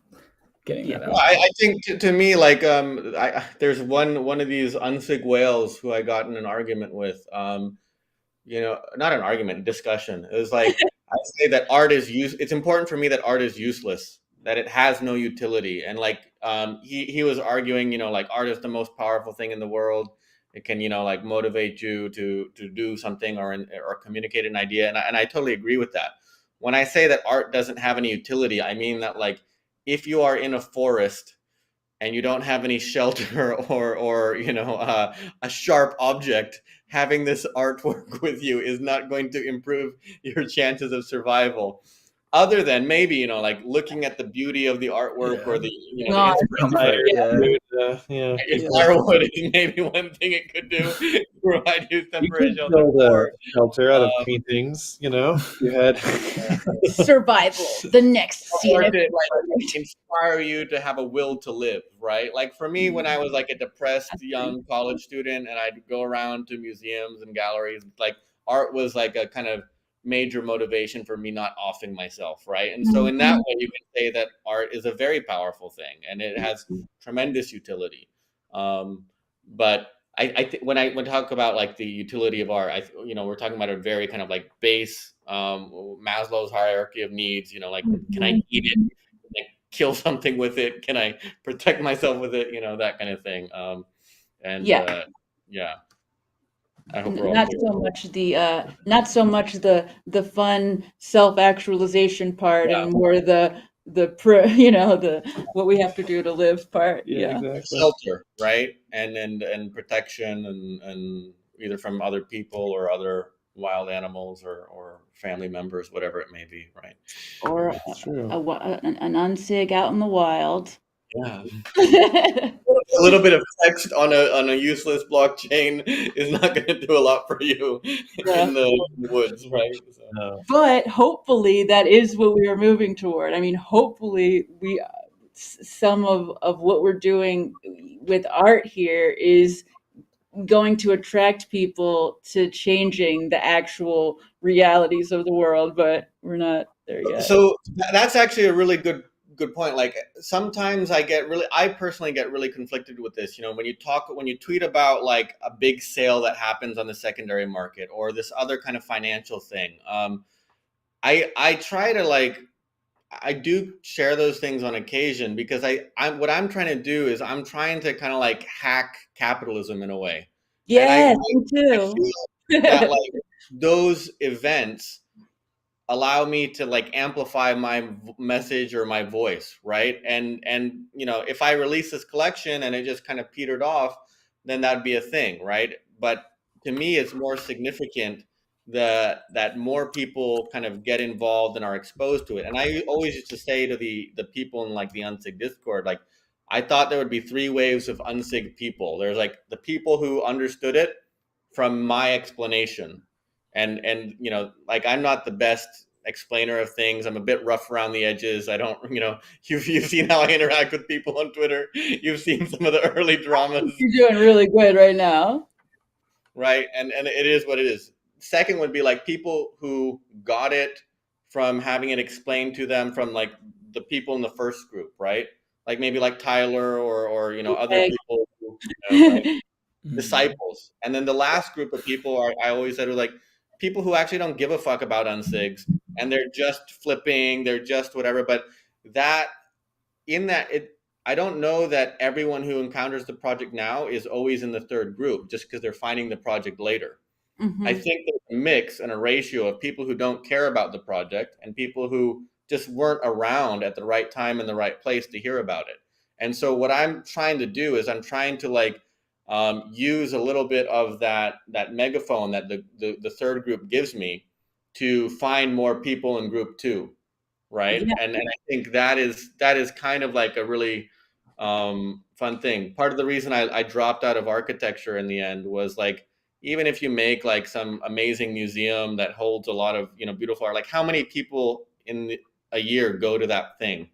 getting that out. I think to me, like there's one of these unsig whales who I got in an argument with. Not an argument, discussion. It was like I say that art is it's important for me that art is useless, that it has no utility. And like he was arguing, like art is the most powerful thing in the world. It can, like motivate you to do something or communicate an idea. And I totally agree with that. When I say that art doesn't have any utility, I mean that like if you are in a forest and you don't have any shelter or a sharp object, having this artwork with you is not going to improve your chances of survival. Other than maybe, like looking at the beauty of the artwork or the, firewood is maybe one thing it could do. Provide you temporary shelter out of paintings, you had survival, the next CNFT. Like, inspire you to have a will to live, right? Like for me, when I was like a depressed young college student and I'd go around to museums and galleries, like art was like a kind of major motivation for me not offing myself, right? And so in that way, you can say that art is a very powerful thing and it has tremendous utility. But I think when I talk about like the utility of art, we're talking about a very kind of like base Maslow's hierarchy of needs. Like can I eat it? Can I kill something with it? Can I protect myself with it? That kind of thing. I hope not so much the fun self-actualization part, and more the what we have to do to live part. Exactly. Shelter, right? And protection and either from other people or other wild animals or family members, whatever it may be, right? Or an unsig out in the wild. Yeah. A little bit of text on a useless blockchain is not going to do a lot for you in the woods, right? So. But hopefully that is what we are moving toward. I mean, hopefully some of what we're doing with art here is going to attract people to changing the actual realities of the world, but we're not there yet. So that's actually a really good good point. Like sometimes I personally get really conflicted with this. You know, when you tweet about like a big sale that happens on the secondary market or this other kind of financial thing, I try to like, I do share those things on occasion because what I'm trying to do is I'm trying to kind of like hack capitalism in a way. And Yes, me I too. feel that like those events allow me to like amplify my message or my voice, right? And you know, if I release this collection and it just kind of petered off, then that'd be a thing, right? But to me, it's more significant that more people kind of get involved and are exposed to it. And I always used to say to the people in like the Unsig Discord, like I thought there would be three waves of Unsig people. There's like the people who understood it from my explanation, and you know, like I'm not the best explainer of things. I'm a bit rough around the edges. I don't, you know, you've seen how I interact with people on Twitter. You've seen some of the early dramas. You're doing really good right now. Right. And it is what it is. Second would be like people who got it from having it explained to them from like the people in the first group, right? Like maybe like Tyler or you know, other people who, you know, right? Disciples. And then the last group of people are, I always said, are like people who actually don't give a fuck about unsigs and they're just flipping, they're just whatever. But that I don't know that everyone who encounters the project now is always in the third group just because they're finding the project later. Mm-hmm. I think there's a mix and a ratio of people who don't care about the project and people who just weren't around at the right time in the right place to hear about it. And so what I'm trying to do is I'm trying to like use a little bit of that megaphone that the third group gives me to find more people in group two, right? Yeah. And I think that is kind of like a really fun thing. Part of the reason I dropped out of architecture in the end was like, even if you make like some amazing museum that holds a lot of, you know, beautiful art, like how many people in a year go to that thing?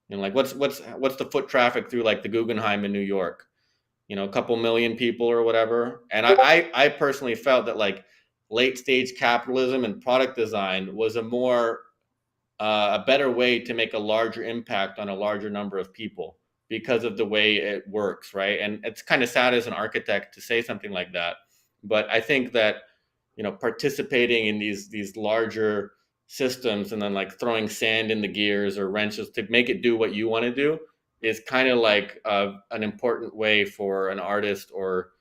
You know, like what's the foot traffic through like the Guggenheim in New York? You know, a couple million people or whatever. And I personally felt that like late stage capitalism and product design was a better way to make a larger impact on a larger number of people because of the way it works, right? And it's kind of sad as an architect to say something like that, but I think that, you know, participating in these larger systems and then like throwing sand in the gears or wrenches to make it do what you want to do is kind of like an important way for an artist or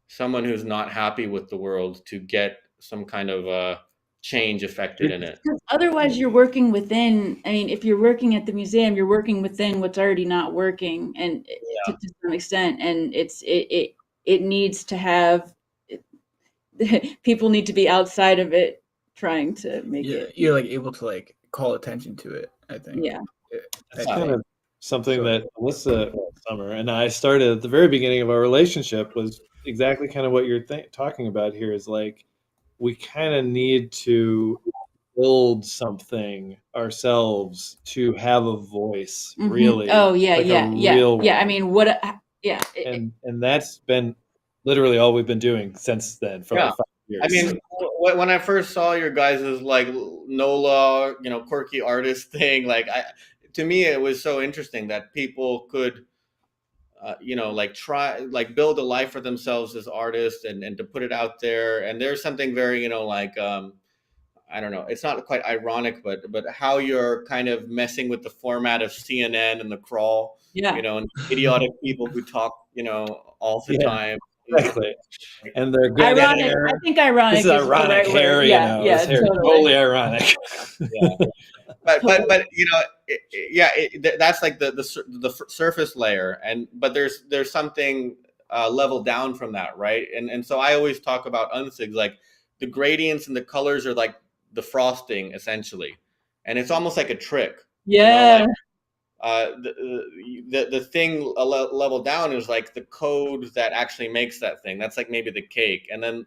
someone who's not happy with the world to get some kind of change affected in it. Because otherwise you're working within, I mean, if you're working at the museum, you're working within what's already not working, and to some extent, and it needs to have, people need to be outside of it trying to make it. You're like able to like call attention to it, I think. Yeah. That's kind of something that Alyssa Summer and I started at the very beginning of our relationship was exactly kind of what you're talking about here is like, we kind of need to build something ourselves to have a voice, really. Oh yeah, like yeah. I mean, what? Yeah. And that's been literally all we've been doing since then for like 5 years. I mean, when I first saw your guys' like NOLA, you know, quirky artist thing, like to me it was so interesting that people could you know, like try like build a life for themselves as artists and to put it out there. And there's something very, you know, like I don't know, it's not quite ironic, but how you're kind of messing with the format of CNN and the crawl, you know, and idiotic people who talk, you know, all the time. Exactly. And they're good. Ironic. Hair. I think ironic. This is ironic the right hair, word. you know. Yeah, totally ironic. But you know, that's like the surface layer, but there's something level down from that, right? And so I always talk about unsigs, like the gradients and the colors are like the frosting essentially, and it's almost like a trick. Yeah. You know, like, the thing level down is like the code that actually makes that thing. That's like maybe the cake, and then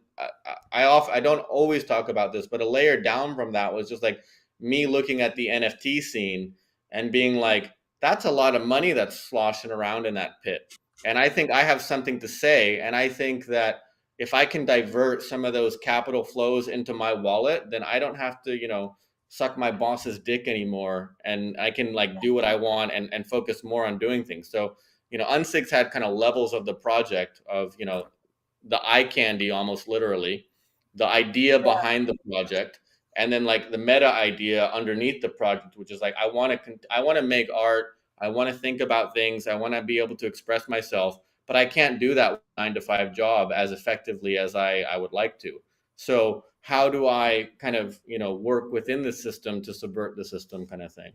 I don't always talk about this, but a layer down from that was just like me looking at the NFT scene and being like, that's a lot of money that's sloshing around in that pit. And I think I have something to say. And I think that if I can divert some of those capital flows into my wallet, then I don't have to, you know, suck my boss's dick anymore, and I can like do what I want and focus more on doing things. So, Unsigs had kind of levels of the project of, the eye candy, almost literally, the idea behind the project, and then like the meta idea underneath the project, which is like, I want to make art. I want to think about things. I want to be able to express myself, but I can't do that with a 9-to-5 job as effectively as I would like to. So how do I kind of, work within the system to subvert the system, kind of thing.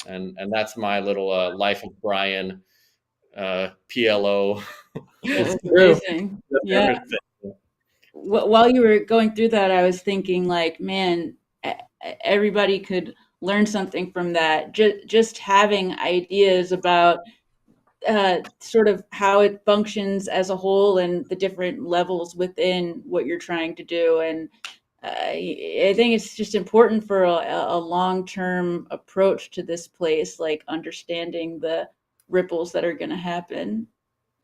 And that's my little life of Brian PLO. That's amazing. Yeah. While you were going through that, I was thinking like, man, everybody could learn something from that. Just having ideas about sort of how it functions as a whole and the different levels within what you're trying to do. And I think it's just important for a long-term approach to this place, like understanding the ripples that are going to happen.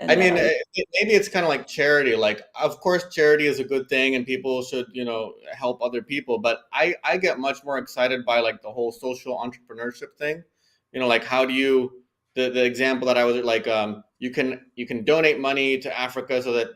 I mean, maybe it's kind of like charity. Like, of course, charity is a good thing and people should, help other people. But I get much more excited by like the whole social entrepreneurship thing. Like how do you, the example that I was like, you can donate money to Africa so that,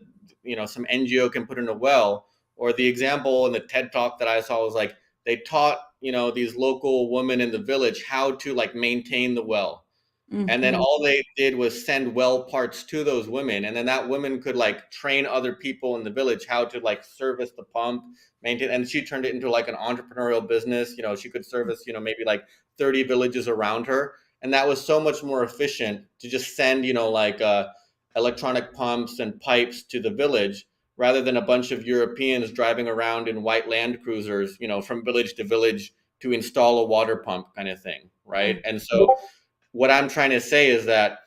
some NGO can put in a well. Or the example in the TED Talk that I saw was like, they taught, these local women in the village how to like maintain the well. And then all they did was send well parts to those women. And then that woman could like train other people in the village how to like service the pump, maintain. And she turned it into like an entrepreneurial business. She could service, maybe like 30 villages around her. And that was so much more efficient to just send, like electronic pumps and pipes to the village rather than a bunch of Europeans driving around in white Land Cruisers, from village to village to install a water pump kind of thing. Right. And so what I'm trying to say is that,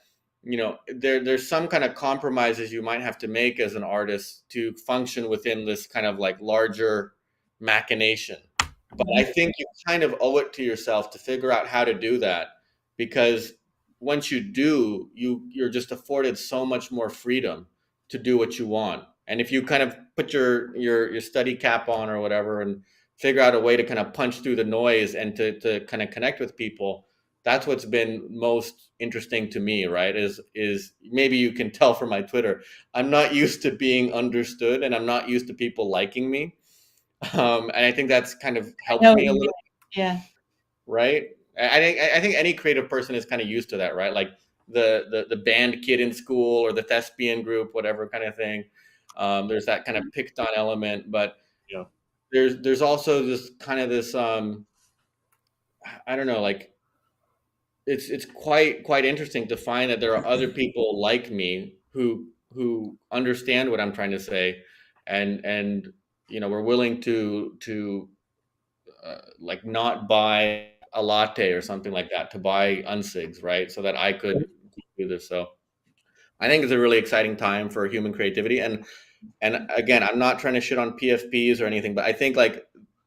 there's some kind of compromises you might have to make as an artist to function within this kind of like larger machination. But I think you kind of owe it to yourself to figure out how to do that, because once you do, you're just afforded so much more freedom to do what you want. And if you kind of put your study cap on or whatever and figure out a way to kind of punch through the noise and to kind of connect with people, that's what's been most interesting to me, right? Is maybe you can tell from my Twitter, I'm not used to being understood and I'm not used to people liking me. And I think that's kind of helped me a little. Yeah. Right. I think any creative person is kind of used to that, right? Like the band kid in school or the thespian group, whatever kind of thing. There's that kind of picked on element, but there's also this kind of this, I don't know, like, it's quite interesting to find that there are other people like me who understand what I'm trying to say, and we're willing to like not buy a latte or something like that to buy Unsigs, right? So that I could do this. So I think it's a really exciting time for human creativity, and again, I'm not trying to shit on PFPs or anything, but I think like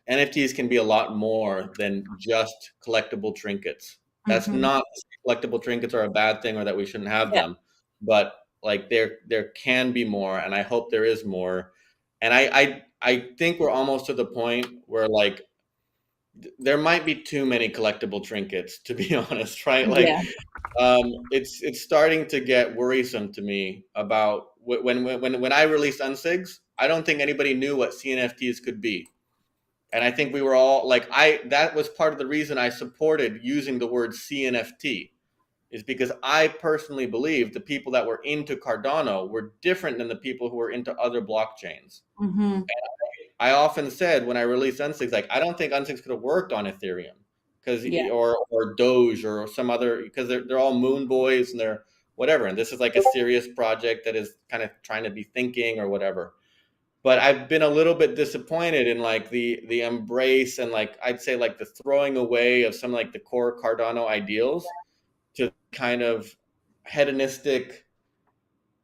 NFTs can be a lot more than just collectible trinkets. That's not collectible trinkets are a bad thing or that we shouldn't have them, but like there can be more, and I hope there is more. And I think we're almost to the point where like there might be too many collectible trinkets, to be honest, right? Like it's starting to get worrisome to me about when I released Unsigs, I don't think anybody knew what CNFTs could be. And I think we were all like, that was part of the reason I supported using the word CNFT, is because I personally believe the people that were into Cardano were different than the people who were into other blockchains. And I often said when I released Unsigs, like, I don't think Unsigs could have worked on Ethereum or Doge or some other, because they're all moon boys and they're whatever. And this is like a serious project that is kind of trying to be thinking or whatever. But I've been a little bit disappointed in like the embrace and like I'd say like the throwing away of some like the core Cardano ideals to kind of hedonistic,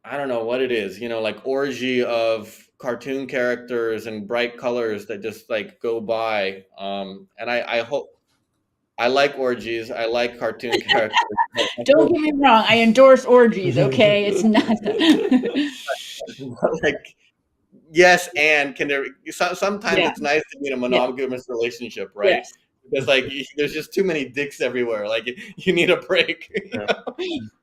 I don't know what it is, like orgy of cartoon characters and bright colors that just like go by. And I hope, I like orgies. I like cartoon characters. Don't get me wrong. I endorse orgies. Okay. It's not like, yes, and can there sometimes it's nice to be in a monogamous relationship, right? because like there's just too many dicks everywhere. Like you need a break.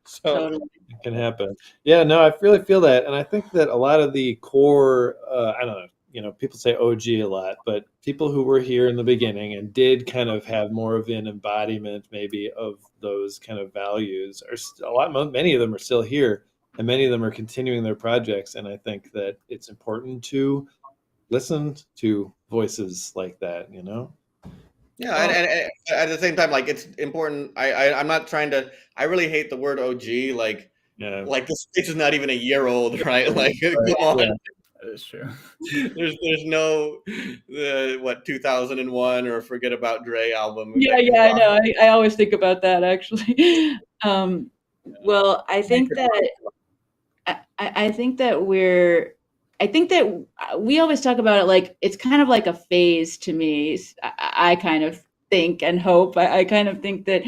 So Totally. it can happen. Yeah, no, I really feel that, and I think that a lot of the core, I don't know, people say OG a lot, but people who were here in the beginning and did kind of have more of an embodiment, maybe, of those kind of values, many of them are still here, and many of them are continuing their projects. And I think that it's important to listen to voices like that. Yeah, and at the same time, like it's important. I'm not trying to. I really hate the word OG. Like, Yeah. like this is not even a year old, right? Like, come on. Yeah, that is true. There's no 2001 or Forget About Dre album. Yeah, I know. I always think about that actually. Well, I think that we always talk about it like it's kind of like a phase to me. I kind of think and hope. I kind of think that,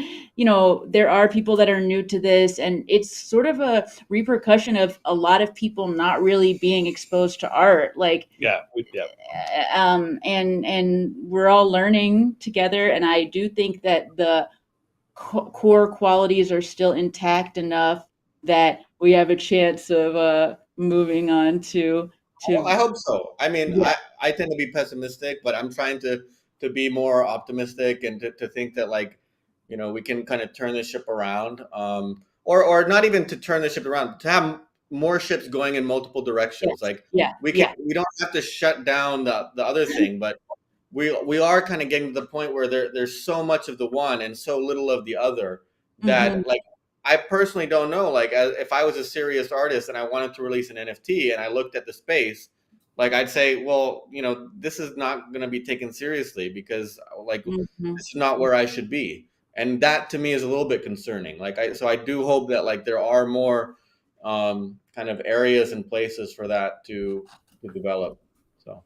there are people that are new to this, and it's sort of a repercussion of a lot of people not really being exposed to art. Like, and we're all learning together. And I do think that the core qualities are still intact enough that we have a chance of moving on to. I hope so. I mean, yeah. I tend to be pessimistic, but I'm trying to be more optimistic and to think that, like, we can kind of turn the ship around, or not even to turn the ship around, to have more ships going in multiple directions. Yes. Like, we don't have to shut down the other thing, but we are kind of getting to the point where there's so much of the one and so little of the other that like. I personally don't know, like, if I was a serious artist and I wanted to release an NFT and I looked at the space, like, I'd say, well, this is not going to be taken seriously because, like, this is not where I should be. And that to me is a little bit concerning. Like, so I do hope that, like, there are more kind of areas and places for that to develop. So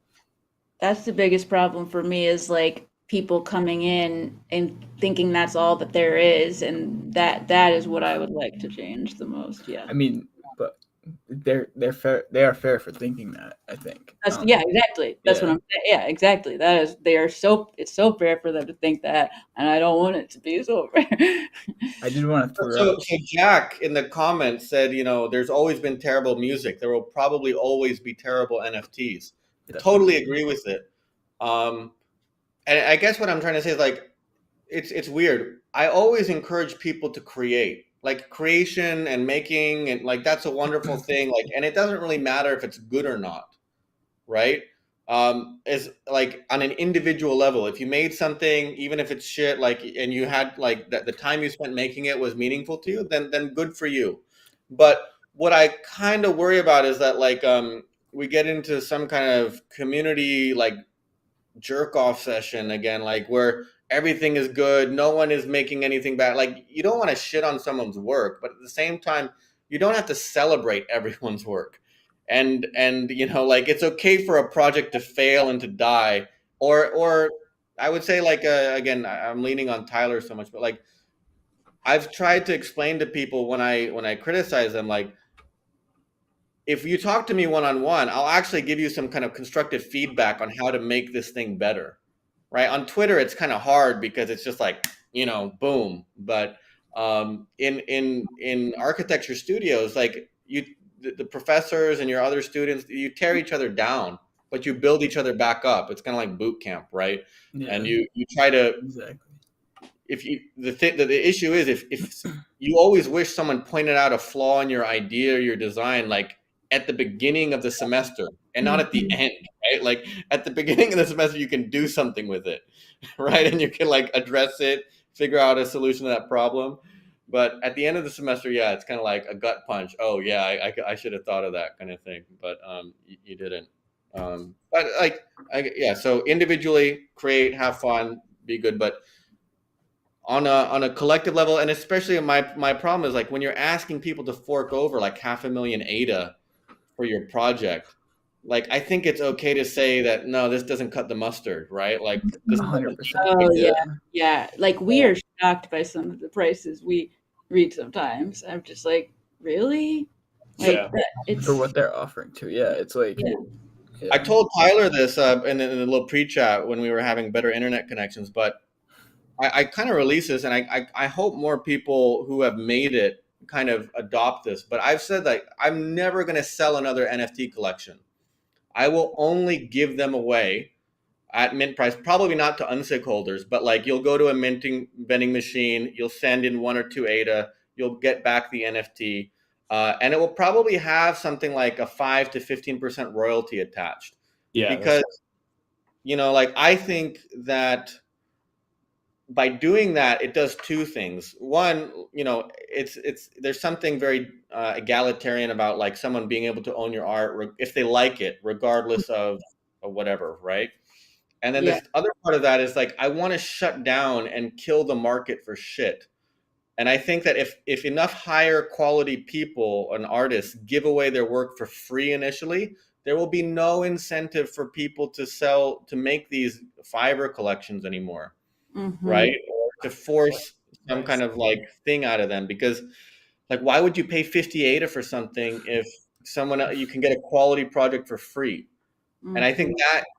that's the biggest problem for me, is like people coming in and thinking that's all that there is, and that is what I would like to change the most. Yeah, I mean, but they're fair. They are fair for thinking that, I think. That's exactly. That's what I'm saying. Yeah, exactly. It's so fair for them to think that, and I don't want it to be so fair. I did want to throw so Jack in the comments said, there's always been terrible music. There will probably always be terrible NFTs. I totally agree with it. And I guess what I'm trying to say is, like, it's weird. I always encourage people to create, like, creation and making, and like that's a wonderful thing. Like, and it doesn't really matter if it's good or not, right? It's like on an individual level. If you made something, even if it's shit, like, and you had like the time you spent making it was meaningful to you, then good for you. But what I kind of worry about is that, like, we get into some kind of community, like, jerk off session again, like, where everything is good, no one is making anything bad. Like, you don't want to shit on someone's work, but at the same time, you don't have to celebrate everyone's work. And like, it's okay for a project to fail and to die, or I would say, like, again, I'm leaning on Tyler so much, but like, I've tried to explain to people when I criticize them, like, if you talk to me one-on-one, I'll actually give you some kind of constructive feedback on how to make this thing better, right? On Twitter, it's kind of hard because it's just like, boom. But in architecture studios, like, the professors and your other students, you tear each other down, but you build each other back up. It's kind of like boot camp, right? Yeah. And you try to exactly. The issue is if you always wish someone pointed out a flaw in your idea or your design, like, at the beginning of the semester and not at the end, right? Like, at the beginning of the semester, you can do something with it, right? And you can, like, address it, figure out a solution to that problem. But at the end of the semester, yeah, it's kind of like a gut punch. Oh yeah, I should have thought of that kind of thing, but you didn't. But like, so individually create, have fun, be good, but on a collective level, and especially my problem is, like, when you're asking people to fork over like 500,000 ADA for your project, like, I think it's okay to say that, no, this doesn't cut the mustard, right? Like, this 100%. Oh yeah. Like, we are shocked by some of the prices we read sometimes. I'm just like, really? Like, it's for what they're offering too. Yeah, it's like. Yeah. I told Tyler this in a little pre-chat when we were having better internet connections, but I kind of release this, and I hope more people who have made it kind of adopt this. But I've said that I'm never going to sell another NFT collection. I will only give them away at mint price, probably not to unsig holders, but like you'll go to a vending machine, you'll send in 1 or 2 ADA, you'll get back the NFT, and it will probably have something like a 5 to 15% royalty attached. Yeah, because like I think that by doing that, it does 2 things. One, it's there's something very egalitarian about like someone being able to own your art if they like it, regardless of whatever, right? And then Yeah. the other part of that is like I want to shut down and kill the market for shit. And I think that if enough higher quality people and artists give away their work for free initially, there will be no incentive for people to make these Fiverr collections anymore. Right? Or to force some kind of like thing out of them, because like why would you pay 50 ADA for something if you can get a quality project for free? And I think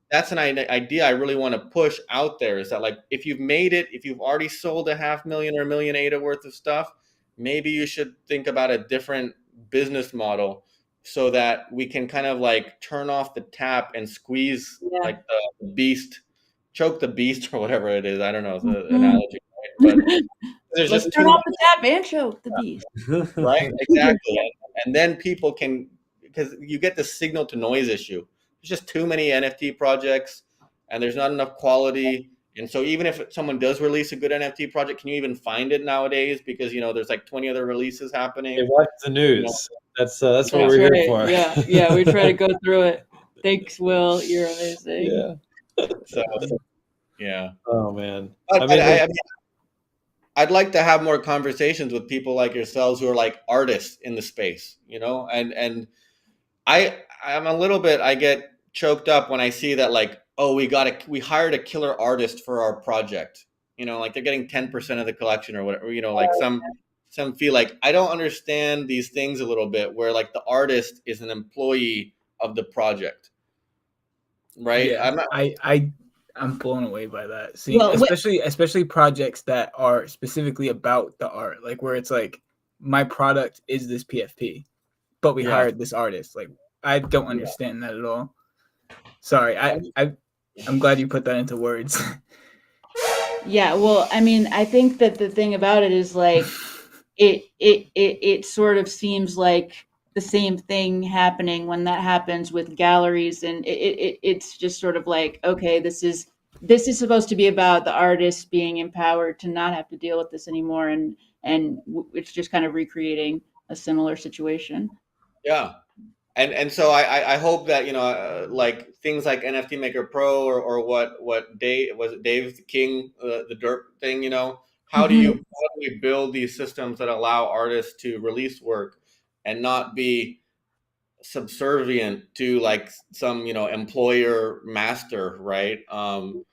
that's an idea I really want to push out there, is that like if you've made it, if you've already sold 500,000 or 1 million ADA worth of stuff, maybe you should think about a different business model so that we can kind of like turn off the tap and squeeze like the beast, choke the beast or whatever it is. I don't know the analogy, right? But there's Let's just turn off the tap and choke the beast. right? Exactly. And then people can, because you get the signal to noise issue. There's just too many NFT projects and there's not enough quality. And so even if someone does release a good NFT project, can you even find it nowadays? Because, there's like 20 other releases happening. Hey, watch the news. That's what we're here for. Yeah, we try to go through it. Thanks, Will. You're amazing. Yeah. So, yeah. Oh, man. I'd like to have more conversations with people like yourselves who are like artists in the space, and I'm a little bit, I get choked up when I see that like, oh, we hired a killer artist for our project, like they're getting 10% of the collection or whatever, like some feel like I don't understand these things a little bit where like the artist is an employee of the project. Right. Yeah, I'm blown away by that. See, especially projects that are specifically about the art, like where it's like my product is this PFP, but we hired this artist. Like I don't understand that at all. Sorry, I'm glad you put that into words. Yeah, well, I mean, I think that the thing about it is like it sort of seems like the same thing happening when that happens with galleries, and it's just sort of like, okay, this is supposed to be about the artist being empowered to not have to deal with this anymore, and it's just kind of recreating a similar situation. Yeah. And so I hope that like things like NFT Maker Pro or what Dave the King, the Derp thing, how do we build these systems that allow artists to release work and not be subservient to like some employer master, right? And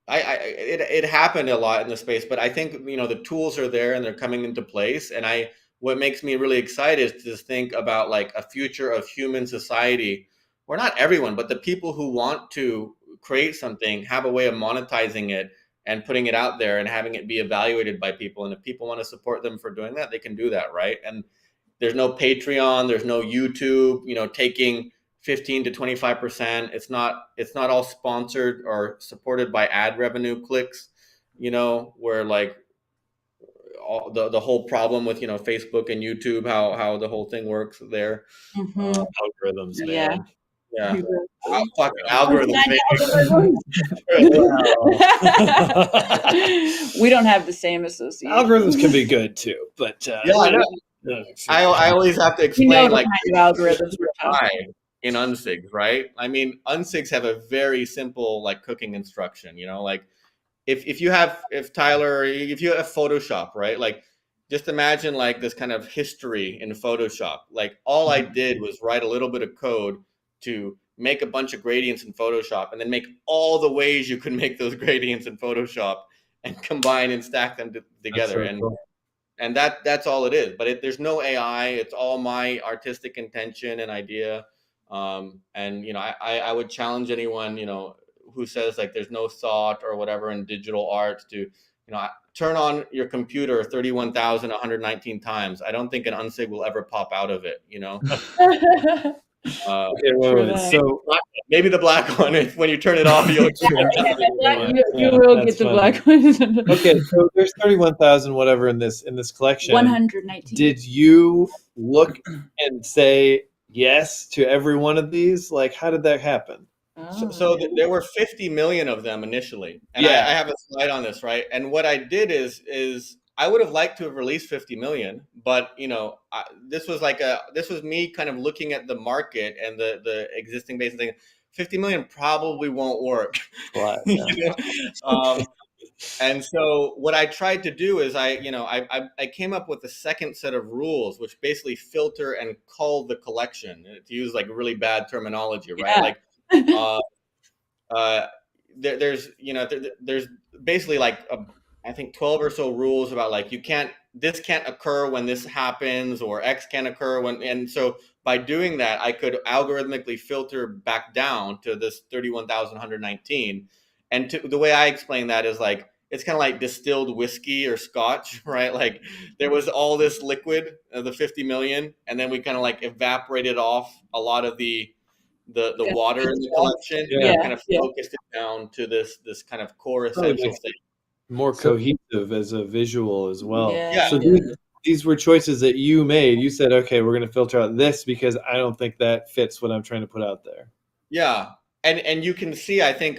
it happened a lot in the space, but I think the tools are there and they're coming into place, and what makes me really excited is to think about like a future of human society where not everyone, but the people who want to create something have a way of monetizing it and putting it out there and having it be evaluated by people. And if people want to support them for doing that, they can do that, right? And there's no Patreon, there's no YouTube, taking 15 to 25%. It's not all sponsored or supported by ad revenue clicks, where like all the whole problem with Facebook and YouTube, how the whole thing works there. Algorithms, man. Yeah. Fucking algorithms. We don't have the same association. Algorithms can be good too, but I always have to explain like kind of algorithms in unsigs, right? I mean, unsigs have a very simple like cooking instruction, like if you have Photoshop, right? Like just imagine like this kind of history in Photoshop. Like all I did was write a little bit of code to make a bunch of gradients in Photoshop and then make all the ways you could make those gradients in Photoshop and combine and stack them together. And that's all it is. But there's no AI. It's all my artistic intention and idea. And I would challenge anyone, who says like there's no thought or whatever in digital art to, turn on your computer 31,119 times. I don't think an unsig will ever pop out of it, Okay, wait. So maybe the black one, when you turn it off, you'll you will get the black one. Okay, so there's 31,000 whatever in this collection. 119. Did you look and say yes to every one of these? Like, how did that happen? So there were 50 million of them initially, and I have a slide on this, right? And what I did is I would have liked to have released 50 million, but this was me kind of looking at the market and the existing base and thinking 50 million probably won't work. And so what I tried to do is I came up with a second set of rules, which basically filter and cull the collection, to use like really bad terminology, right? There's basically like I think 12 or so rules about like this can't occur when this happens, or X can't occur when, and so by doing that I could algorithmically filter back down to this 31,119. And the way I explain that is like it's kind of like distilled whiskey or scotch, right? Like there was all this liquid, the 50 million, and then we kind of like evaporated off a lot of the water in the collection, and kind of focused it down to this kind of core essential thing. More cohesive as a visual as well. Yeah. So these were choices that you made. You said, okay, we're going to filter out this because I don't think that fits what I'm trying to put out there. Yeah. And you can see, I think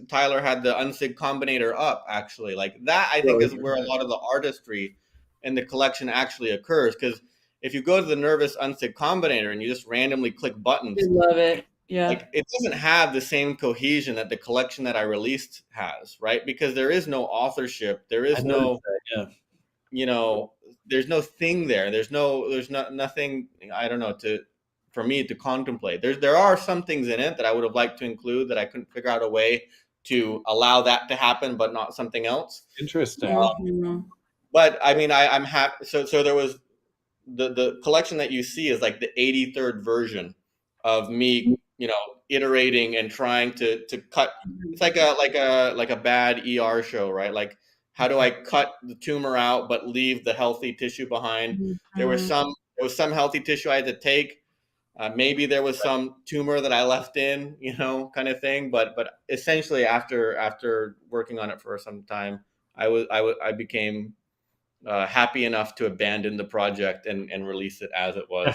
Tyler had the unsig combinator up, actually. Like that, I think, is where a lot of the artistry in the collection actually occurs. Because if you go to the Nervous unsig combinator and you just randomly click buttons, I love it. Yeah. Like it doesn't have the same cohesion that the collection that I released has, right? Because there is no authorship. There is no, there's no thing there. There's nothing, I don't know, for me to contemplate. There are some things in it that I would have liked to include that I couldn't figure out a way to allow that to happen, but not something else. Interesting. But I mean, I'm happy. So there was the collection that you see is like the 83rd version of me, iterating and trying to cut. It's like a bad ER show, right? Like, how do I cut the tumor out but leave the healthy tissue behind? There was some healthy tissue I had to take. Maybe there was some tumor that I left in, kind of thing. But essentially, after working on it for some time, I became happy enough to abandon the project and release it as it was.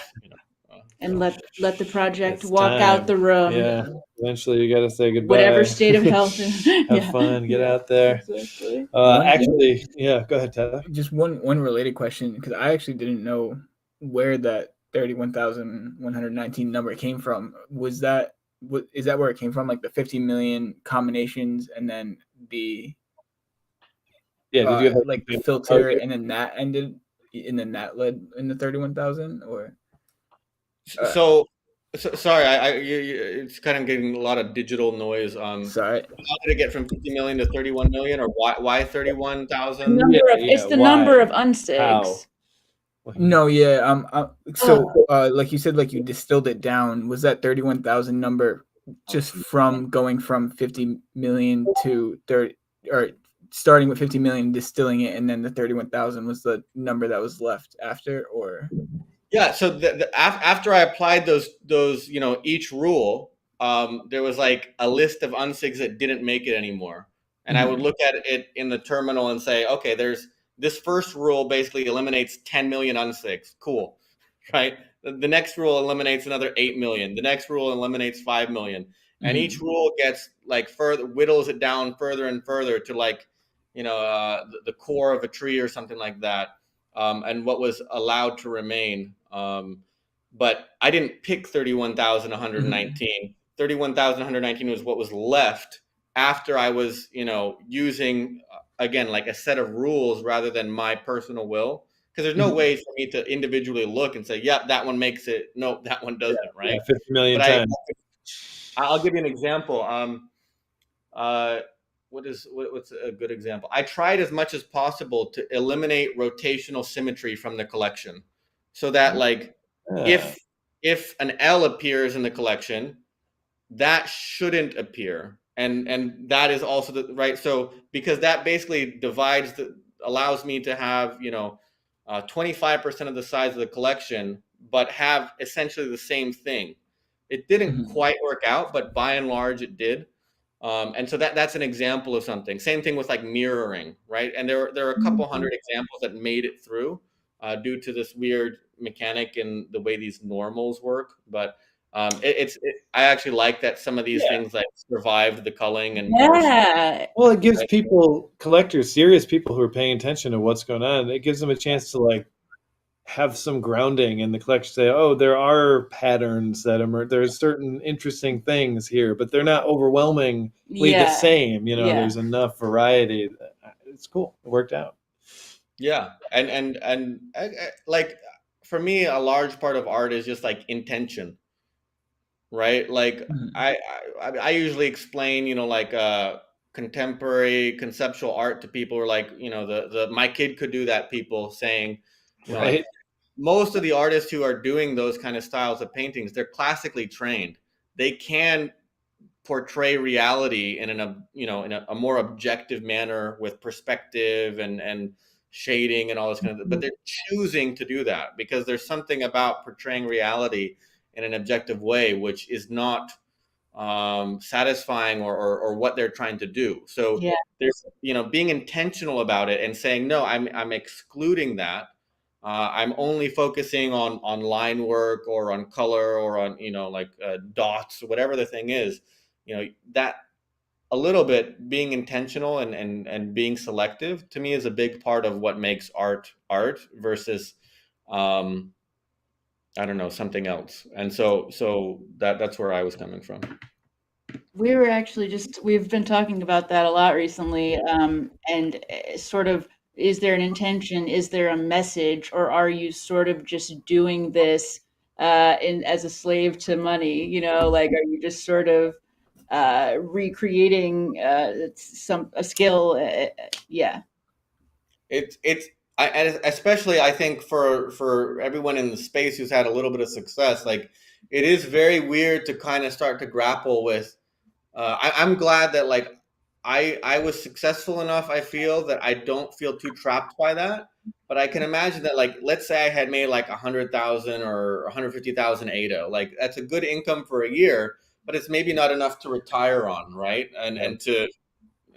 And let the project walk out the room. Yeah. Eventually you got to say goodbye. Whatever state of health. Have fun. Get out there. Exactly. Actually, go ahead, Tyler. Just one related question, because I actually didn't know where that 31,119 number came from. Is that where it came from? Like the 50 million combinations, and then the did you have like the filter, and then that ended, and then that led in the 31,000, or? So sorry, it's kind of getting a lot of digital noise. Sorry. How did it get from 50 million to 31 million, or why 31,000? It's the number of unsigs. No, so like you said, like you distilled it down. Was that 31,000 number just from going from 50 million to 30, or starting with 50 million, distilling it, and then the 31,000 was the number that was left after, or? Yeah. So after I applied those, each rule, there was like a list of unsigs that didn't make it anymore. And I would look at it in the terminal and say, okay, there's this first rule basically eliminates 10 million unsigs. Cool. Right. The next rule eliminates another 8 million. The next rule eliminates 5 million. And each rule gets like whittles it down further and further to like, the core of a tree or something like that. And what was allowed to remain. But I didn't pick 31,119. 31,119 was what was left after I was, using, again, like a set of rules rather than my personal will. Because there's no way for me to individually look and say, yep, that one makes it. Nope, that one doesn't, right? 50 million times. I'll give you an example. What's a good example? I tried as much as possible to eliminate rotational symmetry from the collection, so that like if an L appears in the collection, that shouldn't appear. and that is also the right. So because that basically allows me to have 25% of the size of the collection, but have essentially the same thing. It didn't quite work out, but by and large it did. And so that's an example of something. Same thing with like mirroring, right? And there are a couple hundred examples that made it through due to this weird mechanic in the way these normals work. But I actually like that some of these things like survived the culling and well, it gives people, collectors, serious people who are paying attention to what's going on, it gives them a chance to like have some grounding in the collection, say, oh, there are patterns that emerge, there's certain interesting things here, but they're not overwhelmingly the same, there's enough variety. It's cool, it worked out. And like for me, a large part of art is just like intention, right? Like I usually explain like contemporary conceptual art to people, or like the my kid could do that people saying, right, like, most of the artists who are doing those kind of styles of paintings, they're classically trained. They can portray reality in a more objective manner with perspective and shading and all this kind of, but they're choosing to do that because there's something about portraying reality in an objective way which is not satisfying or what they're trying to do. So there's being intentional about it and saying, no, I'm excluding that. I'm only focusing on line work or on color or on like dots or whatever the thing is. That a little bit being intentional and being selective to me is a big part of what makes art versus I don't know, something else. And so that's where I was coming from. We were actually we've been talking about that a lot recently, and sort of, is there an intention, is there a message, or are you sort of just doing this as a slave to money, like, are you just sort of recreating a skill? And especially I think for everyone in the space who's had a little bit of success, like it is very weird to kind of start to grapple with. I'm glad that like I was successful enough, I feel, that I don't feel too trapped by that. But I can imagine that, like, let's say I had made like 100,000 or 150,000 ADA, like that's a good income for a year, but it's maybe not enough to retire on, right? And to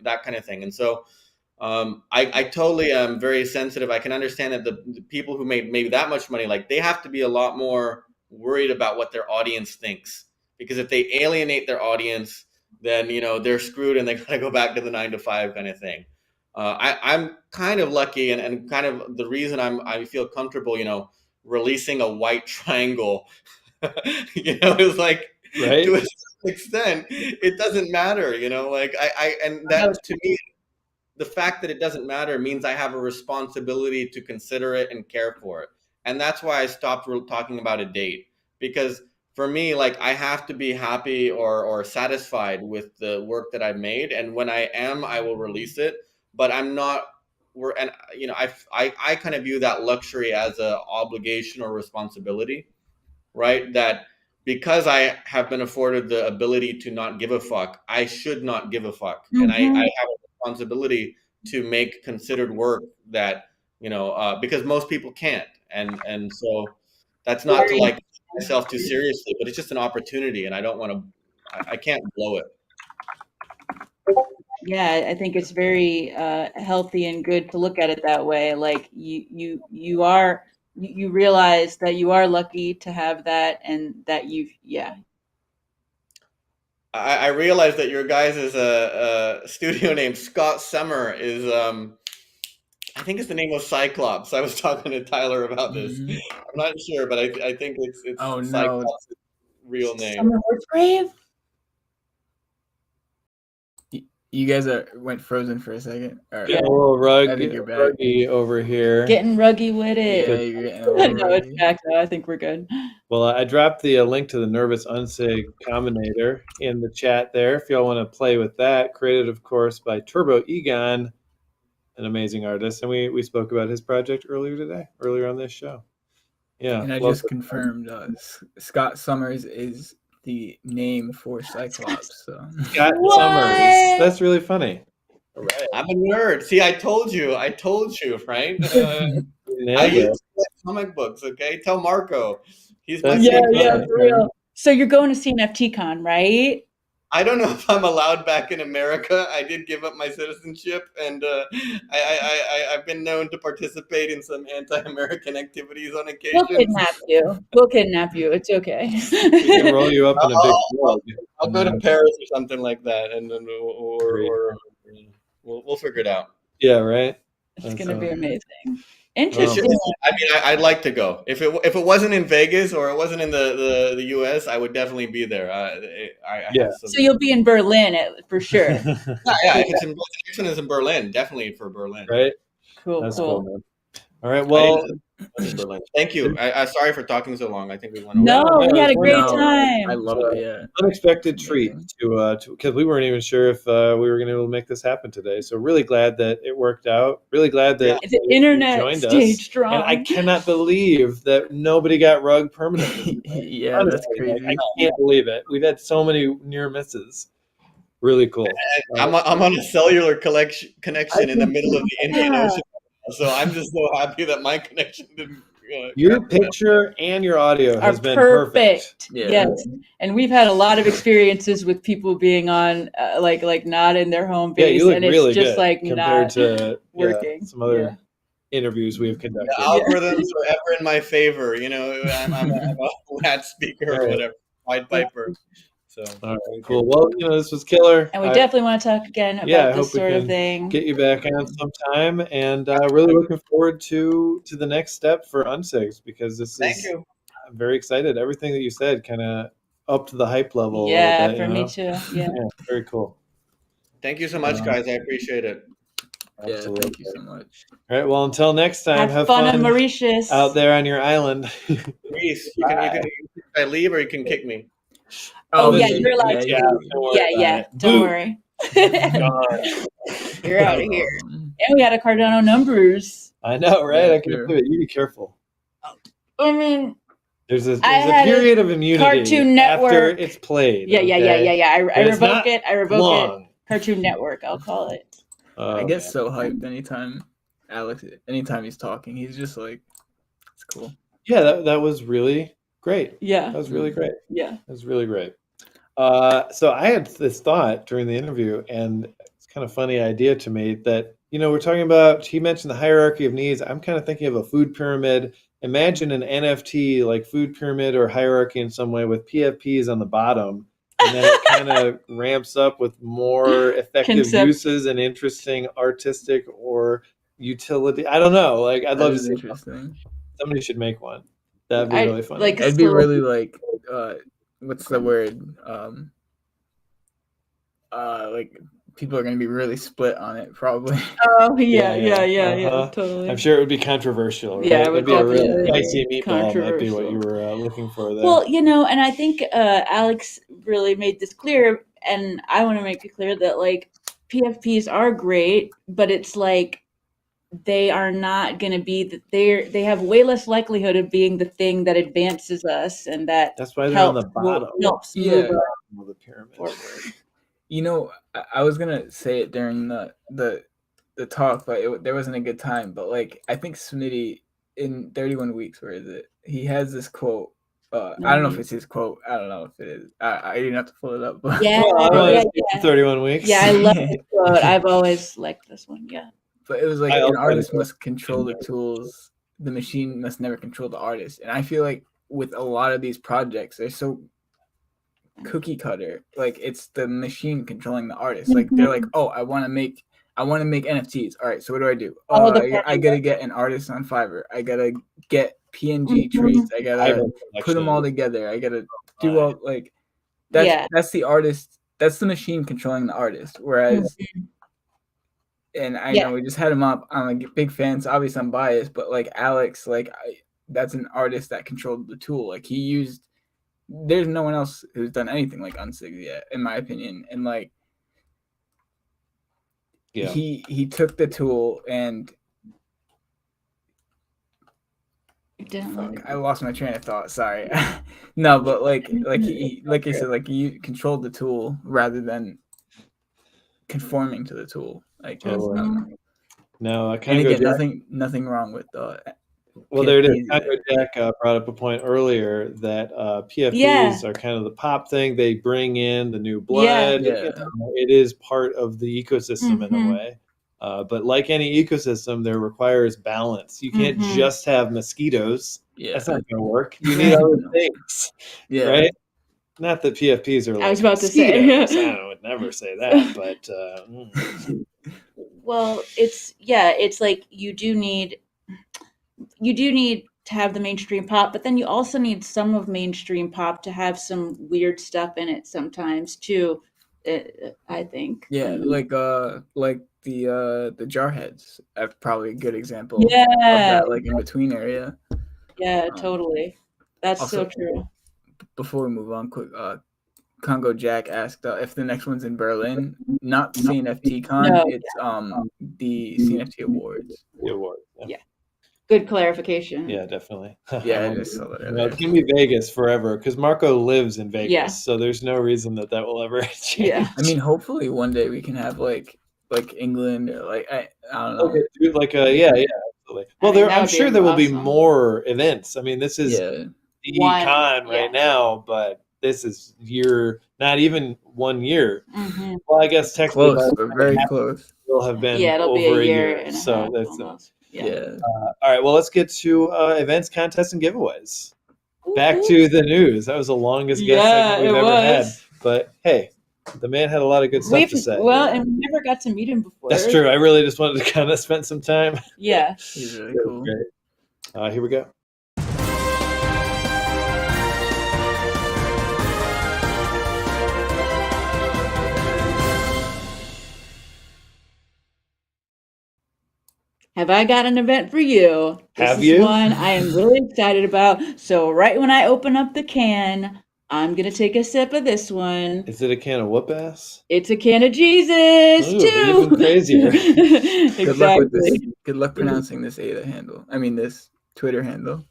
that kind of thing. And so I totally am very sensitive. I can understand that the people who made maybe that much money, like they have to be a lot more worried about what their audience thinks, because if they alienate their audience, then they're screwed and they gotta go back to the 9 to 5 kind of thing. I'm kind of lucky, and kind of the reason I feel comfortable, releasing a white triangle, is like, right, to a certain extent, it doesn't matter, like and that to me, the fact that it doesn't matter means I have a responsibility to consider it and care for it. And that's why I stopped talking about a date, because for me, like, I have to be happy or satisfied with the work that I've made. And when I am, I will release it, but I'm not, I kind of view that luxury as a obligation or responsibility, right? That because I have been afforded the ability to not give a fuck, I should not give a fuck. And I have a responsibility to make considered work that, because most people can't. And so that's not to like myself too seriously, but it's just an opportunity, and I don't want to, I can't blow it. Yeah, I think it's very healthy and good to look at it that way. Like you realize that you are lucky to have that, and that I realized that your guys' studio name, Scott Summer, is I think it's the name of Cyclops. I was talking to Tyler about this. I'm not sure, but I think it's Cyclops' real name. Summer Brave. You guys went frozen for a second. Right. Yeah, a little ruggy over here. Getting ruggy with it. Yeah, you're getting a little No, it's back though. I think we're good. Well, I dropped the link to the Nervous Unsig Combinator in the chat there. If y'all want to play with that, created, of course, by Turbo Egon, an amazing artist. And we spoke about his project earlier on this show. Yeah. And I just confirmed Scott Summers is the name for Cyclops. So. Scott What? Summers. That's really funny. All right. I'm a nerd. See, I told you, right? I Nailed used it. to collect comic books. Okay, tell Marco. He's my That's Yeah, big yeah, brother. for real. So you're going to CNFT Con, right? I don't know if I'm allowed back in America. I did give up my citizenship, and I've been known to participate in some anti-American activities on occasion. We'll kidnap you. We'll kidnap you. It's okay. We can roll you up in a big rug. I'll go to Paris or something like that, and then or we'll figure it out. Yeah, right. It's gonna be awesome. amazing. Interesting. I mean, I'd like to go. If it wasn't in Vegas or it wasn't in the US, I would definitely be there. I have some, So you'll be in Berlin for sure. yeah. If it's in next one is in Berlin, definitely for Berlin. Right. Cool, That's cool. cool, man. All right. Well, Berlin. Thank you. I sorry for talking so long. I think we went over. No, No, we had a it's great wonderful. time. I love it. Yeah. unexpected treat to because we weren't even sure if we were going to be able to make this happen today. So really glad that it worked out. Really glad that The internet joined stayed us. strong. And I cannot believe that nobody got rug permanently. Yeah, that's Honestly, crazy. I can't believe it. We've had so many near misses. Really cool. I'm on a cellular connection in the middle of the Indian Ocean, so I'm just so happy that my connection didn't. Your picture and your audio has Are been perfect. Yeah. Yes, and we've had a lot of experiences with people being on like not in their home Yeah, base, you look and really it's just good like compared not to working. some other interviews we've conducted. The algorithms are ever in my favor. You know, I'm a flat speaker or whatever, Pied Piper. So all right, cool. Well, this was killer. And we definitely want to talk again about I this hope we sort of can thing. get you back on sometime, and really looking forward to the next step for Unsigs, because this thank is. you. I'm very excited. Everything that you said kind of up to the hype level. Yeah, a little bit, for me too. Yeah. Very cool. Thank you so much, guys. I appreciate it. Yeah, Absolutely. thank you so much. All right. Well, until next time, Have fun in Mauritius. out there on your island. Reese, you can I leave or you can kick me. Oh, yeah, this- you're allowed to. Yeah. Don't worry. You're out of here. And we had a Cardano numbers. I know, right? Yeah, I can't believe it. You be careful. I mean, There's a had period of immunity Cartoon Network. after it's played. yeah. I it's revoke not it. I revoke long. it. Cartoon Network, I'll call it. I get so hyped anytime he's talking. He's just like, it's cool. Yeah, that was really great. Yeah. That was really great. Yeah. That was really great. So I had this thought during the interview, and it's kind of funny idea to me that, we're talking about, he mentioned the hierarchy of needs. I'm kind of thinking of a food pyramid. Imagine an NFT like food pyramid or hierarchy in some way with PFPs on the bottom. And then it kind of ramps up with more effective uses and interesting artistic or utility. I don't know. Like, I'd love to see. Interesting. Somebody should make one. That'd be really fun. Like, It'd be really like, what's the word? Like people are gonna be really split on it, probably. Oh yeah, totally. I'm sure it would be controversial. Right? Yeah, it would be a real definitely dicey meatball. Might be what you were looking for there. Well, and I think Alex really made this clear, and I want to make it clear that like PFPs are great, but it's like they are not going to be they have way less likelihood of being the thing that advances us, and that's why they're on the bottom. Helps Yeah. move of the pyramid forward. I was gonna say it during the talk, but there wasn't a good time. But like, I think Smitty in 31 Weeks, where is it? He has this quote. I don't know if it's his quote. I don't know if it is. I didn't have to pull it up. But Yeah, 31 Weeks. Yeah, I love this quote. I've always liked this one. Yeah. But it was like an artist must control the tools. The machine must never control the artist. And I feel like with a lot of these projects, they're so cookie cutter. Like it's the machine controlling the artist. Like they're like, oh, I want to make NFTs. All right, so what do? I gotta get an artist on Fiverr. I gotta get PNG traits. I gotta put them all together. I gotta do all like that's the artist. That's the machine controlling the artist. Whereas, and I know we just had him up. I'm like big fans. Obviously, I'm biased, but like Alex, that's an artist that controlled the tool. Like he used. There's no one else who's done anything like Unsigs yet, in my opinion. And like, he took the tool and Don't let it I lost my train of thought. Sorry. No, but like you said, like you controlled the tool rather than conforming to the tool. Like Totally. No, and Congo again, Jack. nothing wrong with Well, there it is. PFPs Congo either. Jack brought up a point earlier that PFPs Yeah. are kind of the pop thing. They bring in the new Yeah. blood. Yeah. It is part of the ecosystem in a Mhm. way. But like any ecosystem, there requires balance. You can't Mhm. just have mosquitoes. Yeah. That's not going to work. You need other things, Yeah. right? Not that PFPs are like I was about to say, mosquitoes. yeah. I would never say that, but Well, it's like you do need to have the mainstream pop, but then you also need some of mainstream pop to have some weird stuff in it sometimes too. I think. Yeah, like the Jarheads. That's probably a good example of Yeah. that, like in between area. Yeah, totally. That's so Also, true. before we move on, quick, Congo Jack asked if the next one's in Berlin, not CNFT Con, No. it's the CNFT Awards. the award. Yeah. Good clarification. Yeah, definitely. Yeah, I just saw that No, earlier. it's gonna be Vegas forever because Marco lives in Vegas, Yeah. so there's no reason that will ever change. Yeah. I mean, hopefully one day we can have like England or like I don't know. Okay, dude, like yeah, absolutely. Well, I mean, that I'm would be sure there will be awesome. more events. I mean, this is Yeah, the One, con yeah. right now, but this is not even 1 year. Mhm. Well, I guess technically close, but very close. will have been Yeah, it'll be over a year year. and a So half that's almost. Yeah. all right. Well, let's get to events, contests, and giveaways. Back to the news. That was the longest guest segment we've ever had. But hey, the man had a lot of good stuff to say. And we never got to meet him before. That's true. I really just wanted to kind of spend some time. Yeah. He's really That was cool. great. Here we go. Have I got an event for you? Have This you? is one I am really excited about. So right when I open up the can, I'm gonna take a sip of this one. Is it a can of whoop ass? It's a can of Jesus Ooh, too. even crazier. Good luck with this. Exactly. Good luck pronouncing this Ada handle. I mean this Twitter handle.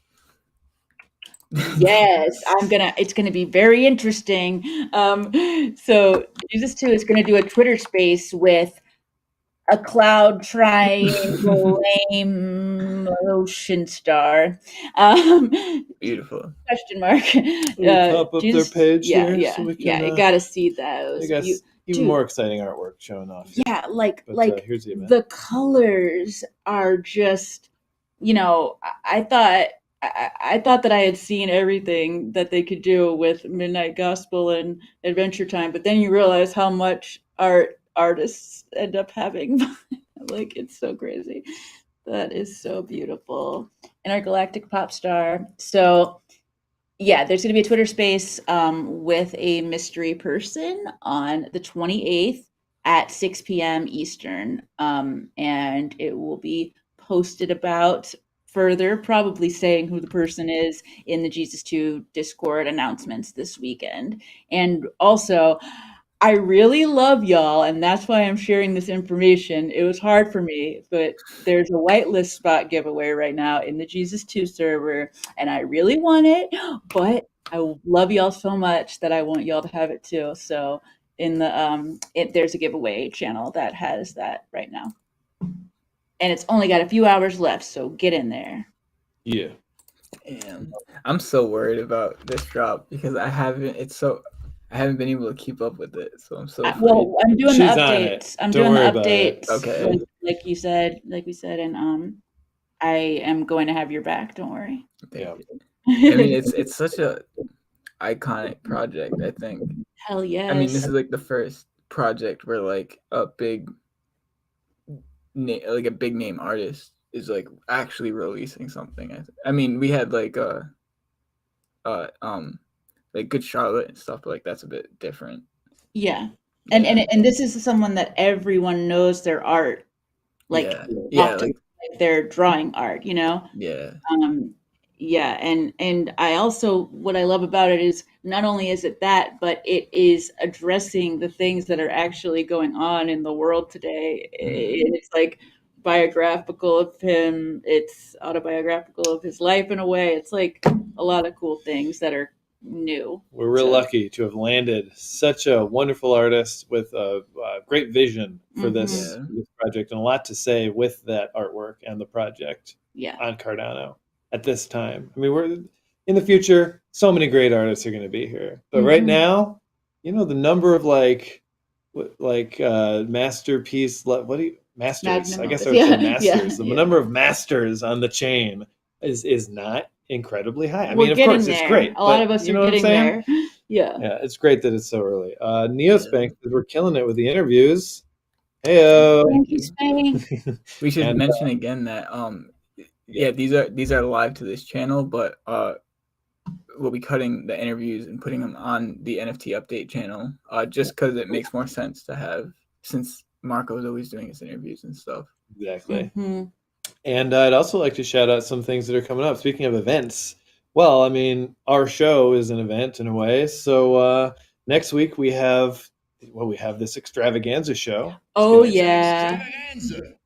Yes, it's gonna be very interesting. So Jesus 2 is gonna do a Twitter space with a cloud triangle lame ocean star. Beautiful. Question mark. Pop up their page yeah, here yeah, so we yeah. can. You gotta see those. I guess even dude. more exciting artwork showing off. Here. Yeah, like But, here's the event. the colors are just, I thought that I had seen everything that they could do with Midnight Gospel and Adventure Time, but then you realize how much artists end up having. Like, it's so crazy. That is so beautiful. Intergalactic pop star. So yeah, there's going to be a Twitter space with a mystery person on the 28th at 6 p.m. Eastern. And it will be posted about further, probably saying who the person is in the Jesus 2 Discord announcements this weekend. And also, I really love y'all, and that's why I'm sharing this information. It was hard for me, but there's a whitelist spot giveaway right now in the Jesus 2 server, and I really want it, but I love y'all so much that I want y'all to have it too. So in the there's a giveaway channel that has that right now. And it's only got a few hours left, so get in there. Yeah. Damn. I'm so worried about this drop because I haven't been able to keep up with it, so I'm so afraid. Well, I'm doing She's the on updates. it. I'm Don't doing the worry about it. updates. Okay. Like we said, and I am going to have your back. Don't worry. Thank you. I mean, it's such a iconic project. I think. Hell yes. I mean, this is like the first project where like a big name artist is like actually releasing something. I mean, we had like Good Charlotte and stuff, but like that's a bit different. Yeah. And this is someone that everyone knows their art, like their drawing art, Yeah. Yeah, and I also, what I love about it is not only is it that, but it is addressing the things that are actually going on in the world today. It's like biographical of him. It's autobiographical of his life in a way. It's like a lot of cool things that are new. We're real lucky to have landed such a wonderful artist with a great vision for this project and a lot to say with that artwork and the project on Cardano at this time. I mean, we're in the future, so many great artists are going to be here. But right now, the number of masterpiece, masters, Magnum I guess opus. I would say masters. The Yeah. number of masters on the chain is not incredibly high. I We're mean, of getting course, there. it's great. A lot of us are getting there. Yeah. Yeah, it's great that it's so early. Neospank, we're killing it with the interviews. Heyo. Thank you, Spank. We should mention again that these are live to this channel, but we'll be cutting the interviews and putting them on the NFT update channel, just because it makes more sense to have, since Marco's always doing his interviews and stuff. Exactly. And I'd also like to shout out some things that are coming up. Speaking of events, well, I mean, our show is an event in a way. So next week we have this extravaganza show. Oh, yeah.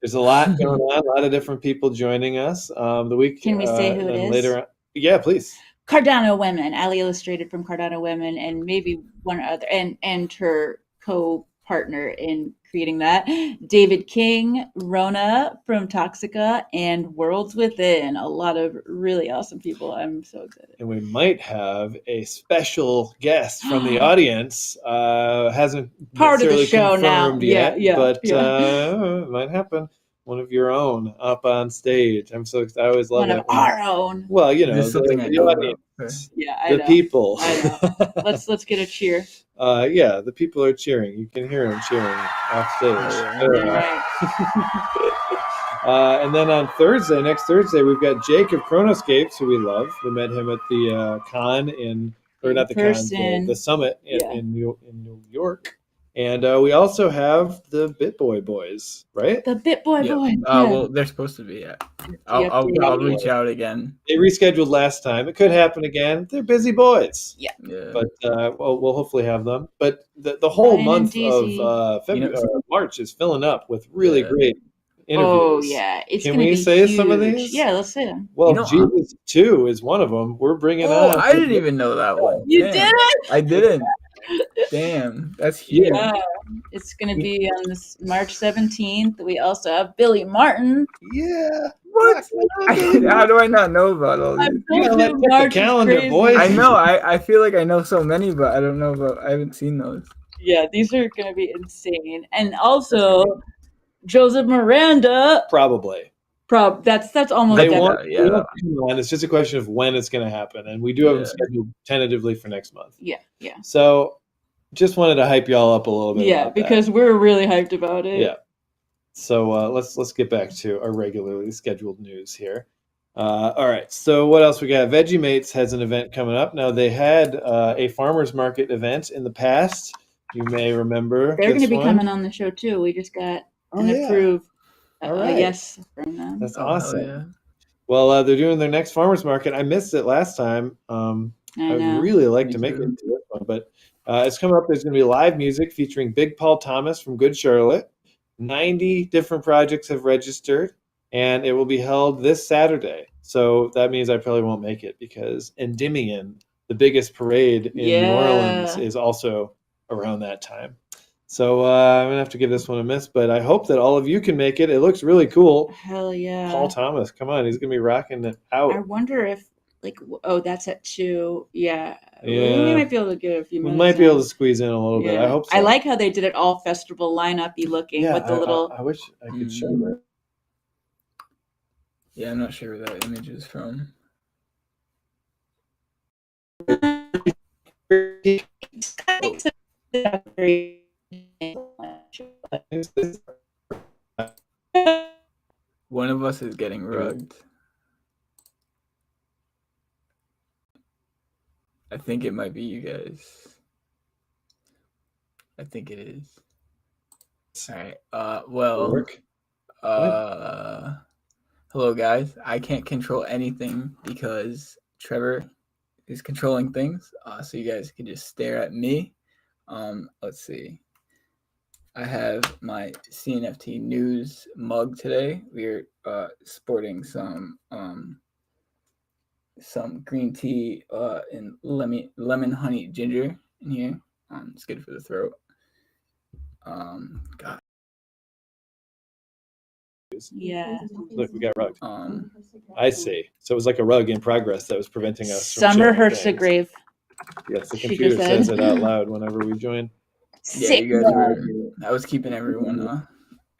There's a lot going on, a lot of different people joining us. The week. Can we say who it is? Later on. Yeah, please. Cardano Women, Ali Illustrated from Cardano Women, and maybe one other, and her co-partner in creating that, David King, Rona from Toxica, and Worlds Within. A lot of really awesome people. I'm so excited. And we might have a special guest from the audience. Hasn't part of the show confirmed now. yet, but it might happen. One of your own up on stage. I'm so excited. I always love one of our own. Well, the audience, I the people. I know. Let's get a cheer. The people are cheering. You can hear them cheering off stage. And then on next Thursday, we've got Jake of Chronoscapes, who we love. We met him at the con the summit in New York. And we also have the BitBoy boys, right? The BitBoy boys. Well, they're supposed to be. I'll reach out again. They rescheduled last time. It could happen again. They're busy boys. Yeah. But we'll hopefully have them. But the whole month of February, March is filling up with really great interviews. Oh yeah, Can we say huge. some of these? Yeah, let's say them. Well, Jesus 2 is one of them. We're bringing on. I didn't even know that one. You didn't? I didn't. Damn, that's huge. Yeah, it's gonna be on this March 17th. We also have Billy Martin. Yeah. What? How do I not know about all these? The calendar, boys. I know. I feel like I know so many, but I don't know about. I haven't seen those. Yeah, these are gonna be insane. And also, Joseph Miranda. Probably. That's almost. They want. It's just a question of when it's going to happen, and we do have them scheduled tentatively for next month. Yeah. So, just wanted to hype y'all up a little bit. Yeah, because we're really hyped about it. Yeah. So let's get back to our regularly scheduled news here. All right. So what else we got? Veggiemates has an event coming up. Now they had a farmers market event in the past. You may remember. They're going to be coming on the show too. We just got approved. Yes from them. That's awesome. Yeah. Well, they're doing their next farmers market. I missed it last time. I'd really like to make it to this one, but it's coming up. There's going to be live music featuring Big Paul Thomas from Good Charlotte. 90 different projects have registered, and it will be held this Saturday. So that means I probably won't make it because Endymion, the biggest parade in New Orleans, is also around that time. So I'm going to have to give this one a miss, but I hope that all of you can make it. It looks really cool. Hell yeah. Paul Thomas, come on. He's going to be rocking it out. I wonder if, that's at 2. Yeah. We might be able to get a few minutes. We might be able to squeeze in a little bit. I hope so. I like how they did it all festival lineup-y looking with the little... I wish I could show that. Yeah, I'm not sure where that image is from. One of us is getting rugged. I think it might be you guys. I think it is. All right. Hello guys. I can't control anything because Trevor is controlling things. So you guys can just stare at me. Let's see. I have my CNFT news mug today. We're sporting some green tea and lemon honey ginger in here. It's good for the throat. God. Yeah. Look, we got rugged. I see. So it was like a rug in progress that was preventing us Summer from sharing things. Hersegrave. Yes, the She computer just says said. it out loud whenever we join. Yeah, Sick you guys rug. I was keeping everyone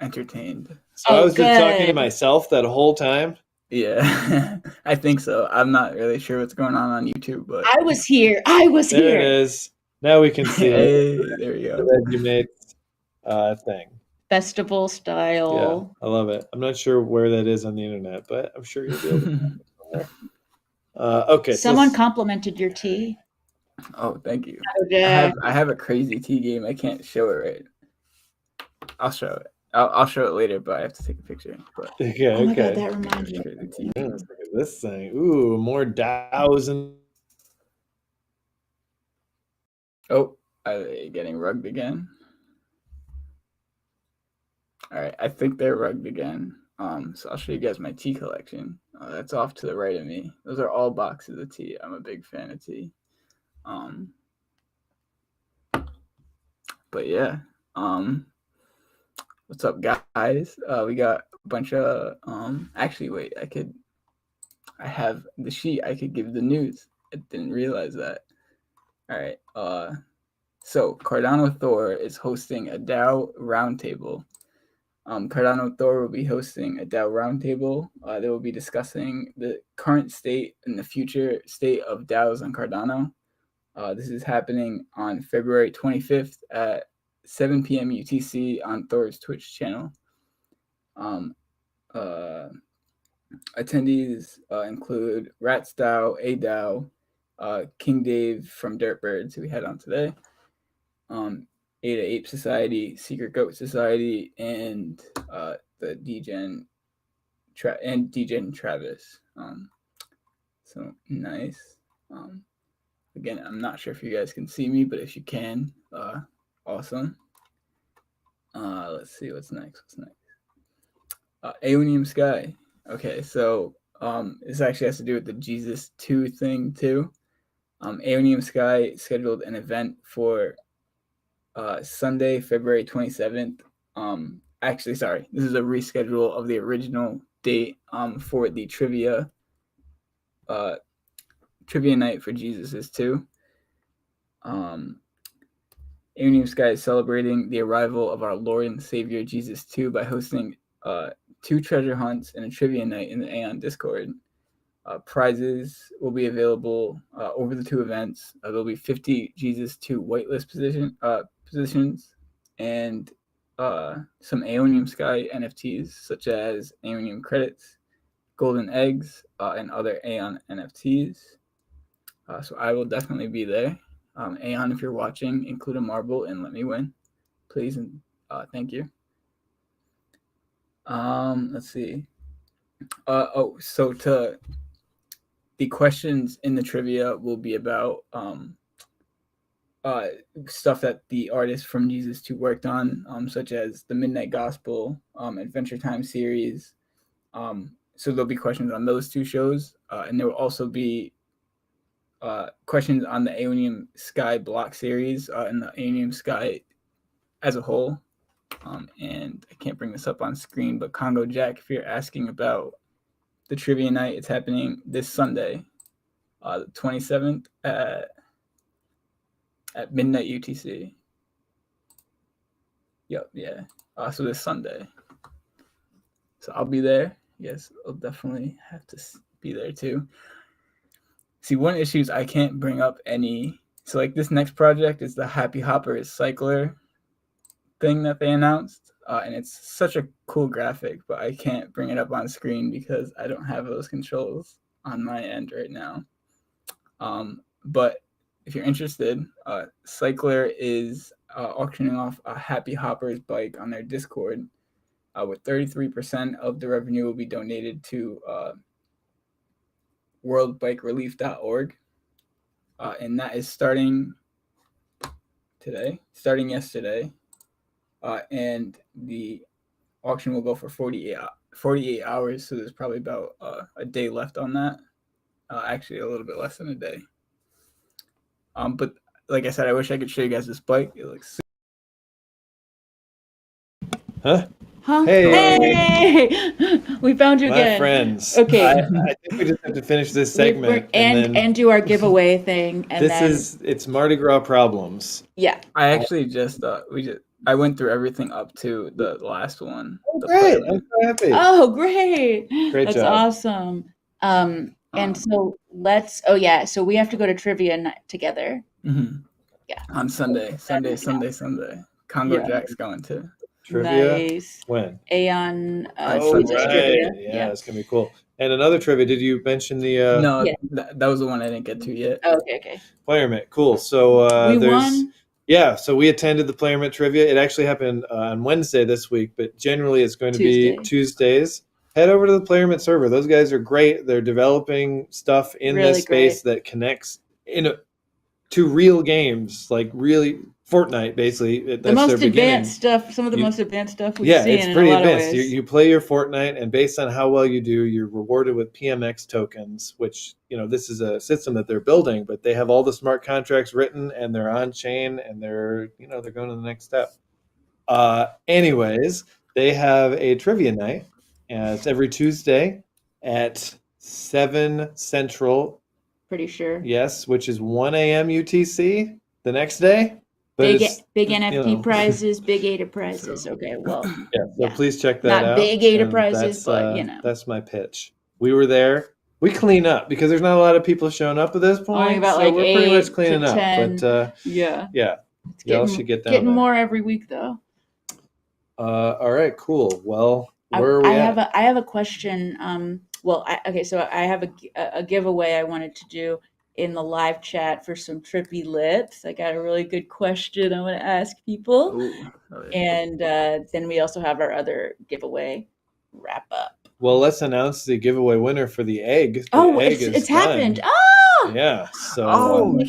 entertained. So I Oh, was just talking to good. myself that whole time. Yeah, I think so. I'm not really sure what's going on YouTube, but I was here. I was There here. it is. Now we can see hey, there we the go. Reggie's thing. Festival style. Yeah, I love it. I'm not sure where that is on the internet, but I'm sure you'll be able to find it somewhere. Okay, Someone so complimented your tea. Oh, thank you. Okay. I have a crazy tea game. I can't show it right. I'll show it. I'll show it later, but I have to take a picture. But okay, Oh my god, okay. that reminds me. crazy tea Yeah, game. let's look at this thing. Ooh, more DAOs and Oh, are they getting rugged again? All right, I think they're rugged again. So I'll show you guys my tea collection. That's off to the right of me. Those are all boxes of tea. I'm a big fan of tea. But yeah. What's up, guys? We got a bunch of actually wait, I have the sheet. I could give the news. I didn't realize that. All right. So Cardano Thor is hosting a DAO roundtable. Cardano Thor will be hosting a DAO roundtable. They will be discussing the current state and the future state of DAOs on Cardano. This is happening on February 25th at 7 p.m. UTC on Thor's Twitch channel. Attendees include Rats DAO, A DAO, King Dave from Derp, who we had on today, Ada Ape Society, Secret Goat Society, and the DGen Travis. So nice. Again, I'm not sure if you guys can see me, but if you can, awesome. Let's see what's next. Aeonium Sky. Okay, so this actually has to do with the Jesus 2 thing too. Aeonium Sky scheduled an event for Sunday, February 27th. Actually, sorry, this is a reschedule of the original date for the trivia night for Jesus 2. Aeonium Sky is celebrating the arrival of our Lord and Savior Jesus 2 by hosting 2 treasure hunts and a trivia night in the Aeon Discord. Prizes will be available over the 2 events. There'll be 50 Jesus 2 whitelist positions and some Aeonium Sky NFTs, such as Aeonium credits, golden eggs, and other Aeon NFTs. So I will definitely be there. Aeon, if you're watching, include a marble and let me win, please, and thank you. Let's see. So the questions in the trivia will be about stuff that the artists from Jesus 2 worked on, such as the Midnight Gospel, Adventure Time series. So there'll be questions on those 2 shows, and there will also be questions on the Aeonium Sky block series and the Aeonium Sky as a whole. And I can't bring this up on screen, but Congo Jack, if you're asking about the trivia night, it's happening this Sunday, the 27th at midnight UTC. Yep, yeah. So this Sunday. So I'll be there. Yes, I'll definitely have to be there too. See, one issue is I can't bring up any. So like this next project is the Happy Hoppers Cycler thing that they announced. And it's such a cool graphic, but I can't bring it up on screen because I don't have those controls on my end right now. But if you're interested, Cycler is auctioning off a Happy Hoppers bike on their Discord, with 33% of the revenue will be donated to worldbikerelief.org. And that is starting yesterday. and the auction will go for 48 hours. So there's probably about a day left on that. Actually, a little bit less than a day. But like I said, I wish I could show you guys this bike. It looks Huh? Huh? Hey. We found you My again. friends. Okay. I think we just have to finish this segment and do our giveaway thing. And it's Mardi Gras problems. Yeah. I actually I went through everything up to the last one. Great. I'm so happy. Oh, great. Great That's job. awesome. And so so we have to go to trivia night together. Mm-hmm. Yeah. On Sunday. Congo Jack's going too. Trivia. Nice. When? Aeon. Right. Yeah, it's gonna be cool. And another trivia. Did you mention the? No, that was the one I didn't get to yet. Oh, okay. Player Mitt. Cool. So we there's. Won? Yeah, so we attended the Player Mitt trivia. It actually happened on Wednesday this week, but generally it's going to be Tuesdays. Head over to the Player Mitt server. Those guys are great. They're developing stuff in this space that connects to real games, like really Fortnite, basically. That's the most their advanced stuff. Some of the most advanced stuff we've seen. It's pretty in a lot advanced. Of ways. You play your Fortnite, and based on how well you do, you're rewarded with PMX tokens. Which this is a system that they're building, but they have all the smart contracts written, and they're on chain, and they're going to the next step. Anyways, they have a trivia night. It's every Tuesday at 7 Central. Pretty sure. Yes, which is 1 a.m. UTC the next day. But big NFT prizes, big ADA prizes. Okay, well. So please check that out. Not big ADA prizes, but That's my pitch. We were there. We clean up because there's not a lot of people showing up at this point. About so we're pretty much cleaning up. 10. But yeah. Y'all should get down Getting there. more every week though. All right, cool. Well, where are we at? I have a question. So I have a giveaway I wanted to do in the live chat for some trippy lips. I got a really good question I want to ask people. And then we also have our other giveaway wrap up. Well, let's announce the giveaway winner for the egg. It's happened. Oh! Yeah. So,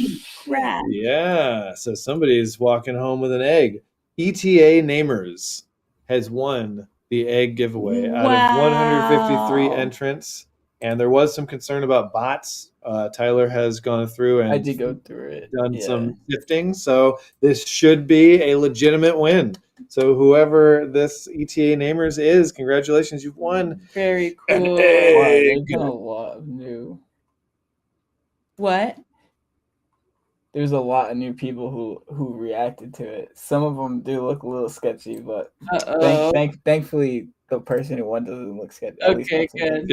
crap. Yeah. So somebody's walking home with an egg. ETA Namers has won the egg giveaway out of 153 entrants. And there was some concern about bots. Tyler has gone through and I did go through it. Done some sifting. So this should be a legitimate win. So whoever this ETA Namers is, congratulations, you've won. Very cool. There's a lot of new. What? There's a lot of new people who reacted to it. Some of them do look a little sketchy, but thankfully the person who won doesn't look sketchy. Okay, good.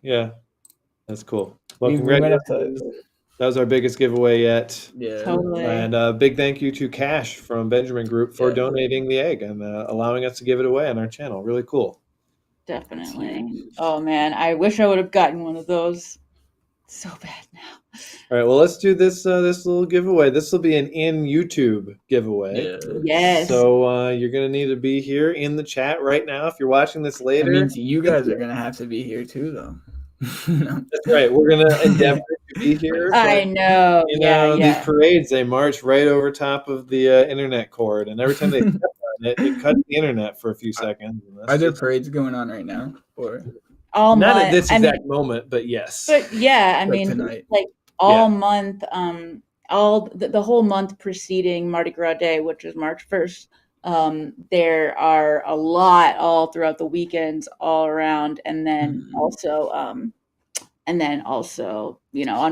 Yeah. That's cool. Well, congratulations. That was our biggest giveaway yet. Yeah, totally. And a big thank you to Cash from Benjamin Group for donating the egg and allowing us to give it away on our channel. Really cool. Definitely. Oh man, I wish I would have gotten one of those. So bad now. All right, well, let's do this little giveaway. This will be an in YouTube giveaway. Yes. So you're gonna need to be here in the chat right now. If you're watching this later, that means you guys are gonna have to be here too, though. That's right. We're gonna endeavor to be here. I know. These parades, they march right over top of the internet cord, and every time they step on it, it cuts the internet for a few seconds. Are there parades going on right now, or? Not at this exact moment, but yes. But yeah, I mean, tonight. like all month, the whole month preceding Mardi Gras Day, which is March 1st, there are a lot all throughout the weekends all around, and then also on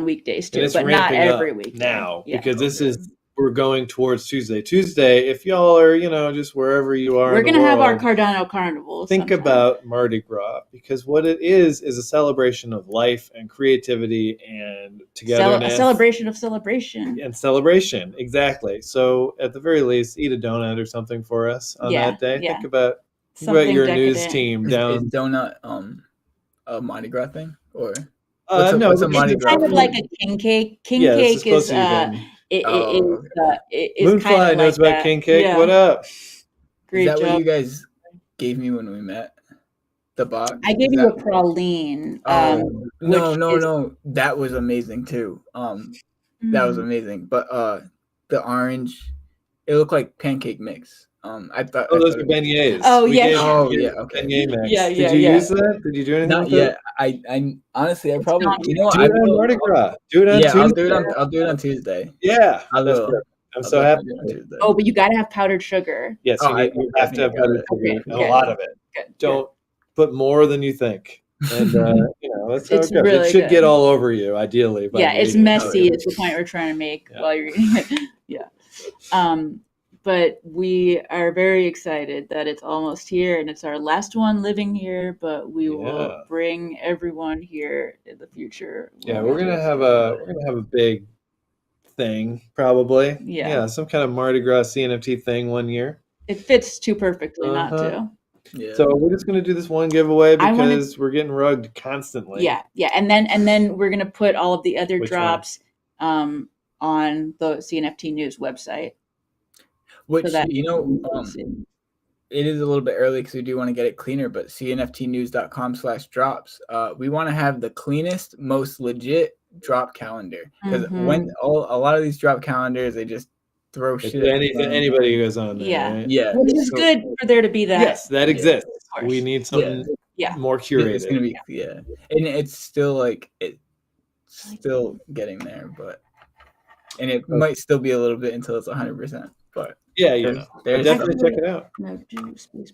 weekdays too, but not every week now because this is. We're going towards Tuesday. If y'all are, just wherever you are, we're going to have our Cardano Carnival. Think about Mardi Gras because what it is a celebration of life and creativity and togetherness. A celebration of celebration. And celebration, exactly. So at the very least, eat a donut or something for us on that day. Think about your news team down. Is donut a Mardi Gras thing or? No, it's kind of like a king cake. King cake is. Moonfly knows about king cake. Yeah. What up? Great job. Is that what you guys gave me when we met? The box. I gave you a praline. No. That was amazing too. That was amazing. But the orange, it looked like pancake mix. I thought. Oh, I those thought are it was- beignets. Oh, We yeah. gave Oh, you yeah, okay. beignet mix. Yeah, Did yeah, you yeah. use that? Did you do anything Not with it? yet. I honestly, I probably. not You know, Do I it on will. Mardi Gras. Do it on Yeah, Tuesday. I'll do it on Tuesday. Yeah, I that's will. perfect. I'm I'll so happy. definitely do it on Tuesday. Oh, but you gotta have powdered sugar. Yes, Oh, you have to have powdered it. sugar, Okay, and a good. lot of it. Good. Don't put more than you think. And that's how It's it goes. really It should good. get all over you, ideally. By Yeah, it's eating it. messy. Is the point we're trying to make Yeah. while you're eating it. Yeah. But we are very excited that it's almost here, and it's our last one living here. But we will Yeah. bring everyone here in the future. Yeah, when we're we gonna do have it. a big thing probably. Yeah. Some kind of Mardi Gras CNFT thing one year. It fits too perfectly not Uh-huh. to. Yeah. So we're just gonna do this one giveaway I wanna- because we're getting rugged constantly. Yeah, and then we're gonna put all of the other Which drops on the CNFT News website. Which so that- it is a little bit early because we do want to get it cleaner, but cnftnews.com/drops. We want to have the cleanest, most legit drop calendar because when a lot of these drop calendars, they just throw It's shit. anybody who goes on there. Yeah. Right? Yeah, Which is good for there to be that. Yes, that exists. Of course. We need something more curated. It's gonna be and it's still still getting there, and it might still be a little bit until it's 100%. But definitely check it out. No, do space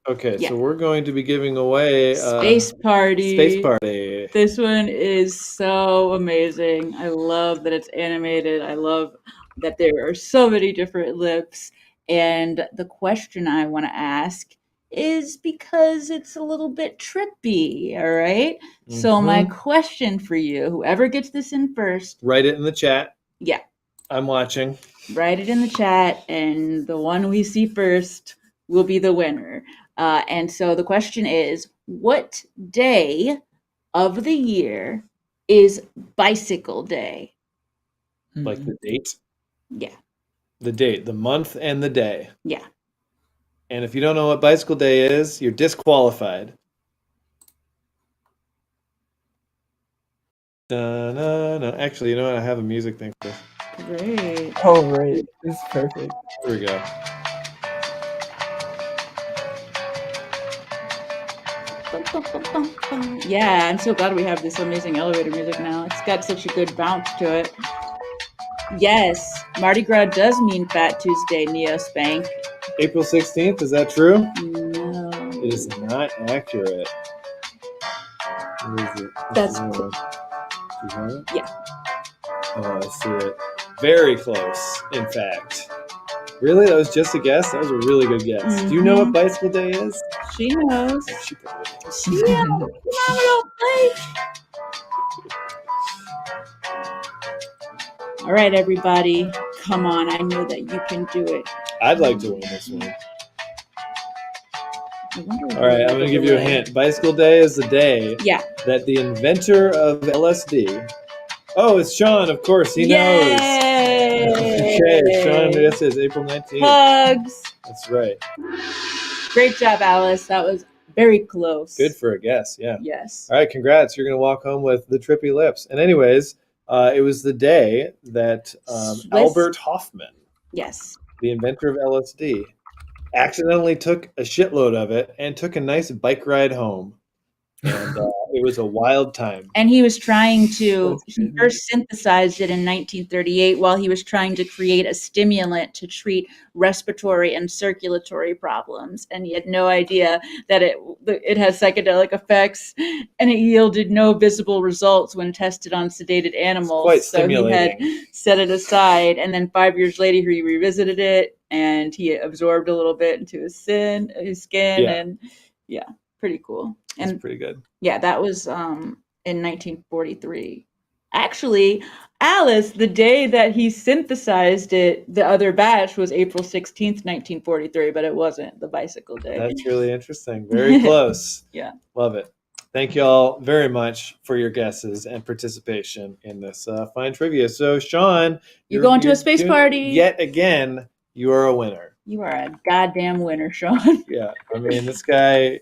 Okay, so we're going to be giving away Space Party. Space Party. This one is so amazing. I love that it's animated. I love that there are so many different lips. And the question I want to ask is because it's a little bit trippy, all right? So my question for you, whoever gets this in first. Write it in the chat. Yeah. I'm watching. Write it in the chat, and the one we see first will be the winner. And so the question is, what day of the year is Bicycle Day? Like the date? Yeah. The date, the month, and the day. Yeah. And if you don't know what Bicycle Day is, you're disqualified. No. Actually, you know what? I have a music thing for this. Great. Oh, right. This is perfect. Here we go. Yeah, I'm so glad we have this amazing elevator music now. It's got such a good bounce to it. Yes, Mardi Gras does mean Fat Tuesday, Neo Spank. April 16th, is that true? No. It is not accurate. What is it? That's cool. cool. Do you have it? Yeah. Oh, I see it. Very close, in fact. Really? That was just a guess? That was a really good guess. Do you know what Bicycle Day is? She knows. Oh, she probably does. She knows. Don't play. All right, everybody. Come on. I know that you can do it. I'd like to win this one. I wonder All right, I'm going to give you a hint. Bicycle Day is the day that the inventor of LSD... Oh, it's Sean, of course. He knows. Okay, Sean, this is April 19th. Hugs. That's right. Great job, Alice. That was very close. Good for a guess, yeah. Yes. All right, congrats. You're going to walk home with the trippy lips. And anyways, it was the day that Albert Hoffman, the inventor of LSD, accidentally took a shitload of it and took a nice bike ride home. And it was a wild time. And he was trying to, he first synthesized it in 1938 while he was trying to create a stimulant to treat respiratory and circulatory problems. And he had no idea that it has psychedelic effects, and it yielded no visible results when tested on sedated animals. Quite so he had set it aside. And then 5 years later, he revisited it and he absorbed a little bit into his skin. And pretty cool. That's pretty good. Yeah, that was in 1943. Actually, Alice, the day that he synthesized it, the other batch was April 16th, 1943, but it wasn't the Bicycle Day. That's really interesting. Very close. Yeah. Love it. Thank you all very much for your guesses and participation in this fine trivia. So, Sean, you're going to a space party. Yet again, you are a winner. You are a goddamn winner, Sean. Yeah. I mean, this guy...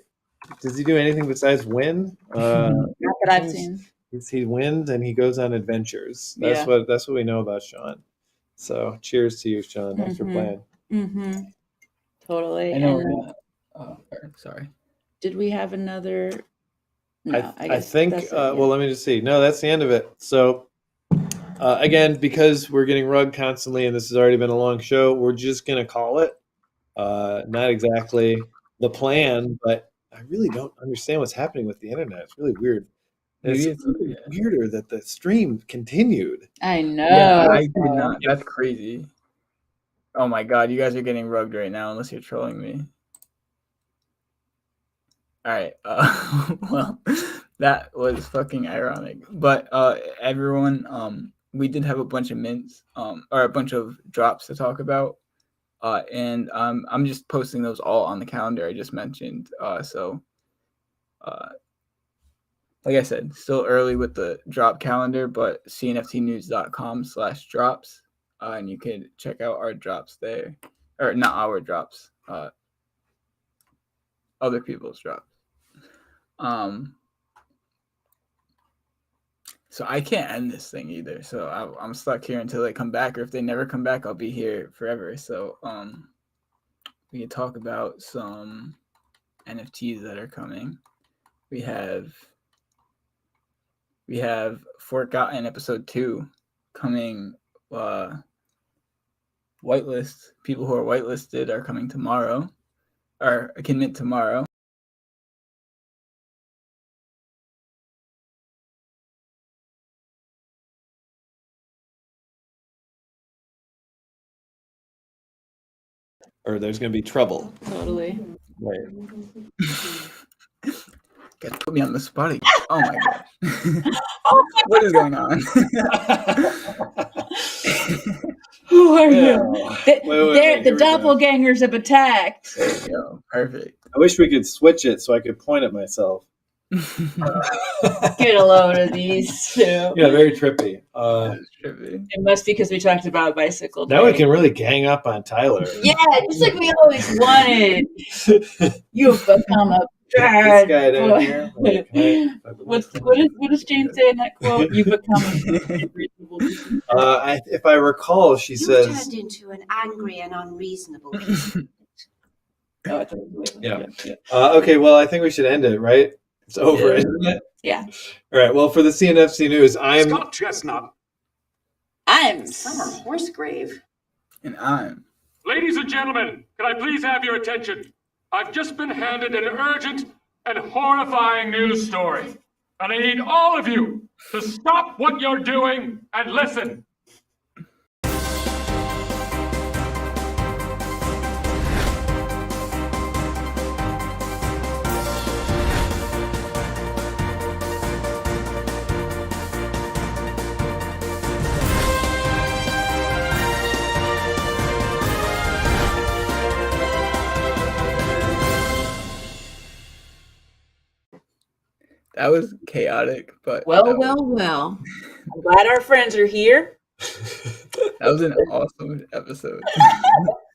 Does he do anything besides win? Not that I've seen. He wins and he goes on adventures. That's what we know about Sean. So cheers to you, Sean. Thanks for playing. Totally. I know. And Sorry. did we have another? No, I think. that's it, Well, let me just see. No, that's the end of it. So, again, because we're getting rug constantly, and this has already been a long show, we're just gonna call it. Not exactly the plan, but I really don't understand what's happening with the internet. It's really weird. And Maybe it's really weirder that the stream continued. I know. Yeah, I did not. That's crazy. Oh my god, you guys are getting rugged right now, unless you're trolling me. All right. Well, that was fucking ironic. But everyone, we did have a bunch of mints, or a bunch of drops to talk about. And I'm just posting those all on the calendar I just mentioned. So, like I said, still early with the drop calendar, but cnftnews.com/drops, and you can check out our drops there, or not our drops, other people's drops. So I can't end this thing either. So I'm stuck here until they come back, or if they never come back, I'll be here forever. So we can talk about some NFTs that are coming. We have Forgotten episode 2 coming. Whitelist people who are whitelisted are coming tomorrow, or can mint tomorrow. Or there's going to be trouble. Totally. Right. Guys, put me on the spot again. Oh my gosh. What is going on? Who are you? Wait, The here we go. doppelgangers have attacked. There you go. Perfect. I wish we could switch it so I could point at myself. Get a load of these two. Yeah, very trippy. It must be because we talked about bicycle. Now we can really gang up on Tyler. Yeah, just like we always wanted. You've become a This bad guy down boy. here. Like, What does Jane say in that quote? You become unreasonable. if I recall, she You says. turned into an angry and unreasonable. Oh, Yeah. Okay, well, I think we should end it, right? It's over, Yeah. isn't it? Yeah. All right. Well, for the CNFC news, I'm Scott Chestnut. I'm Summer Horsegrave. And I'm. Ladies and gentlemen, can I please have your attention? I've just been handed an urgent and horrifying news story. And I need all of you to stop what you're doing and listen. That was chaotic, but well. I'm glad our friends are here. that was an awesome episode.